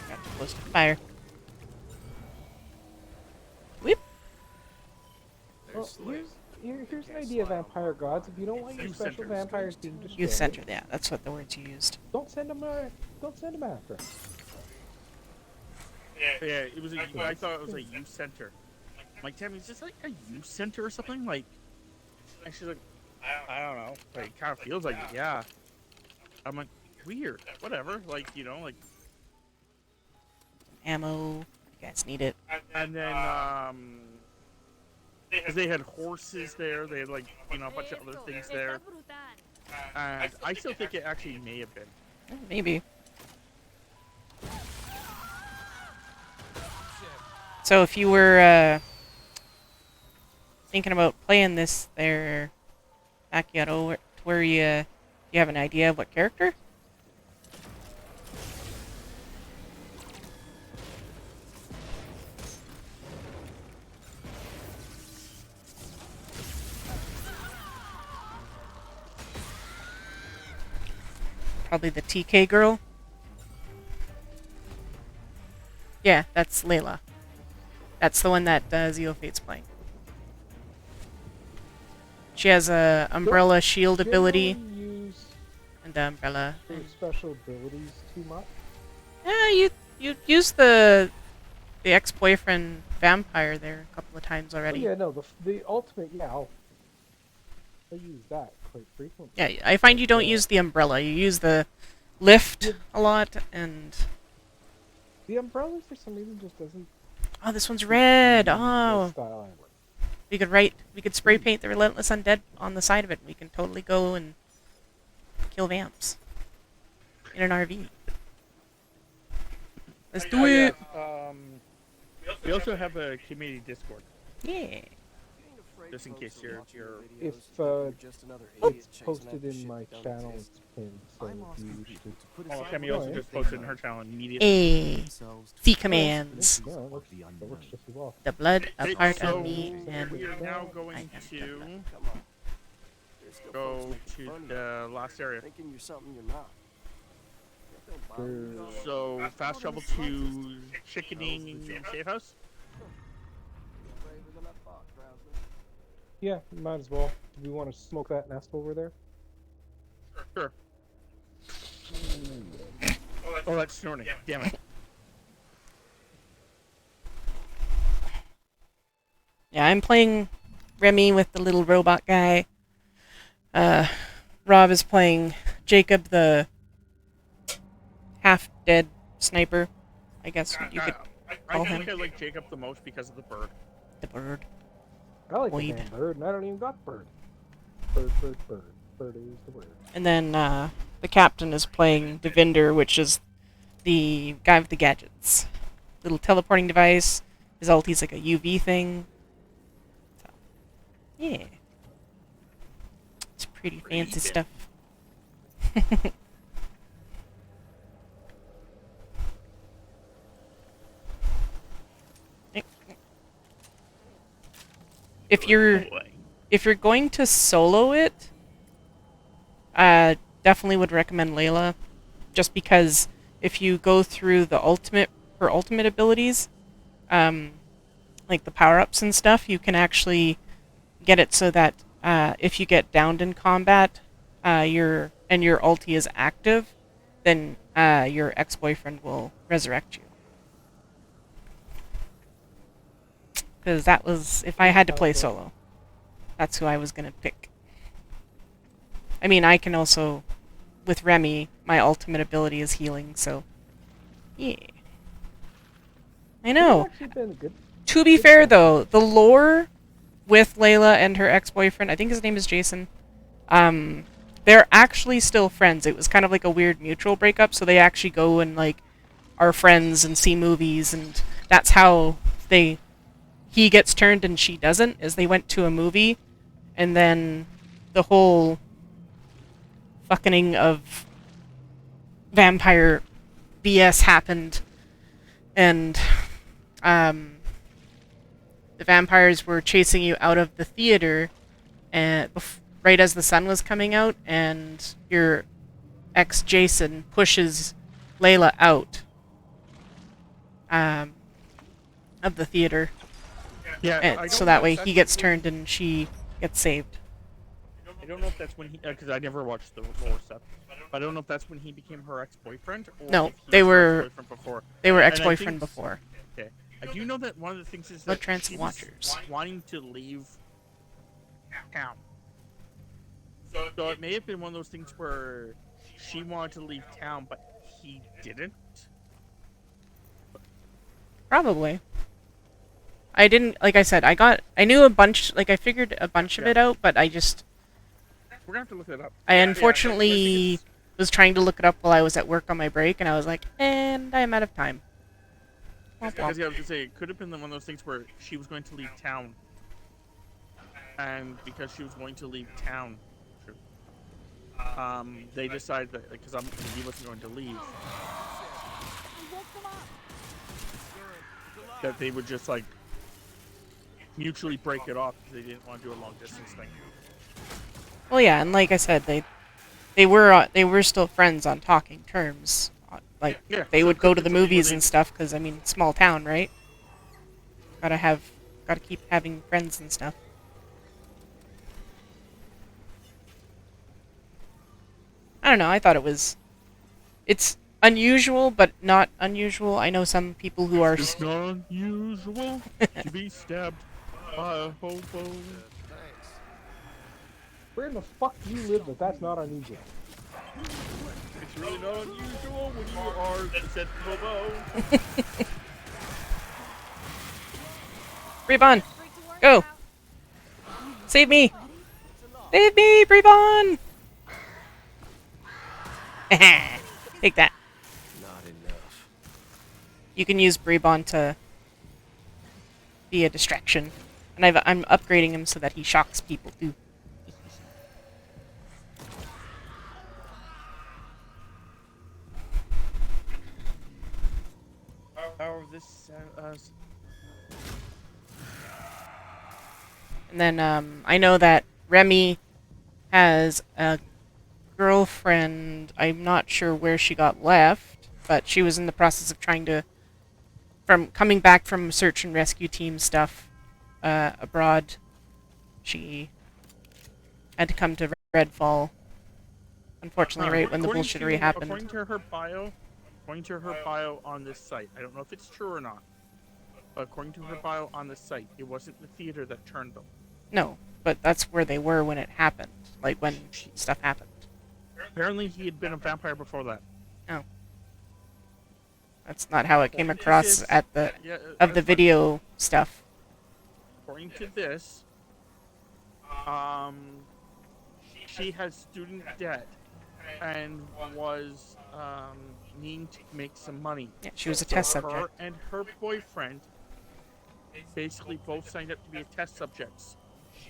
Got too close to fire. Whip. Well, here's an idea, vampire gods. If you don't want your special vampires being destroyed, Youth center. Yeah, that's what the words you used. Don't send them after. Yeah, it was. I thought it was a youth center. Like, Tammy, is this like a youth center or something? Like, and she's like, I don't know. Like, it kind of feels like it. Yeah. I'm like, weird. Whatever. Like, like. Ammo. You guys need it. And then, because they had horses there, they had like, a bunch of other things there. And I still think it actually may have been. Maybe. So if you were thinking about playing this there, Macchiato, where you have an idea of what character? Probably the TK girl. Yeah, that's Layla. That's the one that Zeophate's playing. She has a umbrella shield ability. And the umbrella. Special abilities too much. Yeah, you used the ex-boyfriend vampire there a couple of times already. Oh, yeah, no, the ultimate. Yeah, I use that quite frequently. Yeah, I find you don't use the umbrella. You use the lift a lot, and the umbrella for some reason just doesn't. Oh, this one's red. Oh, style we could spray paint the Relentless Undead on the side of it. We can totally go and kill vamps in an RV. Let's do it. We also have a community Discord. Yeah. Just in case you're If just another it's idiot posted in my channel, it's pinned. So if you wish to Oh, Kemi also join, just posted in her channel immediately. A. C commands. yeah, that works just as well. The blood a Okay, part so of me, and we are now I going am the to blood. go to the last area. Thinking you're something you're not. So fast travel to Chickening Safe House. Yeah, might as well. Do we want to smoke that nest over there? Sure. Oh, that's snorting. Damn it. Yeah, I'm playing Remy with the little robot guy. Rob is playing Jacob, the half-dead sniper. I guess you could call I him. think I like Jacob the most because of the bird. The bird. I like Boyd. the damn bird, and I don't even got bird. Bird. Bird is the word. And then the captain is playing Devinder, which is the guy with the gadgets. Little teleporting device. His ulti's like a UV thing. So, yeah. It's pretty fancy stuff. If you're going to solo it, definitely would recommend Layla, just because if you go through her ultimate abilities, like the power-ups and stuff, you can actually get it so that if you get downed in combat, your ulti is active, then your ex-boyfriend will resurrect you. Because that was, if I had to play solo, that's who I was going to pick. I mean, I can also, with Remy, my ultimate ability is healing, so, yeah. I know. To be fair, though, the lore with Layla and her ex-boyfriend, I think his name is Jason, they're actually still friends. It was kind of like a weird mutual breakup, so they actually go and, like, are friends and see movies, and that's how he gets turned and she doesn't, is they went to a movie, and then the whole fucking of vampire BS happened, and the vampires were chasing you out of the theater and right as the sun was coming out, and your ex Jason pushes Layla out of the theater. Yeah, and so that way he gets turned and she gets saved. I don't know if that's when he, because I never watched the lore stuff. But I don't know if that's when he became her ex-boyfriend, or No, if he they was her were ex-boyfriend before. They were And I ex-boyfriend think- before. Okay, I do know that one of the things is Blood that Trance she was Watchers. wanting to leave town. So it may have been one of those things where she wanted to leave town, but he didn't. Probably. I didn't, like I said, I knew a bunch, like I figured a bunch of it out, but I just... We're gonna have to look that up. I unfortunately was trying to look it up while I was at work on my break, and I was like, and I'm out of time. Womp Because womp. yeah, I was gonna say, it could have been one of those things where she was going to leave town. And because she was going to leave town, they decided that, because he wasn't going to leave, that they would just, like, mutually break it off because they didn't want to do a long distance thing. Well, yeah, and like I said, they were still friends on talking terms. Like, Yeah, they so would go to it's the something where movies they- and stuff, because, I mean, small town, right? Gotta keep having friends and stuff. I don't know, I thought it's unusual, but not unusual. I know some people who are... It's not unusual to be stabbed by a hobo. Where in the fuck do you live that's not unusual? It's really not unusual when you are said hobo. Brevon! Go! Save me! Save me, Brevon! Take that. Not enough. You can use Brevon to be a distraction. And I'm upgrading him so that he shocks people too. Oh, this And then I know that Remy has a girlfriend. I'm not sure where she got left, but she was in the process of coming back from search and rescue team stuff abroad. She had to come to Redfall. Unfortunately, right when the bullshittery happened. According to her bio on this site, I don't know if it's true or not, but according to her bio on the site, it wasn't the theater that turned them. No, but that's where they were when it happened, like when stuff happened. Apparently, he had been a vampire before that. Oh. That's not how it came across at the video stuff. According to this, she has student debt and was needing to make some money. Yeah, she was a test subject. Her and her boyfriend basically both signed up to be a test subjects.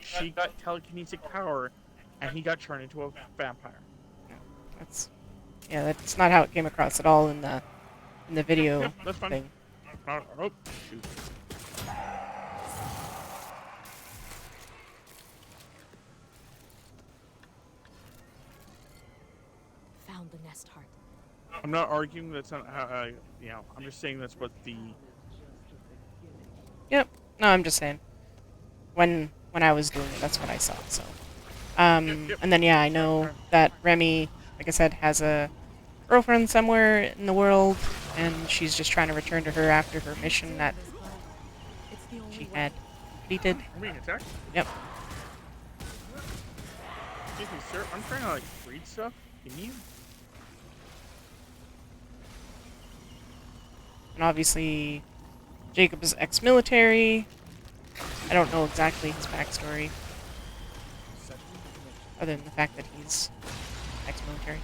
She got telekinetic power, and he got turned into a vampire. That's not how it came across at all in the video that's fine. thing. Oh, shoot. Found the nest heart. I'm not arguing that's not how, I'm just saying that's what the... Yep. No, I'm just saying. When I was doing it, that's what I saw, so. And then, yeah, I know that Remy, like I said, has a girlfriend somewhere in the world, and she's just trying to return to her after her mission that she had completed. I'm being attacked? Yep. Excuse me, sir. I'm trying to, read stuff. Can you? And obviously, Jacob is ex-military. I don't know exactly his backstory, other than the fact that he's ex-military.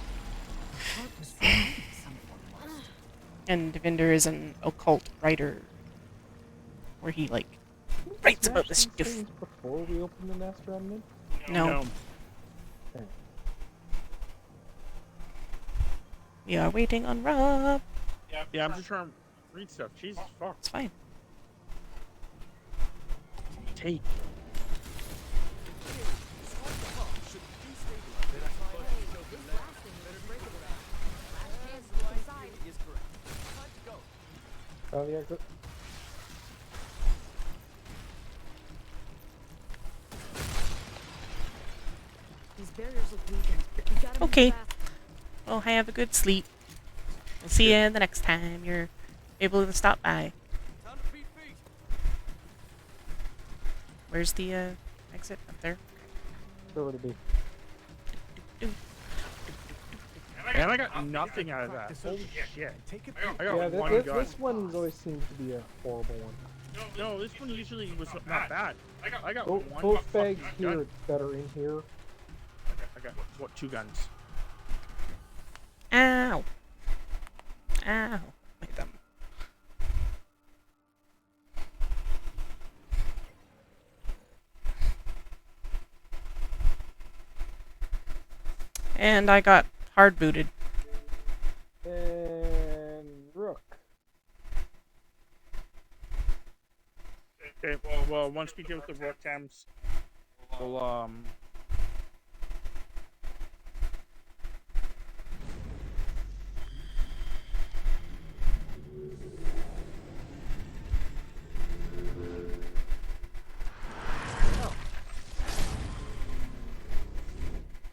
And Devinder is an occult writer, where he, writes about this stuff. Before we open the nest remnant? No. Okay. We are waiting on Rob. Yeah, I'm just trying to read stuff. Jesus fuck. It's fine. Take. Oh, the exit. These barriers look weakened. You gotta move Okay. fast. Well, have a good sleep. We'll see you the next time you're able to stop by. Where's the exit? Up there? Where would it be? And I got nothing out of that. Holy shit. I got Yeah, one gun. this one always seems to be a horrible one. No, this one usually was not bad. I got one Both bags fucking here, gun. it's better in here. I got, what, 2 guns? Ow! Ow! Hit them. And I got hard booted. And Rook. Okay, well, once we get with the rook cams, we'll,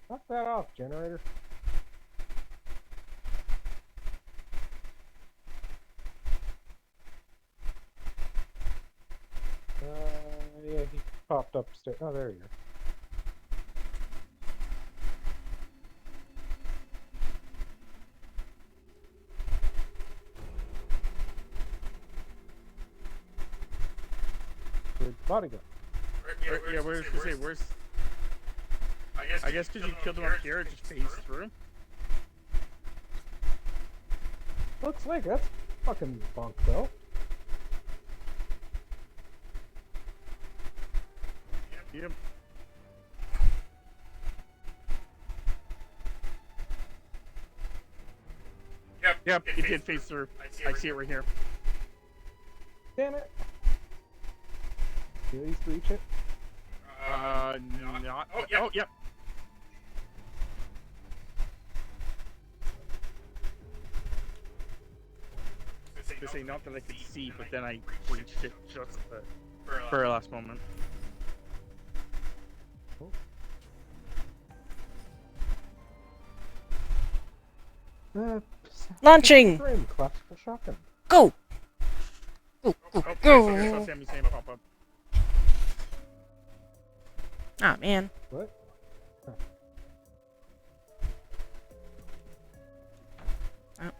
Knock that off, generator. Yeah, he popped upstairs. Oh, there you go. Good bodyguard. yeah, where's... I guess because you killed him up here, it just phased through. Looks like that's fucking bunk, though. Yep, it did phase through. I see it right here. Damn it! Can you at least reach it? Not. Oh, yep. To say not that I could see, but then I reached it just for a last moment. Launching! Classical shotgun. Go! Go, go, Oh, go! I saw Sammy's name pop up. Ah, man. What? Huh. Oh.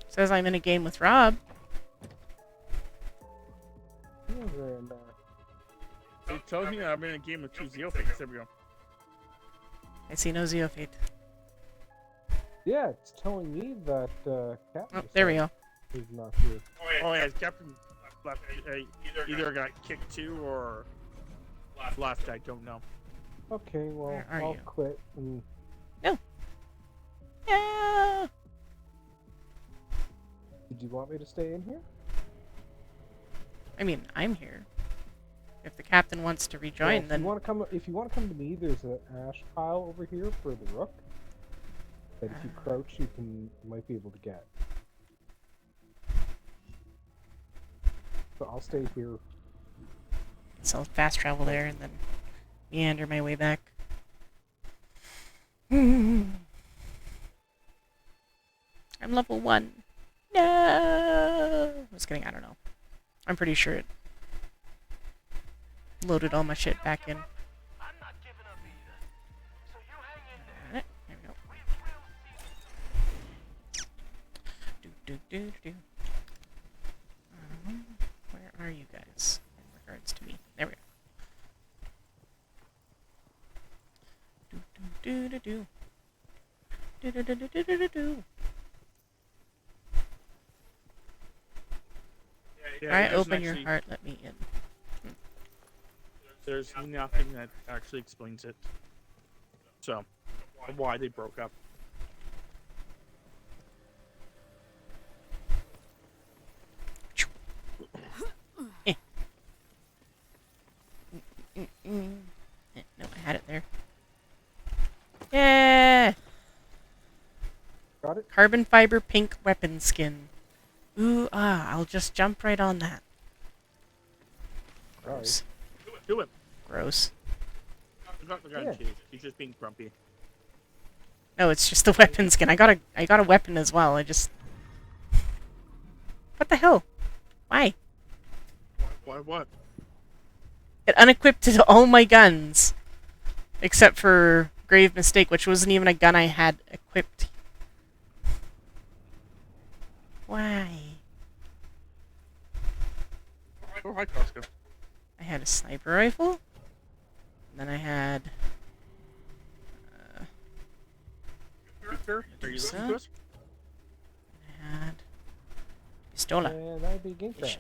Says I'm in a game with Rob. It tells me that I'm in a game with 2 Zeophates. There we go. I see no Zeophate. Yeah, it's telling me that Captain Oh, there we go. is not here. Oh yeah, Captain left. Either got kicked too or left. I don't know. Okay, well, Where are I'll you? quit and... No. Yeah. Did you want me to stay in here? I mean, I'm here. If the captain wants to rejoin, Well, then if you want to come to me, there's an ash pile over here for the rook. That if you crouch, you might be able to get. So I'll stay here. so I'll fast travel there and then meander my way back. I'm level 1. No! Just kidding, I don't know. I'm pretty sure it loaded all my shit back in. There we go. Do. Where are you guys in regards to me? There we go. Do. Yeah, Alright, it doesn't open your actually- heart, let me in. There's nothing that actually explains it. So, why they broke up. No, I had it there. Yeah! Got it? Carbon fiber pink weapon skin. Ooh, I'll just jump right on that. Gross. Do it. Gross. I'm not the guy Yeah. in cage. He's just being grumpy. No, it's just the weapon skin. I got a weapon as well. I just... What the hell? Why? Why what? It unequipped all my guns. Except for Grave Mistake, which wasn't even a gun I had equipped. Why? Oh, hi, Costco. I had a sniper rifle. And then I had... Victor, are you listening to us? I had... Pistola. And I begin crash.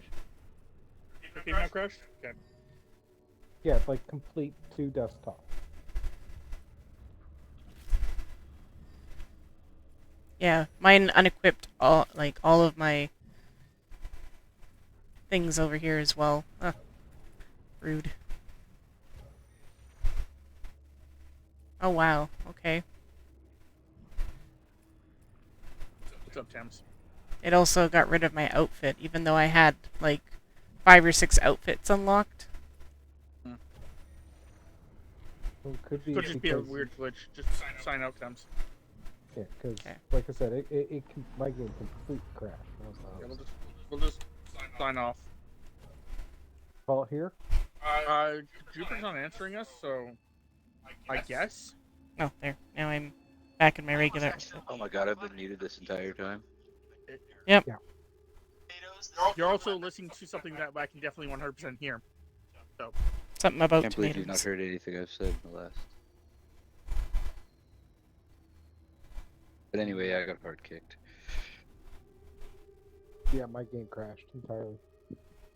Okay, now crash? Okay. Yeah, like complete 2 desktop. Yeah, mine unequipped all of my things over here as well. Rude. Oh wow, okay. What's up, Thames? It also got rid of my outfit, even though I had like 5 or 6 outfits unlocked. Well, it could be Could just be a because- weird glitch. Just sign out, Thames. Yeah, because like I said, my game complete crash. Yeah, we'll just sign off. Call it here. Jupiter's not answering us, so I guess. Oh, there. Now I'm back in my regular. Oh my god, I've been muted this entire time. Yep. Yeah. You're also listening to something that I can definitely 100% hear. So. Something about Can't believe you've tomatoes. not heard anything I've said in the last. But anyway, I got hard kicked. Yeah, my game crashed entirely.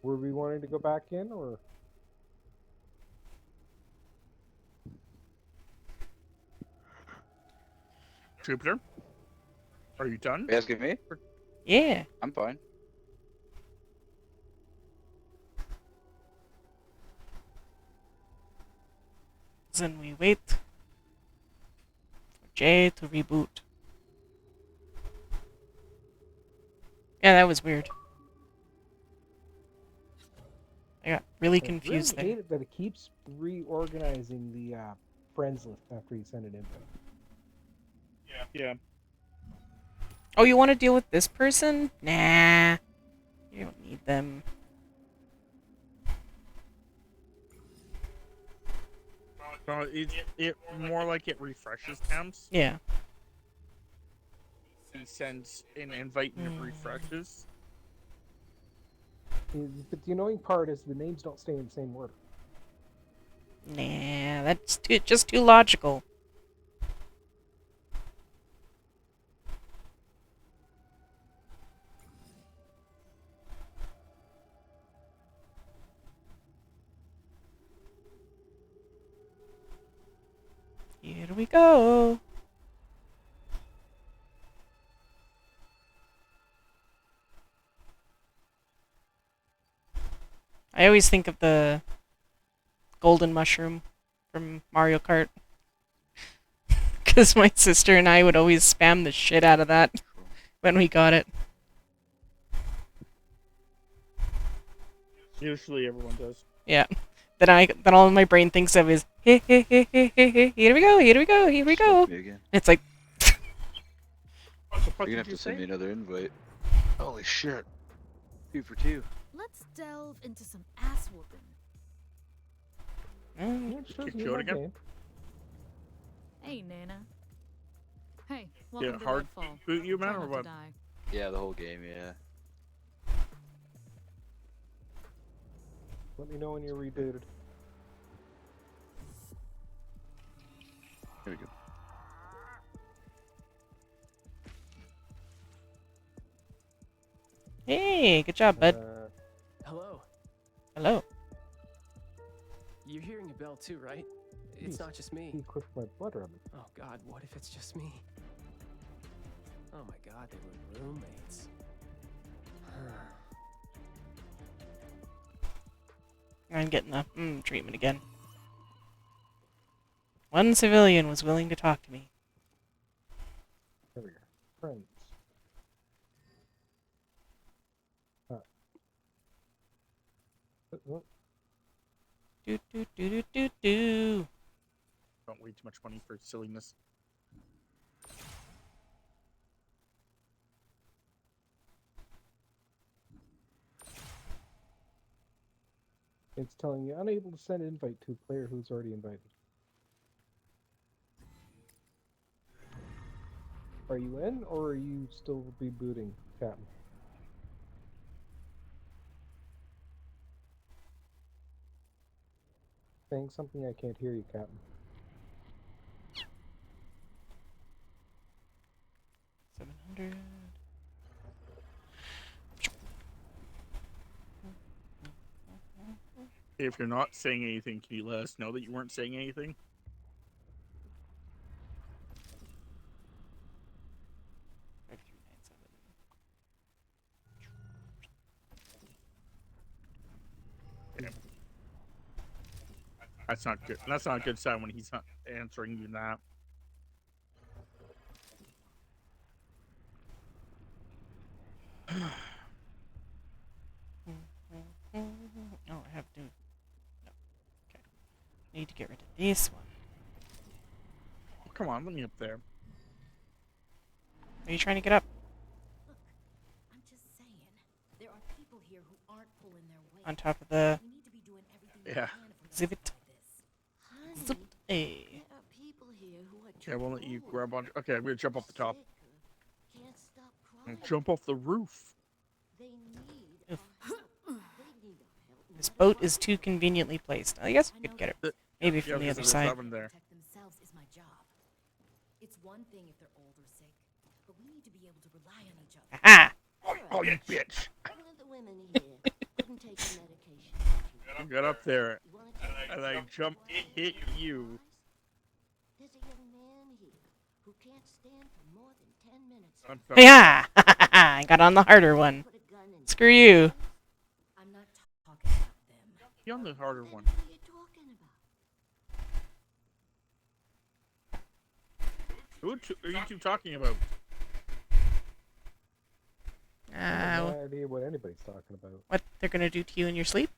Were we wanting to go back in, or? Jupiter? Are you done? You asking me? Yeah. I'm fine. Then we wait for Jay to reboot. Yeah, that was weird. I got really confused I really there. hate it that it keeps reorganizing the friends list after you send it in. Yeah. Oh, you want to deal with this person? Nah. You don't need them. No, it more like it refreshes temps. Yeah. He sends an invite and it refreshes. But the annoying part is the names don't stay in the same order. Nah, that's just too logical. Here we go. I always think of the golden mushroom from Mario Kart. Because my sister and I would always spam the shit out of that when we got it. Usually everyone does. Yeah. Then all my brain thinks of is, hey, hey, hey, hey, hey, hey, here we go, here we go, here we go. Me again. It's like, What the fuck You're gonna did have you to send say? me another invite. Holy shit. 2 for 2. Let's delve into some ass whooping. Kick you out again? Hey, Nana. Hey, Yeah, welcome to hard Redfall. boot you, man, Try or not what? to die. Yeah, the whole game, yeah. Let me know when you're rebooted. Here we go. hey, good job, bud. Hello. Hello. You're hearing a bell too, right? It's not just me. He equipped my blood rubbing. Oh God, what if it's just me? Oh my God, they were roommates. I'm getting the treatment again. One civilian was willing to talk to me. There we go. Friends. What? Do do do do do do. Don't wait too much money for silliness. It's telling you unable to send invite to a player who's already invited. Are you in, or are you still rebooting, Captain? Saying something I can't hear you, Captain. 700. If you're not saying anything, can you let us know that you weren't saying anything? Okay. That's not good. That's not a good sign when he's not answering you that. Oh, I have to. No. Okay. Need to get rid of this one. Oh, come on, let me up there. Are you trying to get up? Look, I'm just saying, there are people here who aren't pulling their weight. On top of the We need to be doing everything Yeah. we can if we're exhibit. Honey, A. there are people here who are Okay, I won't let you grab on. Okay, I'm gonna jump off the top. can't stop And crying. jump off the roof. They need Oof. our help. They need our help. This boat is too conveniently placed. I guess we could get it. Maybe from the yeah, other there's side. oven there. Protect themselves is my job. It's one thing if they're old or sick, but we need to be able to rely on each other. Aha! Oh, you bitch! One of the women here couldn't take the medication. I got up there, You wanna take and I jumped, hit you. There's a young man here who can't stand for more than 10 minutes. I'm sorry. Yeah, I got on the harder one. Screw you. I'm not talking about them. Be on the harder one. What are you talking about? Who are you two talking about? I have no idea what anybody's talking about. What they're gonna do to you in your sleep?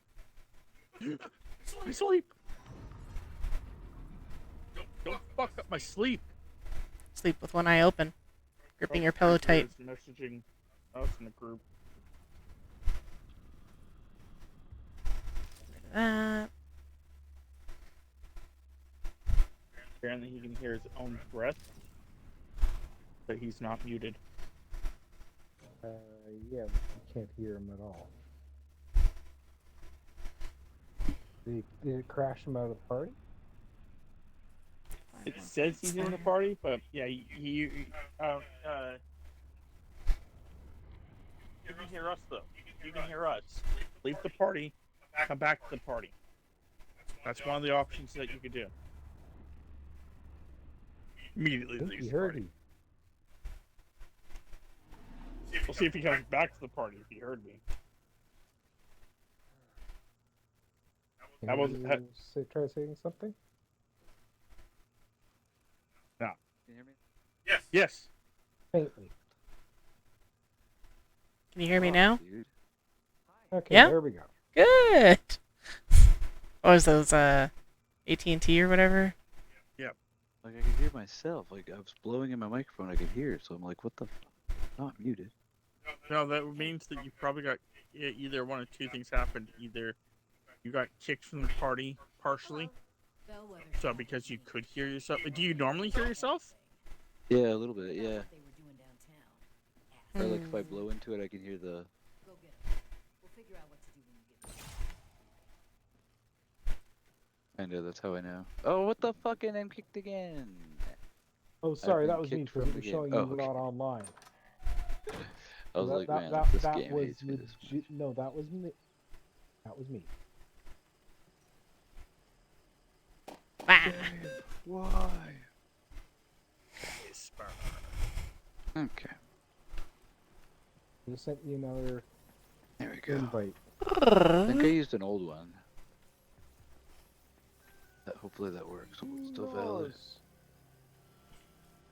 My sleep. Don't fuck up my sleep. Sleep with one eye open, gripping your pillow tight. Messaging us in the group. Apparently he can hear his own breath, but he's not muted. Yeah, you can't hear him at all. Did it crash him out of the party? It says he's in the party, but yeah, you can hear us though. You can hear us. Leave the party, come back to the party. That's one of the options that you could do. Immediately leave the party. We'll see if he comes back to the party if he heard me. That wasn't. Try saying something? No. Can you hear me? Yes. Yes. Faintly. Can you hear me now? Dude. Okay, Yeah? there we go. Good. What was those, AT&T or whatever? Yep. Like I could hear myself. Like I was blowing in my microphone, I could hear it. So I'm like, what the fuck? Not muted. No, that means that you probably got either one of two things happened. Either you got kicked from the party partially, so because you could hear yourself. Do you normally hear yourself? Yeah, a little bit, yeah. Or like if I blow into it, I can hear the... I know, that's how I know. Oh, what the fucking? I'm kicked again. Oh, sorry, that was me because it was showing you were not online. I was like, man, this game hates me this much. No, that was me. That was me. Why? Okay. I sent you another There we go. invite. I think I used an old one. Hopefully that works. It's still valid.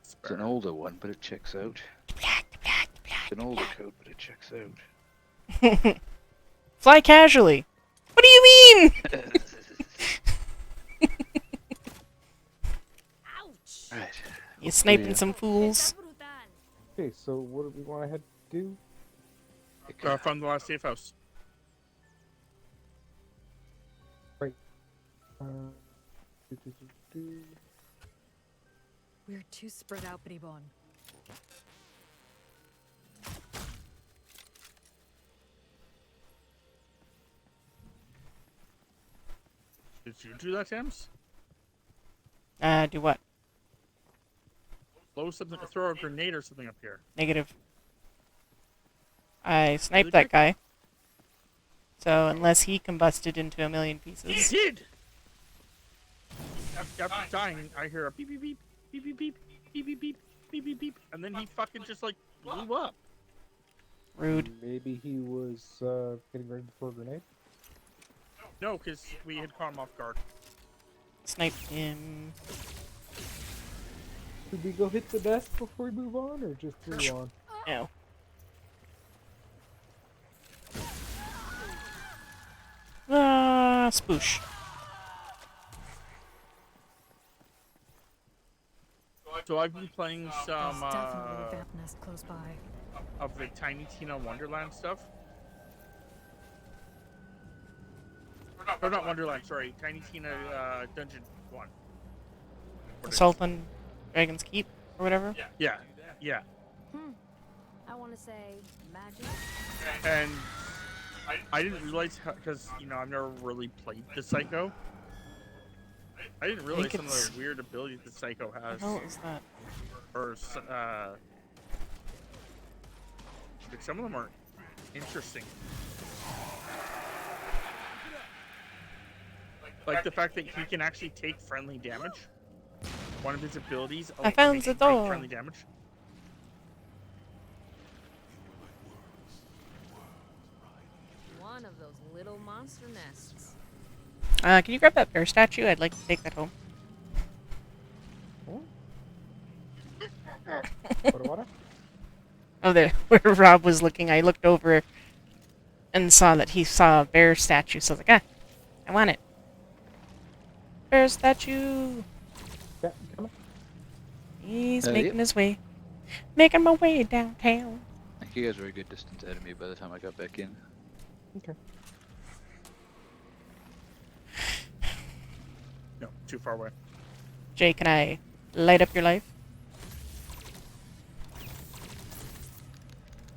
It's an older one, but it checks out. It's an older code, but it checks out. Fly casually. What do you mean? Right. You sniping some fools. Okay, so what do we want to head to do? From the last safe house. Right. We're too spread out, Bribon. Did you do that, Tams? Do what? Blow something, throw a grenade or something up here. Negative. I sniped that guy. So unless he combusted into a million pieces. He did! After dying, I hear a beep beep beep, beep beep beep, beep beep beep, beep beep beep, and then he fucking just like blew up. Rude. Maybe he was getting ready for a grenade? No, because we had caught him off guard. Sniped him. Should we go hit the desk before we move on, or just move on? No. Spoosh. So I've been playing some There's definitely a vamp nest close by. of the Tiny Tina Wonderland stuff. Or not Wonderland, sorry. Tiny Tina Dungeon 1. Assault on Dragon's Keep or whatever? Yeah, yeah. I want to say magic. And I didn't realize how, because, you know, I've never really played the Psycho. I didn't realize some of the weird abilities the Psycho has. What the hell is that? Or, like some of them are interesting. Like the fact that he can actually take friendly damage. One of his abilities. I found the door. Friendly damage. one of those little monster nests. Can you grab that bear statue? I'd like to take that home. Water? Oh, there, where Rob was looking, I looked over and saw that he saw a bear statue, so I was like, I want it. Bear statue! Yeah, come on. He's Yep. making his way. Making my way downtown. I think you guys were a good distance ahead of me by the time I got back in. Okay. No, too far away. Jay, can I light up your life?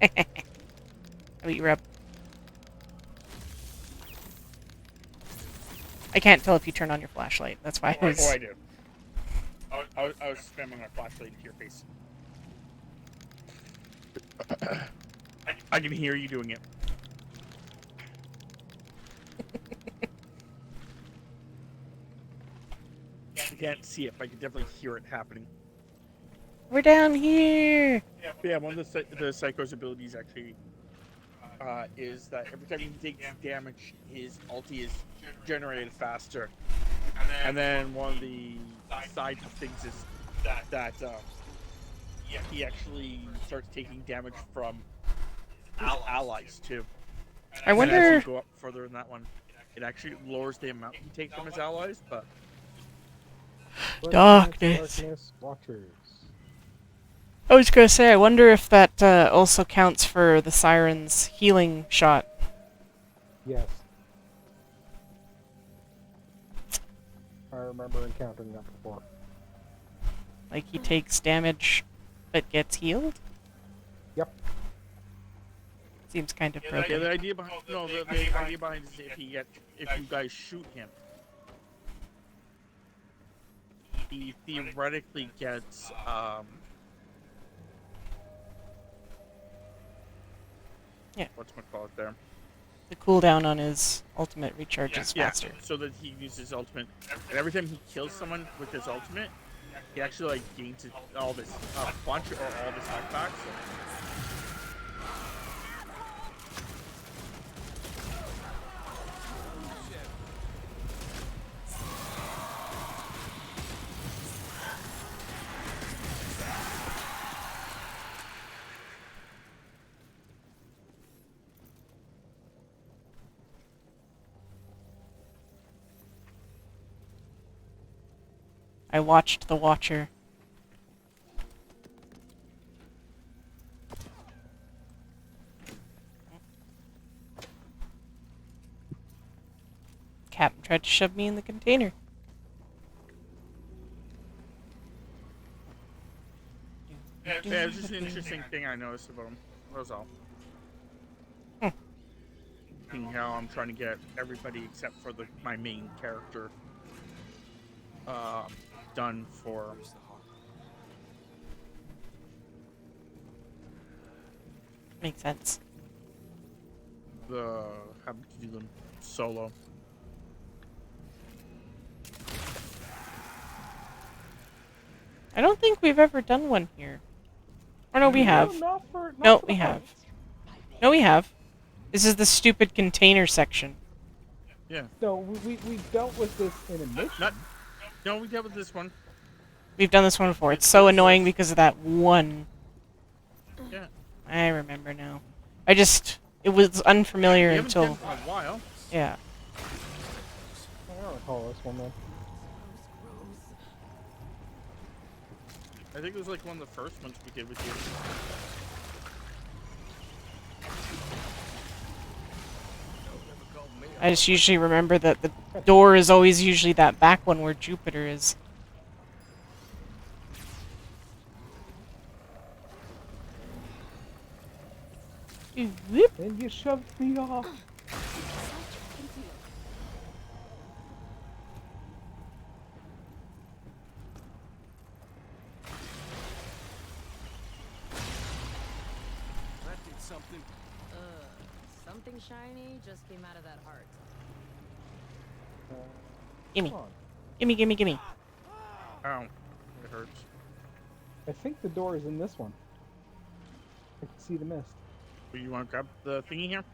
I'll beat you up. I can't tell if you turn on your flashlight. That's why I was... Oh, I do. I was spamming my flashlight into your face. I can hear you doing it. I can't see it, but I can definitely hear it happening. We're down here! Yeah, one of the Psycho's abilities actually is that every time he takes damage, his ulti is generated faster. And then one of the side things is that he actually starts taking damage from his allies too. I and wonder... as you go up further in that one, it actually lowers the amount he takes from his allies, but... Darkness. Watchers. I was gonna say, I wonder if that also counts for the Siren's healing shot. Yes. I remember encountering that before. Like he takes damage but gets healed? Yep. Seems kind of Yeah, broken. the idea behind the idea behind it is if you guys shoot him, he theoretically gets yeah. Whatchamacallit there? The cooldown on his ultimate recharges faster. So that he uses his ultimate, and every time he kills someone with his ultimate, he actually like gains all this punch or all this attack back. So. I watched The Watcher. Captain tried to shove me in the container. Yeah, it was just an interesting thing I noticed about him. That was all. Seeing how I'm trying to get everybody except for my main character done for. Makes sense. Having to do them solo. I don't think we've ever done one here. Or no, we have. No, we have. No, we have. This is the stupid container section. Yeah. No, we dealt with this in a mission. No, we dealt with this one. We've done this one before. It's so annoying because of that one. Yeah. I remember now. It was unfamiliar We until... haven't done it for a while. Yeah. I don't recall this one then. I think it was like one of the first ones we did with you. I just usually remember that the door is always usually that back one where Jupiter is. And you shoved me off. That did something. Something shiny just came out of that heart. Gimme. Gimme, gimme, gimme. Ow. It hurts. I think the door is in this one. I can see the mist. Do you want to grab the thingy here?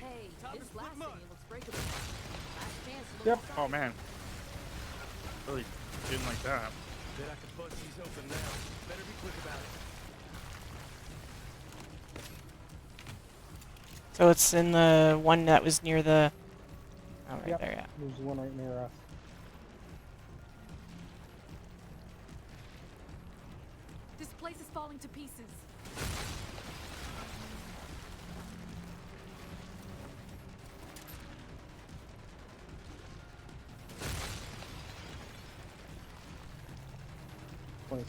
Hey, this last thing looks breakable. Last chance to look Yep. Oh man. Really didn't like that. Bet I can bust these open now. Better be quick about it. So it's in the one that was near the... Oh, right Yep. there, yeah. There's one right near us. This place is falling to pieces.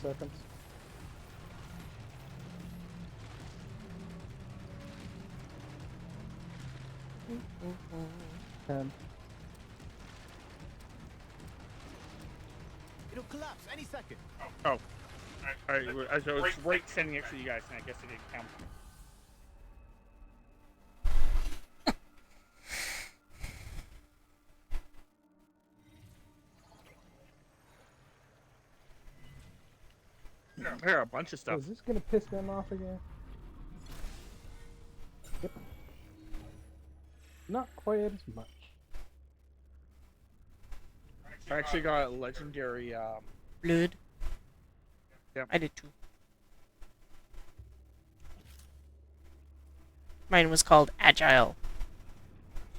Seconds. It'll collapse any second. Oh. I was right standing next to you guys, and I guess it didn't count. There are a bunch of stuff. Is this gonna piss them off again? Yep. Not quite as much. I actually got a legendary Blood. Yep. I did too. Mine was called Agile.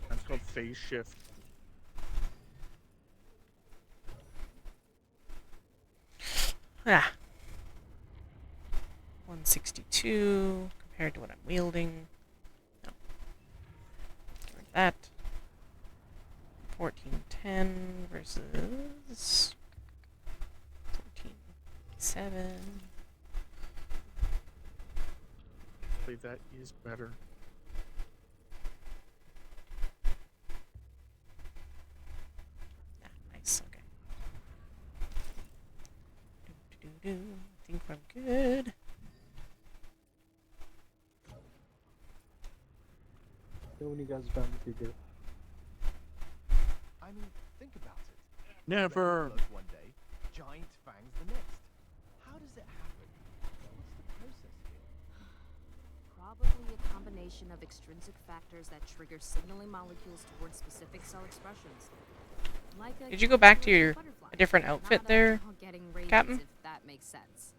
That's called phase shift. Ah. 162 compared to what I'm wielding. No. Get rid of that. 1410 versus 147. I believe that is better. Ah, nice, okay. I think I'm good. When you guys are done with your do. I mean, think about it. Never. Blood one day, giant fangs the next. How does it happen? What's the process here? Probably a combination of extrinsic factors that trigger signaling molecules towards specific cell expressions. Like a Did you go back to chemical your butterfly. a different outfit Not there, getting rabies, Captain? if that makes sense.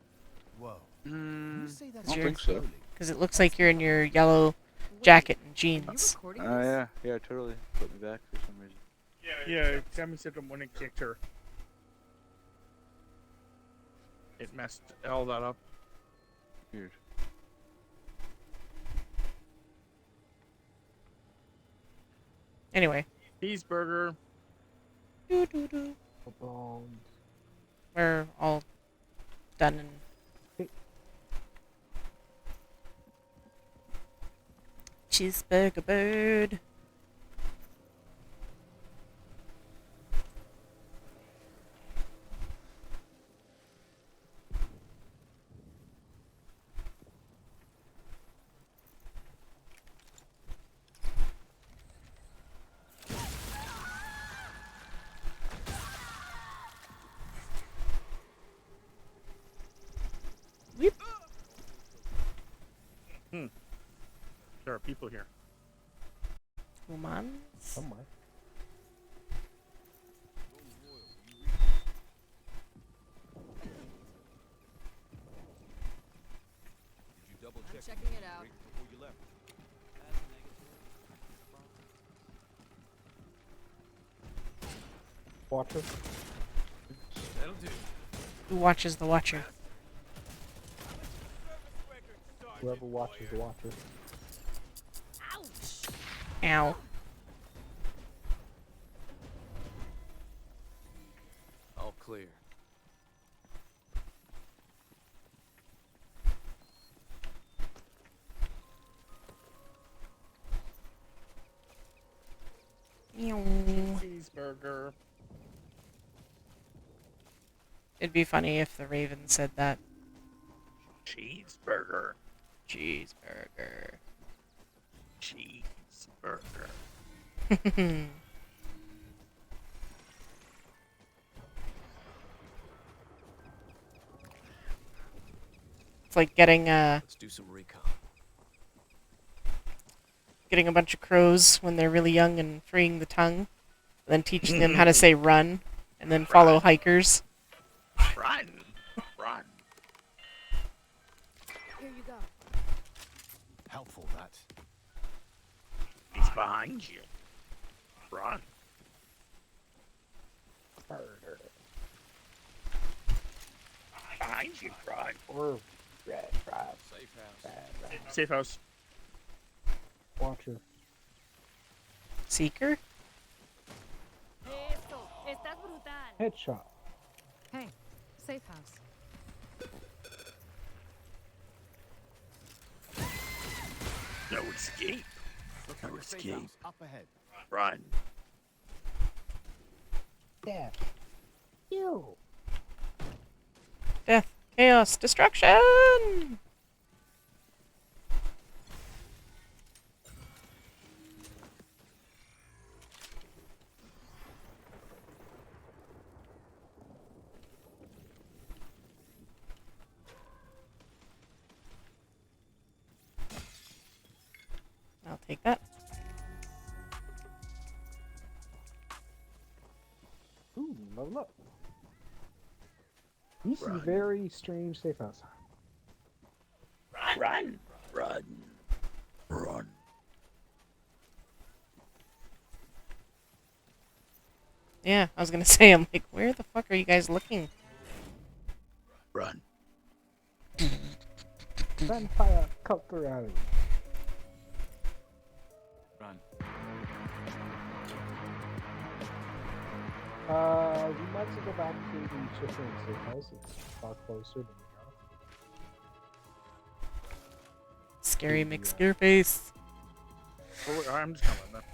Whoa. You say that I don't think so. Because it looks like you're in your yellow jacket and jeans. Oh yeah, totally. Put me back for some reason. Yeah, Sammy said when it kicked her. It messed all that up. Weird. Anyway. Cheeseburger. We're all done and... Cheeseburger bird. Weep. There are people here. Humans. Somewhere. I'm checking it out. Before you left. Watcher. That'll do. Who watches the watcher? Whoever watches the watcher. Ow. All clear. Cheeseburger. It'd be funny if the Raven said that. Cheeseburger. Cheeseburger. Cheeseburger. It's like getting Let's do some recon. getting a bunch of crows when they're really young and freeing the tongue, and then teaching them how to say run, and then follow hikers. Run! Run! Here you go. Helpful, that. He's behind you. Run. Murder. Behind you, run. Or red drive. Safe house. Bad drive. Safe house. Watcher. Seeker? Eso, estás brutal. Headshot. Hey, safe house. No escape. Looks No like a safe escape. house up ahead. Run. Death. You. Death, chaos, destruction! I'll take that. Ooh, level up. This is Run. a very strange safe house. Run. Run. Run. Yeah, I was gonna say, I'm like, where the fuck are you guys looking? Run. Vampire culturality. Run. We might as well go back to the chicken safe house. It's far closer than we are. Scary McScareface. Oh, wait, I'm just gonna let that.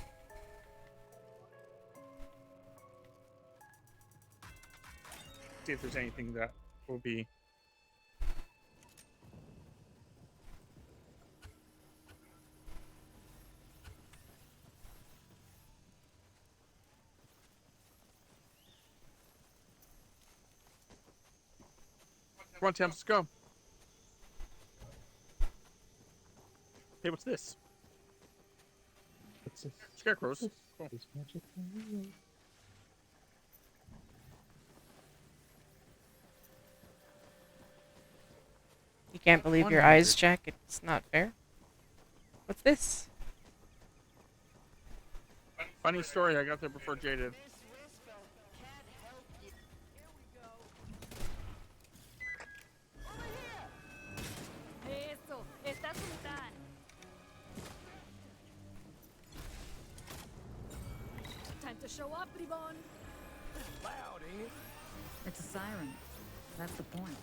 See if there's anything that will be. Come on, Tim, let's go. Hey, what's this? What's this? Scarecrows. Cool. This magic. You can't believe your 100. eyes, Jack. It's not fair. What's this? Funny story, I got there before Jay did. Eso, estás brutal. Time to show up, Bribon. Loud, ain't it? It's a siren. That's the point.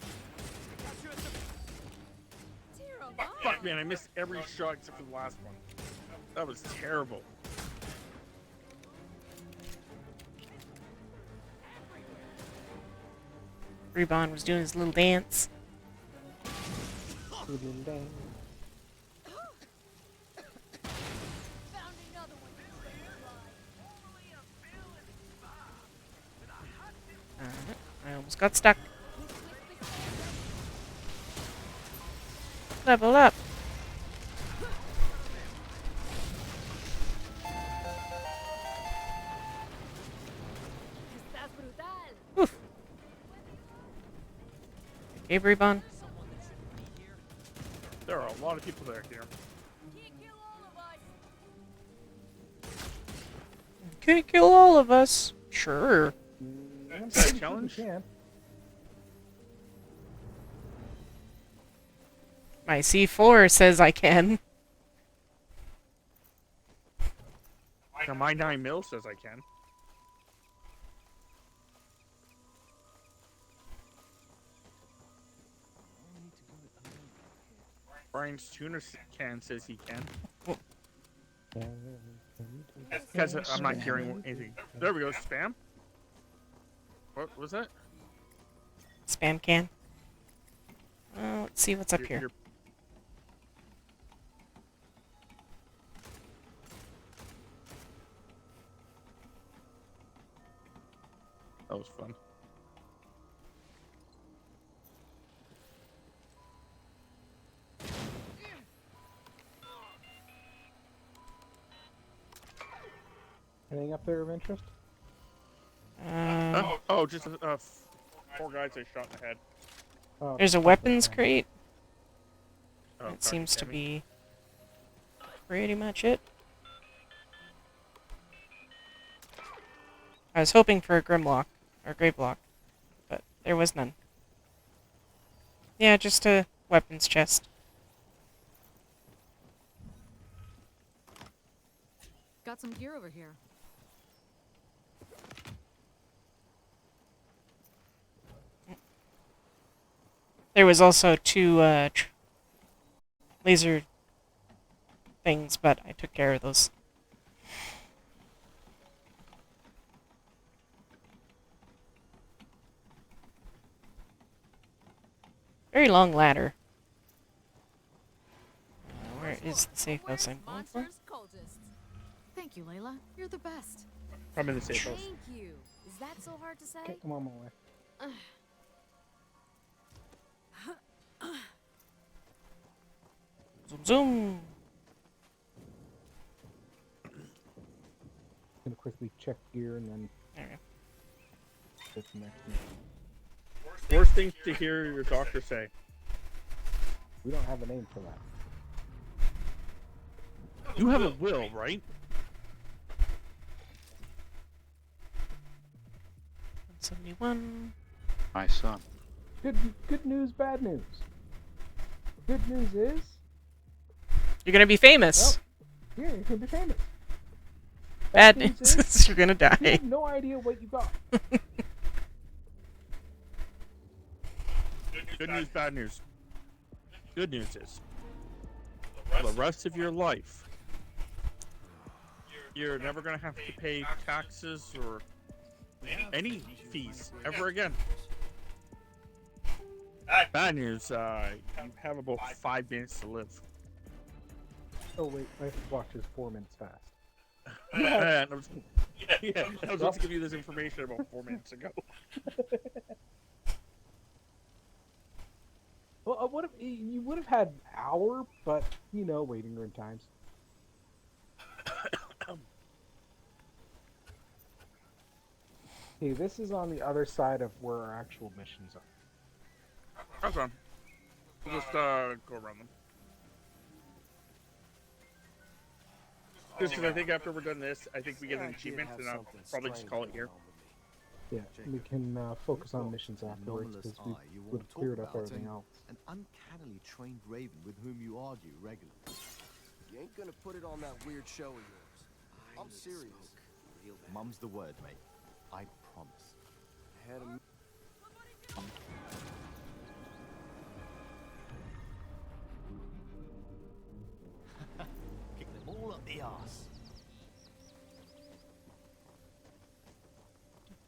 Fuck, man, I missed every shot except for the last one. That was terrible. Rebon was doing his little dance. Little dang. I almost got stuck. Level up. Estás brutal. Oof. Okay, Rebon. There are a lot of people there here. Can't kill all of us. Sure. Is that a challenge? My C4 says I can. Now, my 9mm says I can. Brian's tuna can says he can. Because I'm not hearing anything. There we go, spam. What was that? Spam can. Let's see what's up here. That was fun. Anything up there of interest? Just 4 guys I shot in the head. Oh, There's a okay, weapons fine. crate. Oh, That sorry, seems to Tammy. be pretty much it. I was hoping for a Grimlock, or Gravelock, but there was none. Yeah, just a weapons chest. Got some gear over here. There was also 2 laser things, but I took care of those. Very long ladder. Where is the safe house I'm going for? Monsters, cultists. Thank you, Layla. You're the best. I'm in the safe house. Thank you. Is that so hard to say? Okay, come on my way. Zoom zoom! Gonna quickly check gear and then There we go. get the next one. Worst thing to hear your doctor say. We don't have a name for that. You have a will, right? 171. My son. Good news, bad news. Good news is You're gonna be famous. yeah, you're gonna be famous. Bad news is you're gonna You die. have no idea what you got. Good news, bad news. Good news is, for the rest of your life, you're never going to have to pay taxes or any fees ever again. Bad news, you have about 5 minutes to live. Oh wait, my watch is 4 minutes fast. I was about to give you this information about 4 minutes ago. Well, you would have had an hour, but you know, waiting room times. Okay, this is on the other side of where our actual missions are. That's fine. We'll just go around them. Just because I think after we're done this, I think we get an achievement, and I'll probably just call it here. Yeah, we can focus on missions afterwards because we would have cleared up everything else. An uncannily trained raven with whom you argue regularly. You ain't gonna put it on that weird show of yours. I'm serious. Mum's the word, mate. I promise. Had a... Kick them all up the arse.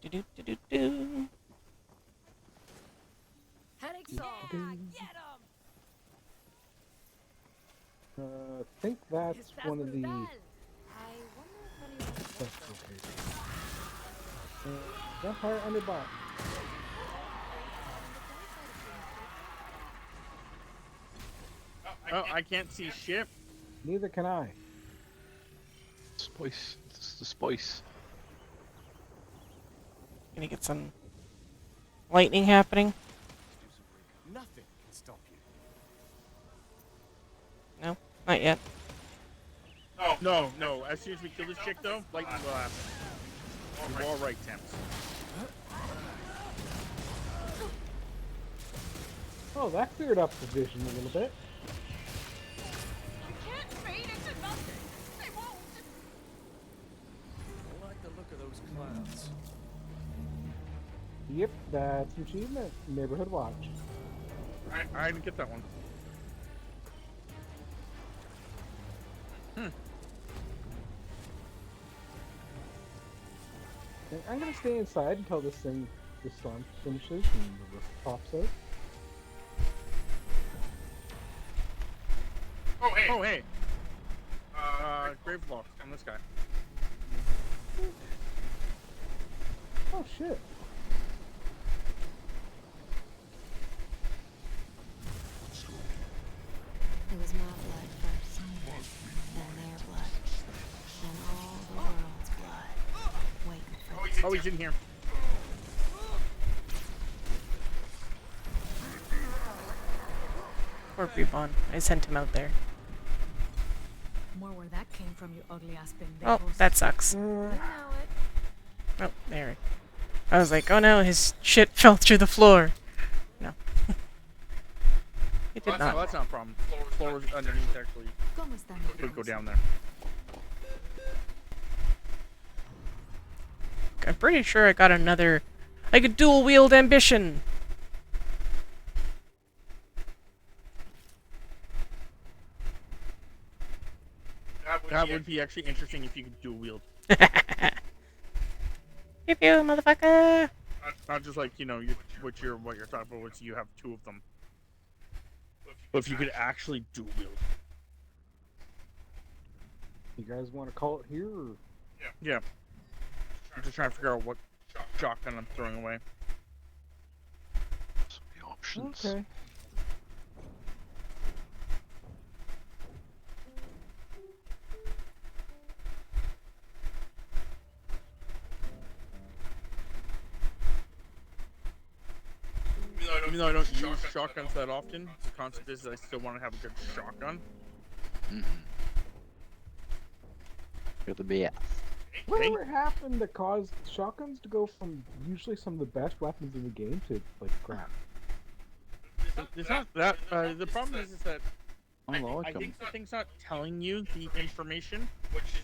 Do-do-do-do-do. Headaches all. Get 'em. I think that's one of the. I wonder if That's okay. Vampire Underbot. Oh, I can't see shit. Neither can I. Spice. It's the spice. Gonna get some lightning happening. Nothing can stop you. No, not yet. No. As soon as we kill this chick, though, lightning will happen. You're all right, Temps. Oh, that cleared up the vision a little bit. You can't fade into nothing. They won't. I like the look of those clouds. Yep, that's an achievement. Neighborhood Watch. I didn't get that one. I'm gonna stay inside until this storm finishes and the roof pops out. Oh, hey. Grave block on this guy. Oh shit. It was my blood first, then their blood, then all the world's blood. Oh, he's in here. Poor Reebon. I sent him out there. More where that came from, you ugly ass bin Oh, bagels. that sucks. You know it. Oh, there. I was like, oh no, his shit fell through the floor. No. It did not. Well, that's not a problem. Floor was underneath, actually. ¿Cómo están, Could go amigos? down there. I'm pretty sure I got another, like a dual-wield ambition. That would be actually interesting if you could dual wield. Pew pew, motherfucker. Not just like, you know, what you're talking about, which you have two of them. But if you could actually dual wield. You guys want to call it here? Or? Yeah. I'm just trying to figure out what shotgun I'm throwing away. So many options. Okay. Even though I don't use shotguns that often, the concept is that I still want to have a good shotgun. You're the best. Whatever happened that caused shotguns to go from usually some of the best weapons in the game to like crap? It's not that. The problem is that I like I 'em. think the thing's not telling you the information,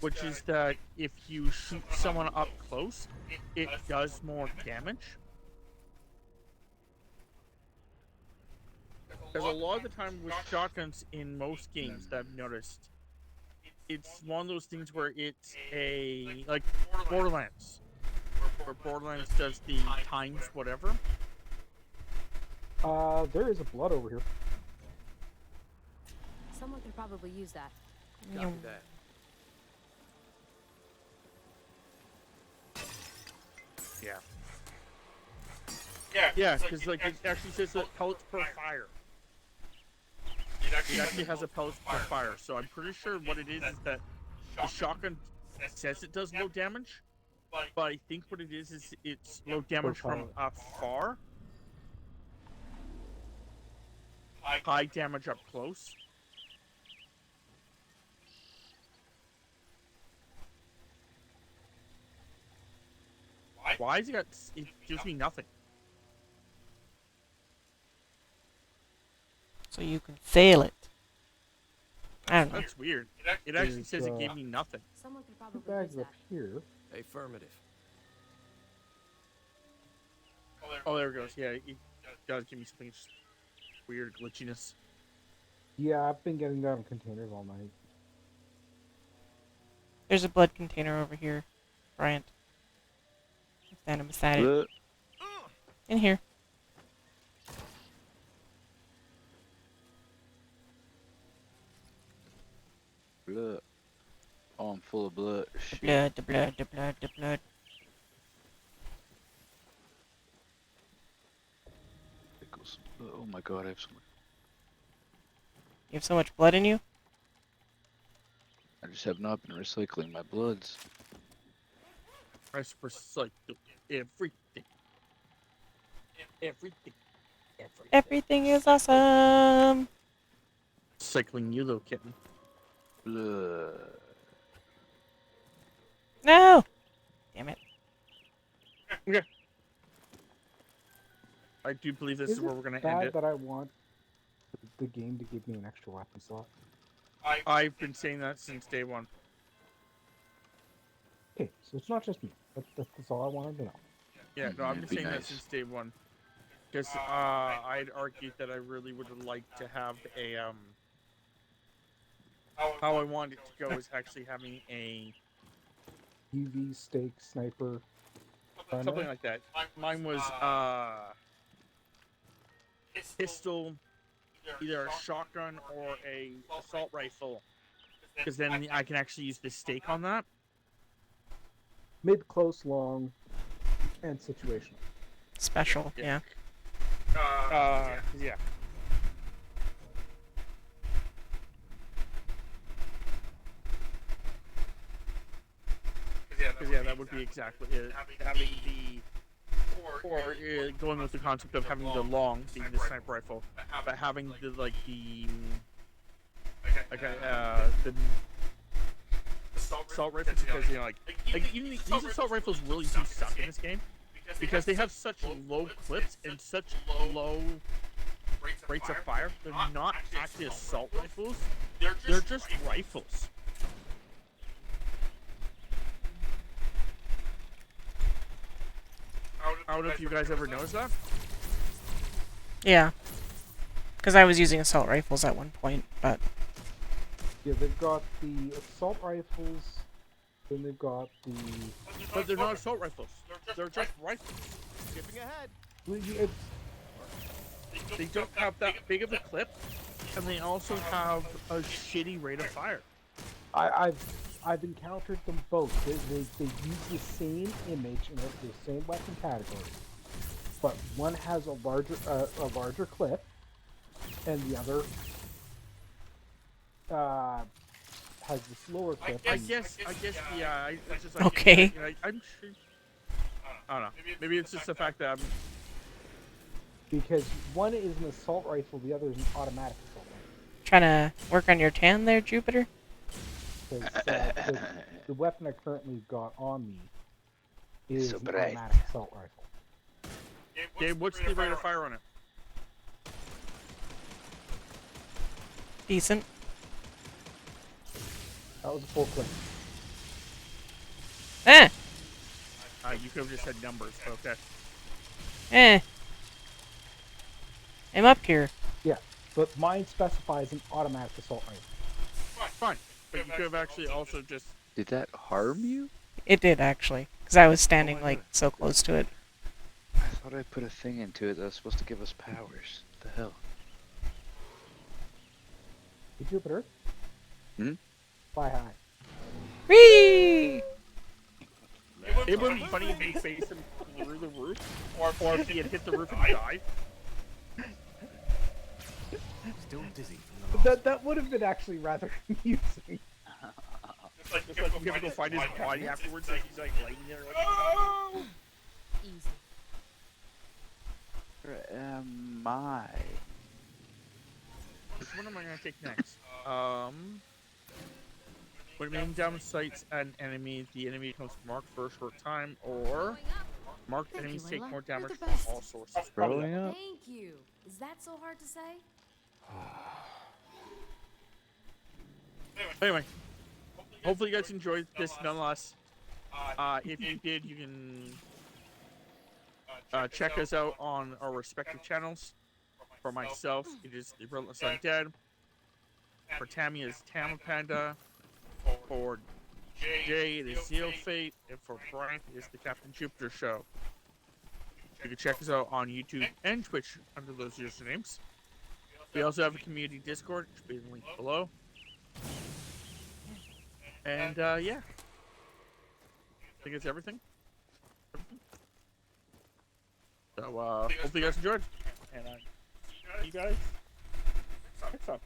which is that if you shoot someone up close, it does more damage. Because a lot of the time with shotguns in most games that I've noticed, it's one of those things where it's a, like Borderlands, where Borderlands does the times whatever. There is a blood over here. Someone could probably use that. Copy that. Yeah, because like it actually says that pellets per fire. It actually has a pellets per fire, so I'm pretty sure what it is that the shotgun says it does low damage, but I think what it is it's low damage from afar, high damage up close. Why is it gives me nothing. So you can fail it. I don't know. That's weird. It actually says it gave me nothing. Someone could Two probably use bags up that. here. Affirmative. Oh, there it goes. Yeah, it does give me something just weird glitchiness. Yeah, I've been getting that in containers all night. There's a blood container over here, Bryant. I'm standing beside it. In here. Blood. Oh, I'm full of blood. Shit. The blood. Pickles. Oh my god, I have so much. You have so much blood in you? I just have not been recycling my bloods. I recycle everything. Everything is awesome. Cycling you, little kitten. Blood. No! Damn it. Okay. I do believe this is where we're going to end it. That I want the game to give me an extra weapon slot. I've been saying that since day one. Okay, so it's not just me. That's all I wanted to know. Yeah, no, I've been It'd be saying that nice. since day one. Because I'd argued that I really would have liked to have a how I wanted it to go is actually having a UV stake sniper. something like that. Mine was pistol, either a shotgun or a assault rifle. Because then I can actually use the stake on that. Mid, close, long, and situational. Special, yeah. Yeah. Because yeah, that would be be exactly having the or going with the concept of having the long being the sniper rifle, but having the assault rifles because even these assault rifles really do suck in this game because they have such low clips and such low rates of fire. They're not actually assault rifles. They're just rifles. I don't know if you guys ever noticed that. Yeah. Because I was using assault rifles at one point, but... Yeah, they've got the assault rifles, then they've got the... But they're not assault rifles. They're just rifles. Skipping ahead. They don't have that big of a clip, and they also have a shitty rate of fire. I've encountered them both. They use the same image in the same weapon category, but one has a larger clip, and the other has the slower clip. I guess, yeah. It's just like, okay. I'm sure. I don't know. Maybe it's just the fact that because one is an assault rifle, the other is an automatic assault rifle. Trying to work on your tan there, Jupiter? Because the weapon I currently got on me is an automatic assault rifle. Gabe, what's the rate of fire on it? Decent. That was a full clip. Eh! You could have just said numbers, but okay. Eh. I'm up here. Yeah, but mine specifies an automatic assault rifle. Fine. But you could have actually also just... Did that harm you? It did, actually. Because I was standing, like, so close to it. I thought I put a thing into it that was supposed to give us powers. What the hell? Hey, Jupiter. Hmm? Fly high. Whee! It would be funny if you faced him through the roof, or if he had hit the roof and died. Still dizzy from the last. That would have been actually rather amusing. Just like you have to go find his body afterwards, like he's like laying there like, oh! Easy. Where am I? What am I gonna take next? When aiming down sights at an enemy, the enemy becomes marked for a short time, or marked enemies take more damage from all sources. Growing up? Thank you. Is that so hard to say? Anyway, hopefully you guys enjoyed this nonetheless. If you did, you can check us out on our respective channels. For myself, it is The Relentless Undead. For Tammy, it is Tama Panda. For Jay, it is Zeo Fate. And for Brian, it is The Captain Jupiter Show. You can check us out on YouTube and Twitch under those usernames. We also have a community Discord, which will be in the link below. And, yeah. I think it's everything. So, hopefully you guys enjoyed. And, see you guys next time.